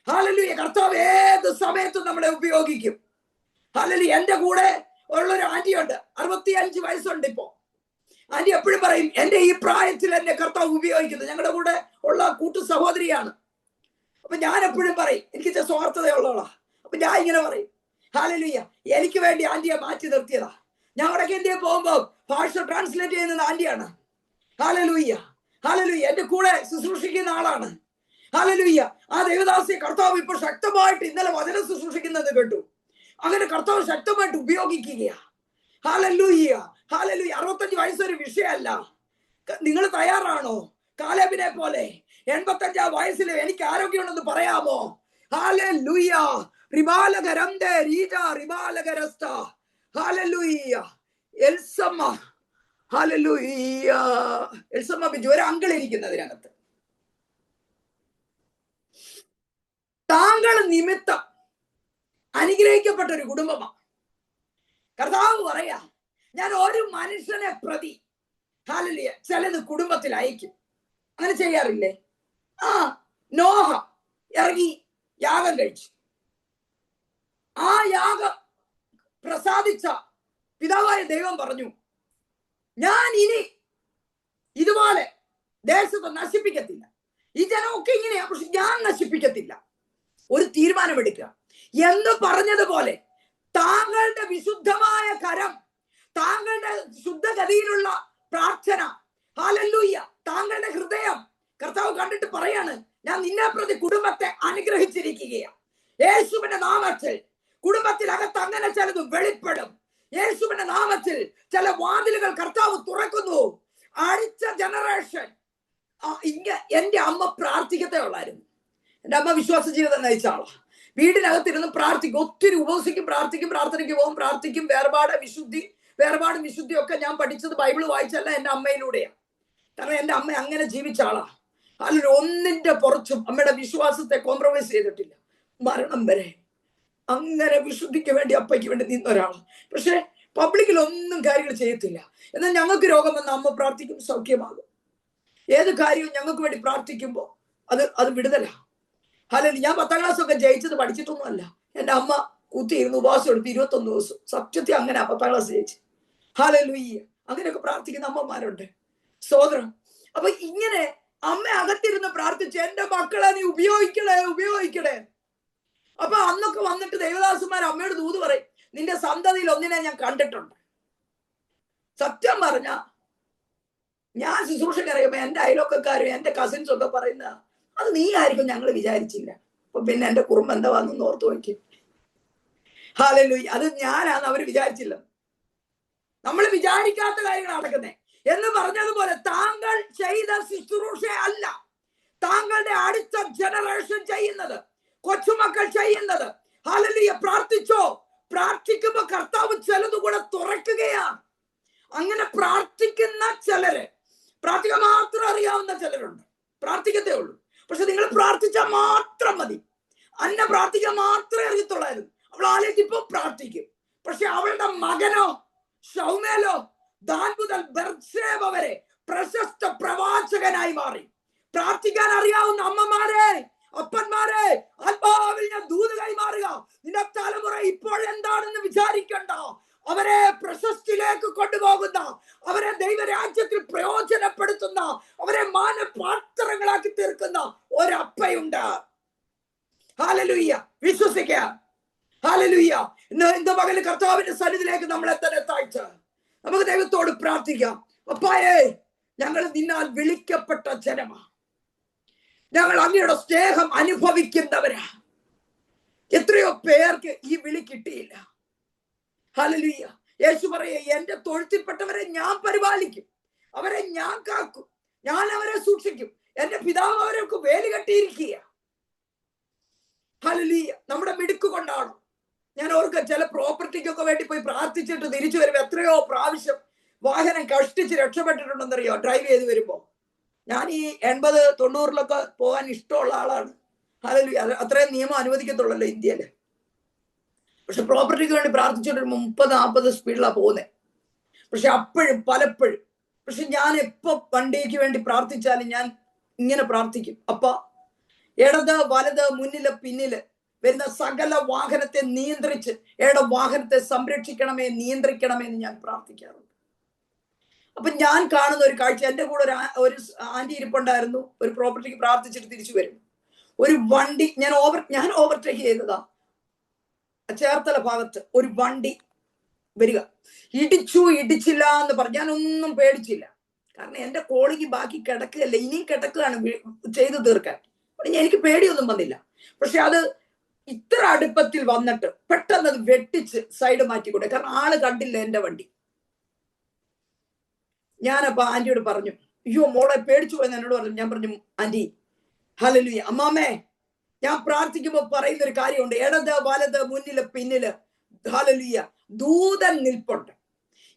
ഹല്ലേലൂയ. കർത്താവ് ഏത് സമയത്തും നമ്മളെ ഉപയോഗിക്കും. ഹല്ലേലൂയ. എന്റെ കൂടെ ഉള്ളൊരു ആന്റിയുണ്ട്, 65 വയസ്സുണ്ട് ഇപ്പോ. ആന്റി എപ്പോഴും പറയും, എന്റെ ഈ പ്രായത്തിൽ എന്നെ കർത്താവ് ഉപയോഗിക്കുന്നത്. ഞങ്ങളുടെ കൂടെ ഉള്ള കൂട്ടു സഹോദരിയാണ്. അപ്പൊ ഞാൻ എപ്പോഴും പറയും, എനിക്ക് സ്വാർത്ഥതയുള്ളവളാ. അപ്പൊ ഞാൻ ഇങ്ങനെ പറയും, ഹല്ലേലൂയ, എനിക്ക് വേണ്ടി ആന്റിയെ മാറ്റി നിർത്തിയതാ. ഞാൻ വടക്കേ ഇന്ത്യയിൽ പോകുമ്പോ ഭാഷ ട്രാൻസ്ലേറ്റ് ചെയ്യുന്നത് ആന്റിയാണ്. Hallelujah, hallelujah. എന്റെ കൂടെ ശുശ്രൂഷിക്കുന്ന ആളാണ്. ഹല്ലേലൂയ. ആ ദേവദാസിയെ കർത്താവ് ഇപ്പോൾ ശക്തമായിട്ട് ഇന്നലെ വചനം ശുശ്രൂഷിക്കുന്നത് കേട്ടു. അങ്ങനെ കർത്താവ് ശക്തമായിട്ട് ഉപയോഗിക്കുകയാ. Hallelujah, hallelujah. 65 വയസ്സൊരു വിഷയമല്ല. നിങ്ങൾ തയ്യാറാണോ? കാലേബിനെ പോലെ 85 വയസ്സിൽ എനിക്ക് ആരോഗ്യമുണ്ടെന്ന് പറയാമോ? ഹല്ലേലൂയ. റിബാലകരംദേ രീജ റിബാലകരസ്ത. ഹല്ലേലൂയ. എൽസമ്മ, ഹല്ലേലൂയ. എൽസമ്മ ബിജു ഒരു അങ്കിൾ ഇരിക്കുന്നതിനകത്ത്. താങ്കൾ നിമിത്തം അനുഗ്രഹിക്കപ്പെട്ട ഒരു കുടുംബമാണ്. കർത്താവ് പറയാ, ഞാൻ ഒരു മനുഷ്യനെ പ്രതി ഹല്ലേലൂയ ചിലത് കുടുംബത്തിൽ അയക്കും. അങ്ങനെ ചെയ്യാറില്ലേ? നോഹ ഇറങ്ങി യാഗം കഴിച്ചു. ആ യാഗം പ്രസാദിച്ച പിതാവായ ദൈവം പറഞ്ഞു, ഞാൻ ഇനി ഇതുപോലെ ദേശത്തെ നശിപ്പിക്കത്തില്ല. ഈ ജനമൊക്കെ ഇങ്ങനെയാ, പക്ഷെ ഞാൻ നശിപ്പിക്കത്തില്ല. ഒരു തീരുമാനമെടുക്കുക എന്ന് പറഞ്ഞതുപോലെ താങ്കളുടെ വിശുദ്ധമായ കരം, താങ്കളുടെ ശുദ്ധഗതിയിലുള്ള പ്രാർത്ഥന, ഹല്ലേലൂയ, താങ്കളുടെ ഹൃദയം കർത്താവ് കണ്ടിട്ട് പറയാണ്, ഞാൻ നിന്നെ പ്രതി കുടുംബത്തെ അനുഗ്രഹിച്ചിരിക്കുകയാണ്. യേശുവിന്റെ നാമത്തിൽ കുടുംബത്തിനകത്ത് അങ്ങനെ ചിലത് വെളിപ്പെടും. യേശുവിന്റെ നാമത്തിൽ ചില വാതിലുകൾ കർത്താവ് തുറക്കുന്നു. അടുത്ത ജനറേഷൻ എന്റെ അമ്മ പ്രാർത്ഥിക്കത്തേ ഉള്ളായിരുന്നു. എന്റെ അമ്മ വിശ്വാസ ജീവിതം നയിച്ച ആളാ. വീടിനകത്തിരുന്ന് പ്രാർത്ഥിക്കും, ഒത്തിരി ഉപവസിക്കും, പ്രാർത്ഥിക്കും, പ്രാർത്ഥനയ്ക്ക് പോകും, പ്രാർത്ഥിക്കും. വേർപാട് വിശുദ്ധി ഒക്കെ ഞാൻ പഠിച്ചത് ബൈബിൾ വായിച്ചല്ല, എന്റെ അമ്മയിലൂടെയാണ്. കാരണം എന്റെ അമ്മ അങ്ങനെ ജീവിച്ച ആളാ. അതിൽ ഒന്നിന്റെ പുറത്തും അമ്മയുടെ വിശ്വാസത്തെ കോംപ്രമൈസ് ചെയ്തിട്ടില്ല. മരണം വരെ അങ്ങനെ വിശുദ്ധിക്ക് വേണ്ടി അപ്പയ്ക്ക് വേണ്ടി നിന്ന ഒരാളാണ്. പക്ഷെ പബ്ലിക്കിൽ ഒന്നും കാര്യങ്ങൾ ചെയ്യത്തില്ല. എന്നാൽ ഞങ്ങൾക്ക് രോഗം വന്ന അമ്മ പ്രാർത്ഥിക്കും, സൗഖ്യമാകും. ഏത് കാര്യവും ഞങ്ങൾക്ക് വേണ്ടി പ്രാർത്ഥിക്കുമ്പോൾ അത് വിടുതല. ഹല്ലേലൂയ. ഞാൻ 10ാം ക്ലാസ് ഒക്കെ ജയിച്ചത് പഠിച്ചിട്ടൊന്നും അല്ല. എന്റെ അമ്മ കുത്തിയിരുന്ന് ഉപവാസം എടുത്ത് 21 ദിവസം സത്യത്തിൽ അങ്ങനെ 10ാം ക്ലാസ് ജയിച്ചു. ഹല്ലേലൂയ. അങ്ങനെയൊക്കെ പ്രാർത്ഥിക്കുന്ന അമ്മമാരുണ്ട്. സ്തോത്രം. അപ്പൊ ഇങ്ങനെ അമ്മ അകത്തിരുന്ന് പ്രാർത്ഥിച്ച്, എന്റെ മക്കളെ നീ ഉപയോഗിക്കണേ. അപ്പൊ അന്നൊക്കെ വന്നിട്ട് ദേവദാസന്മാർ അമ്മയോട് ദൂത് പറയും, നിന്റെ സന്തതിയിൽ ഒന്നിനെ ഞാൻ കണ്ടിട്ടുണ്ട്. സത്യം പറഞ്ഞ ഞാൻ ശുശ്രൂഷക്കറിയുമ്പോ എന്റെ അയലോക്കാരും എന്റെ കസിൻസും ഒക്കെ പറയുന്ന അത് നീ ആയിരിക്കും ഞങ്ങൾ വിചാരിച്ചില്ല. അപ്പൊ പിന്നെ എന്റെ കുടുംബം എന്താ വന്നെന്ന് ഓർത്തു നോക്കി. ഹല്ലേലൂയ. അത് ഞാനാന്ന് അവര് വിചാരിച്ചില്ല. നമ്മൾ വിചാരിക്കാത്ത കാര്യങ്ങൾ നടക്കുന്നേ എന്ന് പറഞ്ഞതുപോലെ താങ്കൾ ചെയ്ത ശുശ്രൂഷ അല്ല താങ്കളുടെ അടുത്ത ജനറേഷൻ ചെയ്യുന്നത്, കൊച്ചുമക്കൾ ചെയ്യുന്നത്. ഹല്ലേലൂയ. പ്രാർത്ഥിച്ചോ. പ്രാർത്ഥിക്കുമ്പോ കർത്താവ് ചിലത് കൂടെ തുറക്കുകയാണ്. അങ്ങനെ പ്രാർത്ഥിക്കുന്ന ചിലര്, പ്രാർത്ഥിക്കാൻ മാത്രം അറിയാവുന്ന ചിലരുണ്ട്. പ്രാർത്ഥിക്കത്തേ ഉള്ളൂ. പക്ഷെ നിങ്ങൾ പ്രാർത്ഥിച്ചാൽ മാത്രം മതി. അന്ന പ്രാർത്ഥിക്കാൻ മാത്രമേ അറിയത്തുള്ളായിരുന്നു. അവൾ ആലോചിപ്പോ പ്രാർത്ഥിക്കും. പക്ഷെ അവളുടെ മകനോ ശൗമേലോ ദാൻ മുതൽ ബെർശേബ വരെ പ്രശസ്ത പ്രവാചകനായി മാറി. പ്രാർത്ഥിക്കാൻ അറിയാവുന്ന അമ്മമാരെ അപ്പന്മാരെ, ആത്മാവിൽ ഞാൻ ദൂത് കൈമാറുക. നിന്റെ തലമുറ ഇപ്പോഴെന്താണെന്ന് വിചാരിക്കണ്ട. അവരെ പ്രശസ്തിയിലേക്ക് കൊണ്ടുപോകുന്ന, അവരെ ദൈവരാജ്യത്തിൽ പ്രയോജനപ്പെടുത്തുന്ന, അവരെ മാനപാത്രങ്ങളാക്കി തീർക്കുന്ന ഒരപ്പയുണ്ട്. ഹല്ലേലൂയ. വിശ്വസിക്കുക. ഹല്ലേലൂയ. ഇന്ന് പകല് കർത്താവിന്റെ സന്നിധിയിലേക്ക് നമ്മളെ തന്നെ താഴ്ച നമുക്ക് ദൈവത്തോട് പ്രാർത്ഥിക്കാം. അപ്പായേ, ഞങ്ങൾ നിന്നാൽ വിളിക്കപ്പെട്ട ജനമാ. ഞങ്ങൾ അങ്ങയുടെ സ്നേഹം അനുഭവിക്കുന്നവരാ. എത്രയോ പേർക്ക് ഈ വിളി കിട്ടിയില്ല. ഹല്ലേലൂയ. യേശു പറയേ, എന്റെ തൊഴുത്തിൽപ്പെട്ടവരെ ഞാൻ പരിപാലിക്കും, അവരെ ഞാൻ കാക്കും, ഞാൻ അവരെ സൂക്ഷിക്കും. എന്റെ പിതാവ് അവർക്ക് വേലി കെട്ടിയിരിക്കുക. ഹല്ലേലൂയ. നമ്മുടെ മിടുക്ക് കൊണ്ടാണ്. ഞാൻ ഓർക്ക ചില പ്രോപ്പർട്ടിക്കൊക്കെ വേണ്ടി പോയി പ്രാർത്ഥിച്ചിട്ട് തിരിച്ചു വരുമ്പോ എത്രയോ പ്രാവശ്യം വാഹനം കഷ്ടിച്ച് രക്ഷപ്പെട്ടിട്ടുണ്ടെന്നറിയോ? ഡ്രൈവ് ചെയ്ത് വരുമ്പോ. ഞാൻ ഈ 80-90 പോകാൻ ഇഷ്ടമുള്ള ആളാണ്. ഹല്ലേലൂയ. അത്രയും നിയമം അനുവദിക്കത്തുള്ളല്ലോ ഇന്ത്യയില്. പക്ഷെ പ്രോപ്പർട്ടിക്ക് വേണ്ടി പ്രാർത്ഥിച്ചിട്ട് 30-40 സ്പീഡിലാണ് പോകുന്നത്. പക്ഷെ അപ്പോഴും പലപ്പോഴും, പക്ഷെ ഞാൻ എപ്പോ വണ്ടിക്ക് വേണ്ടി പ്രാർത്ഥിച്ചാലും ഞാൻ ഇങ്ങനെ പ്രാർത്ഥിക്കും. അപ്പ ഇടത് വലത് മുന്നില് പിന്നില് വരുന്ന സകല വാഹനത്തെ നിയന്ത്രിച്ച് വാഹനത്തെ സംരക്ഷിക്കണമേ, നിയന്ത്രിക്കണമേ എന്ന് ഞാൻ പ്രാർത്ഥിക്കാറുണ്ട്. അപ്പൊ ഞാൻ കാണുന്ന ഒരു കാഴ്ച, എന്റെ കൂടെ ഒരു ആന്റി ഇരിപ്പുണ്ടായിരുന്നു. ഒരു പ്രോപ്പർട്ടിക്ക് പ്രാർത്ഥിച്ചിട്ട് തിരിച്ചു വരും. ഒരു വണ്ടി ഞാൻ ഓവർടേക്ക് ചെയ്തതാ. ചേർത്തല ഭാഗത്ത് ഒരു വണ്ടി വരിക. ഇടിച്ചില്ല എന്ന് പറഞ്ഞ് ഞാനൊന്നും പേടിച്ചില്ല. കാരണം എന്റെ കോളിക്ക് ബാക്കി കിടക്കുകയല്ല, ഇനിയും കിടക്കുകയാണ് ചെയ്തു തീർക്കാൻ. എനിക്ക് പേടിയൊന്നും വന്നില്ല. പക്ഷെ അത് ഇത്ര അടുപ്പത്തിൽ വന്നിട്ട് പെട്ടെന്ന് അത് വെട്ടിച്ച് സൈഡ് മാറ്റിക്കൂടെ. കാരണം ആള് കണ്ടില്ല എന്റെ വണ്ടി. ഞാനപ്പോ ആന്റിയോട് പറഞ്ഞു, അയ്യോ മോളെ പേടിച്ചു പോയെന്ന് എന്നോട് പറഞ്ഞു. ഞാൻ പറഞ്ഞു, ആന്റി, ഹല്ലേലൂയ, അമ്മാമേ, ഞാൻ പ്രാർത്ഥിക്കുമ്പോ പറയുന്ന ഒരു കാര്യമുണ്ട്. ഇടത് വലത് മുന്നില് പിന്നില്, ഹല്ലേലൂയ, ദൂതൻ നിൽപ്പുണ്ട്.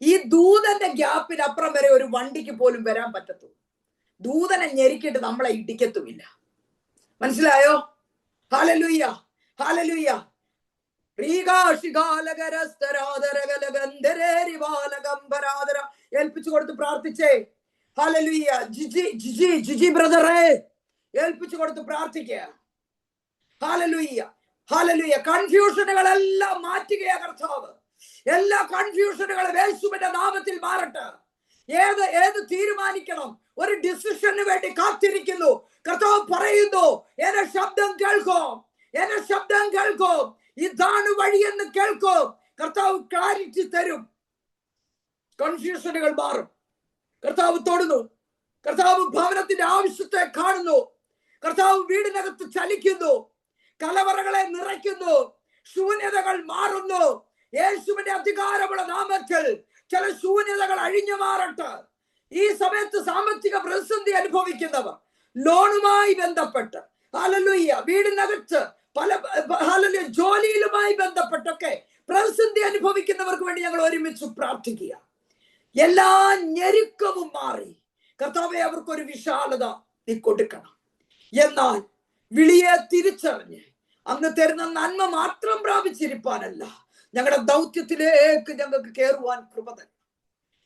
ഈ ദൂതന്റെ ഗ്യാപ്പിൽ അപ്പുറം വരെ ഒരു വണ്ടിക്ക് പോലും വരാൻ പറ്റത്തുള്ളൂ. ദൂതനെ ഞെരുക്കിയിട്ട് നമ്മളെ ഇടിക്കത്തുമില്ല. മനസ്സിലായോ? Hallelujah, hallelujah. ഏൽപ്പിച്ചു കൊടുത്ത് പ്രാർത്ഥിച്ചേ. ഹല്ലേലൂയ. ജിജി ബ്രദറെ ഏൽപ്പിച്ചു കൊടുത്ത് പ്രാർത്ഥിക്കുക. Hallelujah, hallelujah. കൺഫ്യൂഷനുകളെല്ലാം മാറ്റുകയാ കർത്താവ്. എല്ലാ കൺഫ്യൂഷനുകളും യേശുവിന്റെ നാമത്തിൽ മാറട്ടെ. ഏത് തീരുമാനിക്കണം, ഒരു ഡിസിഷന് വേണ്ടി കാത്തിരിക്കുന്നു. കർത്താവ് പറയുന്നു, എന്റെ ശബ്ദം കേൾക്കോ, എന്റെ ശബ്ദം കേൾക്കോ, ഇതാണ് വഴിയെന്ന് കേൾക്കോ. കർത്താവ് ക്ലാരിറ്റി തരും. കൺഫ്യൂഷനുകൾ മാറും. കർത്താവ് തൊടുന്നു. കർത്താവ് ഭവനത്തിന്റെ ആവശ്യത്തെ കാണുന്നു. കർത്താവ് വീടിനകത്ത് ചലിക്കുന്നു. കലവറകളെ നിറയ്ക്കുന്നു. ശൂന്യതകൾ മാറുന്നു. യേശുവിന്റെ അധികാരമുള്ള നാമത്തിൽ ചില ശൂന്യതകൾ അഴിഞ്ഞു മാറട്ടെ. ഈ സമയത്ത് സാമ്പത്തിക പ്രതിസന്ധി അനുഭവിക്കുന്നവർ, ലോണുമായി ബന്ധപ്പെട്ട്, ഹല്ലേലൂയ, വീടിനകത്ത് ഹല്ലേലൂയ, ജോലിയിലുമായി ബന്ധപ്പെട്ടൊക്കെ പ്രതിസന്ധി അനുഭവിക്കുന്നവർക്ക് വേണ്ടി ഞങ്ങൾ ഒരുമിച്ച് പ്രാർത്ഥിക്കുക. എല്ലാ ഞെരുക്കവും മാറി കർത്താവെ അവർക്കൊരു വിശാലത നീ കൊടുക്കണം. എന്നാൽ വിളിയെ തിരിച്ചറിഞ്ഞ് അങ്ങ് തരുന്ന നന്മ മാത്രം പ്രാപിച്ചിരിപ്പാനല്ല, ഞങ്ങളുടെ ദൗത്യത്തിലേക്ക് ഞങ്ങൾക്ക് കയറുവാൻ കൃപ തരണം.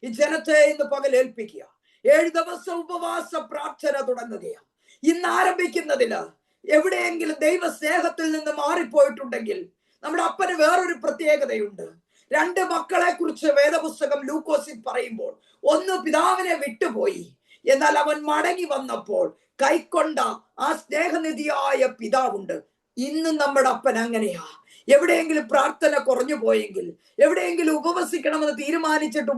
ഈ ജനത്തെ ഇന്ന് പകൽ ഏൽപ്പിക്കുക. 7 ദിവസം ഉപവാസ പ്രാർത്ഥന തുടങ്ങുകയാണ്. ഇന്ന് ആരംഭിക്കുന്നതില് എവിടെയെങ്കിലും ദൈവ സ്നേഹത്തിൽ നിന്ന് മാറിപ്പോയിട്ടുണ്ടെങ്കിൽ, നമ്മുടെ അപ്പന് വേറൊരു പ്രത്യേകതയുണ്ട്. 2 മക്കളെ കുറിച്ച് വേദപുസ്തകം ലൂക്കോസിൽ പറയുമ്പോൾ, ഒന്ന് പിതാവിനെ വിട്ടുപോയി, എന്നാൽ അവൻ മടങ്ങി വന്നപ്പോൾ കൈക്കൊണ്ട ആ സ്നേഹനിധിയായ പിതാവുണ്ട്. ഇന്നും നമ്മുടെ അപ്പൻ അങ്ങനെയാ. എവിടെയെങ്കിലും പ്രാർത്ഥന കുറഞ്ഞു പോയെങ്കിൽ, എവിടെയെങ്കിലും ഉപവസിക്കണമെന്ന് തീരുമാനിച്ചിട്ട്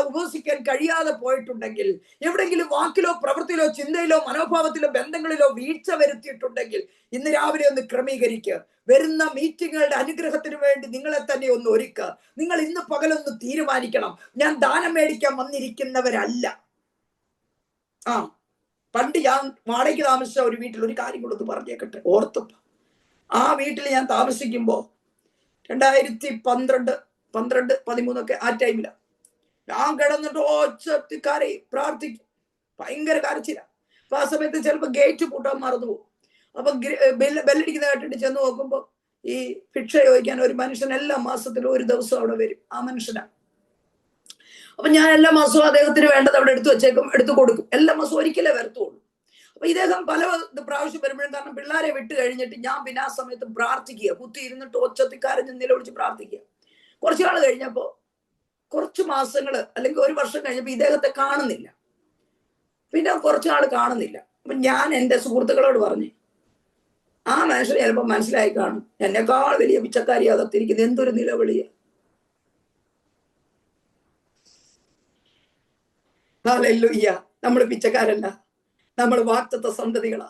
ഉപവസിക്കാൻ കഴിയാതെ പോയിട്ടുണ്ടെങ്കിൽ, എവിടെയെങ്കിലും വാക്കിലോ പ്രവൃത്തിയിലോ ചിന്തയിലോ മനോഭാവത്തിലോ ബന്ധങ്ങളിലോ വീഴ്ച വരുത്തിയിട്ടുണ്ടെങ്കിൽ, ഇന്ന് രാവിലെ ഒന്ന് ക്രമീകരിക്കുക. വരുന്ന മീറ്റിങ്ങുകളുടെ അനുഗ്രഹത്തിന് വേണ്ടി നിങ്ങളെ തന്നെ ഒന്ന് ഒരുക്കുക. നിങ്ങൾ ഇന്ന് പകലൊന്ന് തീരുമാനിക്കണം, ഞാൻ ദാനം മേടിക്കാൻ വന്നിരിക്കുന്നവരല്ല. പണ്ട് ഞാൻ വാടകയ്ക്ക് താമസിച്ച ഒരു വീട്ടിൽ ഒരു കാര്യം കൊടുത്ത് പറഞ്ഞേക്കട്ടെ, ഓർത്തപ്പോ ആ വീട്ടിൽ ഞാൻ താമസിക്കുമ്പോ 2012-13 ആ ടൈമില ഞാൻ കിടന്നിട്ട് ഒച്ചത്തിക്കാരി പ്രാർത്ഥിക്കും, ഭയങ്കര കരച്ചില്ല. അപ്പൊ ആ സമയത്ത് ചിലപ്പോ ഗേറ്റ് പൂട്ടാൻ മറന്നു പോകും. അപ്പൊ ബെല്ലടിക്കുന്ന കേട്ടിട്ട് ചെന്ന് നോക്കുമ്പോ ഈ ഭിക്ഷ ചോദിക്കാൻ ഒരു മനുഷ്യൻ എല്ലാ മാസത്തിലും ഒരു ദിവസം അവിടെ വരും. ആ മനുഷ്യനാ. അപ്പൊ ഞാൻ എല്ലാ മാസവും അദ്ദേഹത്തിന് വേണ്ടത് അവിടെ എടുത്തു വെച്ചേക്കും, എടുത്തു കൊടുക്കും. എല്ലാ മാസവും ഒരിക്കലേ വരത്തുള്ളൂ. അപ്പൊ ഇദ്ദേഹം പല പ്രാവശ്യം വരുമ്പോഴും, കാരണം പിള്ളേരെ വിട്ട് കഴിഞ്ഞിട്ട് ഞാൻ പിന്നെ ആ സമയത്ത് പ്രാർത്ഥിക്കുക, കുത്തി ഇരുന്നിട്ട് ഒച്ചത്തിക്കാരഞ്ഞ് നിലവിളിച്ച് പ്രാർത്ഥിക്കുക. കുറച്ചു നാൾ കഴിഞ്ഞപ്പോ, കുറച്ച് മാസങ്ങള് അല്ലെങ്കിൽ ഒരു വർഷം കഴിഞ്ഞപ്പോ ഇദ്ദേഹത്തെ കാണുന്നില്ല. പിന്നെ കുറച്ചു നാൾ കാണുന്നില്ല. അപ്പൊ ഞാൻ എൻ്റെ സുഹൃത്തുക്കളോട് പറഞ്ഞു, ആ മനുഷ്യന് ചിലപ്പോ മനസ്സിലായി കാണും, എന്നെക്കാൾ വലിയ പിച്ചക്കാരി അകത്തിരിക്കുന്നത്, എന്തൊരു നിലവിളിയ. ഹല്ലേലൂയ. നമ്മൾ പിച്ചക്കാരല്ല, നമ്മൾ വാഗ്ദത്ത സന്തതികളാ,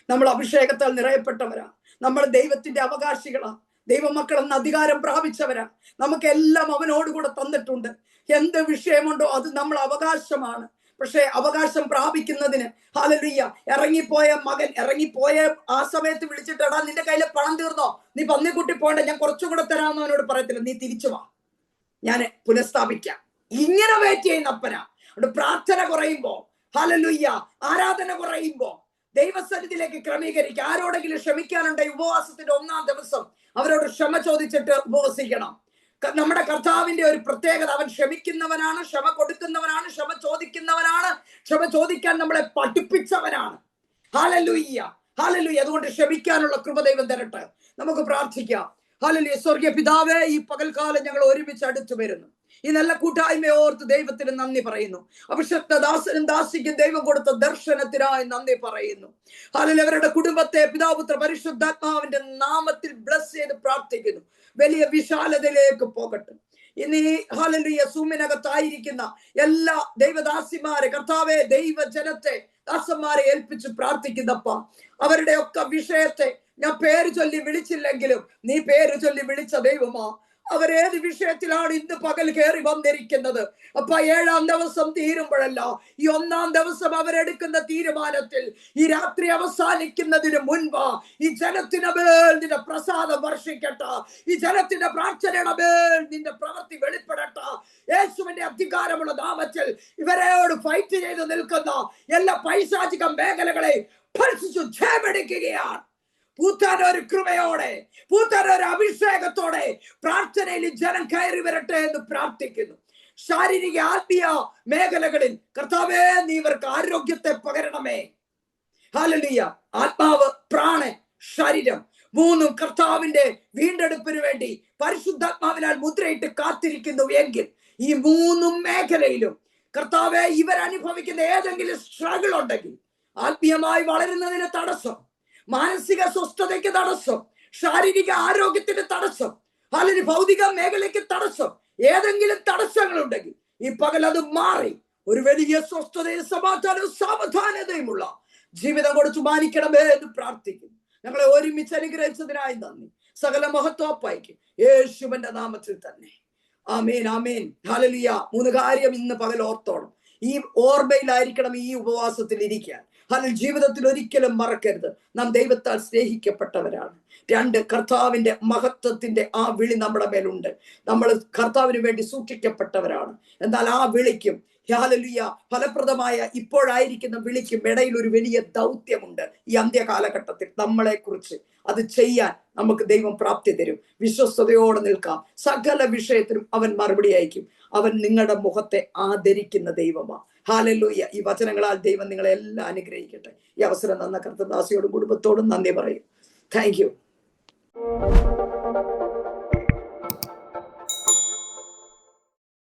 നമ്മൾ അഭിഷേകത്താൽ നിറയപ്പെട്ടവരാ, നമ്മൾ ദൈവത്തിന്റെ അവകാശികളാ, ദൈവമക്കളെന്ന് അധികാരം പ്രാപിച്ചവരാ. നമുക്കെല്ലാം അവനോടുകൂടെ തന്നിട്ടുണ്ട്. എന്ത് വിഷയമുണ്ടോ അത് നമ്മൾ അവകാശമാണ്. പക്ഷെ അവകാശം പ്രാപിക്കുന്നതിന്, ഹല്ലേലൂയ, ഇറങ്ങിപ്പോയ മകൻ ഇറങ്ങിപ്പോയ ആ സമയത്ത് വിളിച്ചിട്ടാ, നിന്റെ കയ്യിലെ പണം തീർന്നോ, നീ പന്നിക്കുട്ടി പോണ്ട, ഞാൻ കുറച്ചുകൂടെ തരാമെന്ന് അവനോട് പറയത്തില്ല, നീ തിരിച്ചു വാ, ഞാൻ പുനഃസ്ഥാപിക്കാം. ഇങ്ങനെ വെയിറ്റ് ചെയ്യുന്ന അപ്പനാ. പ്രാർത്ഥന കുറയുമ്പോ, ഹല്ലേലൂയ, ആരാധന കുറയുമ്പോ ദൈവസന്നിധിയിലേക്ക് ക്രമീകരിക്കുക. ആരോടെങ്കിലും ക്ഷമിക്കാനുണ്ടെങ്കിൽ ഉപവാസത്തിന്റെ 1-ാം ദിവസം അവരോട് ക്ഷമ ചോദിച്ചിട്ട് ഉപവസിക്കണം. നമ്മുടെ കർത്താവിന്റെ ഒരു പ്രത്യേകത, അവൻ ക്ഷമിക്കുന്നവനാണ്, ക്ഷമ കൊടുക്കുന്നവനാണ്, ക്ഷമ ചോദിക്കുന്നവനാണ്, ക്ഷമ ചോദിക്കാൻ നമ്മളെ പഠിപ്പിച്ചവനാണ്. Hallelujah, hallelujah. അതുകൊണ്ട് ക്ഷമിക്കാനുള്ള കൃപ ദൈവം തരട്ടെ. നമുക്ക് പ്രാർത്ഥിക്കാം. ഹല്ലേലൂയ. സ്വർഗീയ പിതാവേ, ഈ പകൽക്കാലം ഞങ്ങൾ ഒരുമിച്ച് അടുത്തു വരുന്നു. ഈ നല്ല കൂട്ടായ്മയെ ഓർത്ത് ദൈവത്തിന് നന്ദി പറയുന്നു. അഭിഷക്ത ദാസനും ദാസിക്കും ദൈവം കൊടുത്ത ദർശനത്തിനായി നന്ദി പറയുന്നു. ഹല്ലേലൂയ. അവരുടെ കുടുംബത്തെ പിതാപുത്ര പരിശുദ്ധാത്മാവിന്റെ നാമത്തിൽ ബ്ലസ് ചെയ്ത് പ്രാർത്ഥിക്കുന്നു. വലിയ വിശാലതയിലേക്ക് പോകട്ടെ. ഇനി ഹല്ലേലൂയ സൂമിനകത്തായിരിക്കുന്ന എല്ലാ ദൈവദാസിമാരെ, കർത്താവെ, ദൈവജനത്തെ, ദാസന്മാരെ ഏൽപ്പിച്ച് പ്രാർത്ഥിക്കുന്നപ്പ, അവരുടെ ഒക്കെ വിഷയത്തെ ഞാൻ പേര് ചൊല്ലി വിളിച്ചില്ലെങ്കിലും നീ പേര് ചൊല്ലി വിളിച്ച ദൈവമാ. അവരേത് വിഷയത്തിലാണ് ഇന്ന് പകൽ കയറി വന്നിരിക്കുന്നത് അപ്പ, 7-ാം ദിവസം തീരുമ്പോഴല്ല, ഈ 1-ാം ദിവസം അവരെടുക്കുന്ന തീരുമാനത്തിൽ ഈ രാത്രി അവസാനിക്കുന്നതിന് മുൻപ് ഈ ജനത്തിന് മേൽ നിന്റെ പ്രസാദം വർഷിക്കട്ടെ. ഈ ജനത്തിന്റെ പ്രാർത്ഥനയുടെ മേൽ നിന്റെ പ്രവൃത്തി വെളിപ്പെടട്ടെ. യേശുവിന്റെ അധികാരമുള്ള നാമത്തിൽ ഇവരോട് ഫൈറ്റ് ചെയ്ത് നിൽക്കുന്ന എല്ലാ പൈശാചിക മേഖലകളെ ഭരിച്ചു ജയമെടുക്കുകയാണ്. പൂത്താനൊരു കൃപയോടെ, പൂത്താനൊരു അഭിഷേകത്തോടെ പ്രാർത്ഥനയിൽ ജനം കയറി വരട്ടെ എന്ന് പ്രാർത്ഥിക്കുന്നു. ശാരീരിക ആത്മീയ മേഖലകളിൽ കർത്താവേ, നീ ഇവർക്ക് ആരോഗ്യത്തെ പകരണമേ. ഹല്ലേലൂയ. ആത്മാവ്, പ്രാണൻ, ശരീരം മൂന്നും കർത്താവിന്റെ വീണ്ടെടുപ്പിന് വേണ്ടി പരിശുദ്ധാത്മാവിനാൽ മുദ്രയിട്ട് കാത്തിരിക്കുന്നു എങ്കിൽ ഈ 3 മേഖലയിലും കർത്താവെ, ഇവരനുഭവിക്കുന്ന ഏതെങ്കിലും സ്ട്രഗിൾ ഉണ്ടെങ്കിൽ, ആത്മീയമായി വളരുന്നതിന് തടസ്സം, മാനസിക സ്വസ്ഥതയ്ക്ക് തടസ്സം, ശാരീരിക ആരോഗ്യത്തിന് തടസ്സം, അല്ലെങ്കിൽ ഭൗതിക മേഖലയ്ക്ക് തടസ്സം, ഏതെങ്കിലും തടസ്സങ്ങൾ ഉണ്ടെങ്കിൽ ഈ പകൽ അത് മാറി ഒരു വലിയ സ്വസ്ഥതയും സമാധാനവും സാവധാനതയുമുള്ള ജീവിതം കൊടുത്തു മാനിക്കണമേ എന്ന് പ്രാർത്ഥിക്കുന്നു. ഞങ്ങളെ ഒരുമിച്ച് അനുഗ്രഹിച്ചതിനായി നന്ദി. സകല മഹത്വപ്പായിക്കും യേശുവിന്റെ നാമത്തിൽ തന്നെ. ആമേൻ, ആമേൻ. ഹല്ലേലൂയ. 3 കാര്യം ഇന്ന് പകൽ ഓർത്തോണം. ഈ ഓർമ്മയിലായിരിക്കണം ഈ ഉപവാസത്തിൽ ഇരിക്കാൻ. ജീവിതത്തിൽ ഒരിക്കലും മറക്കരുത്, നാം ദൈവത്താൽ സ്നേഹിക്കപ്പെട്ടവരാണ്. 2, കർത്താവിന്റെ മഹത്വത്തിന്റെ ആ വിളി നമ്മുടെ മേലുണ്ട്. നമ്മൾ കർത്താവിന് വേണ്ടി സൂക്ഷിക്കപ്പെട്ടവരാണ്. എന്നാൽ ആ വിളിക്കും, ഹല്ലേലൂയ, ഫലപ്രദമായ ഇപ്പോഴായിരിക്കുന്ന വിളിക്കും ഇടയിൽ ഒരു വലിയ ദൗത്യമുണ്ട്. ഈ അന്ത്യകാലഘട്ടത്തിൽ നമ്മളെ കുറിച്ച് അത് ചെയ്യാൻ നമുക്ക് ദൈവം പ്രാപ്തി തരും. വിശ്വസ്തയോടെ നിൽക്കാം. സകല വിഷയത്തിനും അവൻ മറുപടി അയക്കും. അവൻ നിങ്ങളുടെ മുഖത്തെ ആദരിക്കുന്ന ദൈവമാണ്. ഹല്ലേലൂയ. ഈ വചനങ്ങളാൽ ദൈവം നിങ്ങളെ എല്ലാം അനുഗ്രഹിക്കട്ടെ. ഈ അവസരം തന്ന കർത്തദാസിയോടും കുടുംബത്തോടും നന്ദി പറയും. Thank you.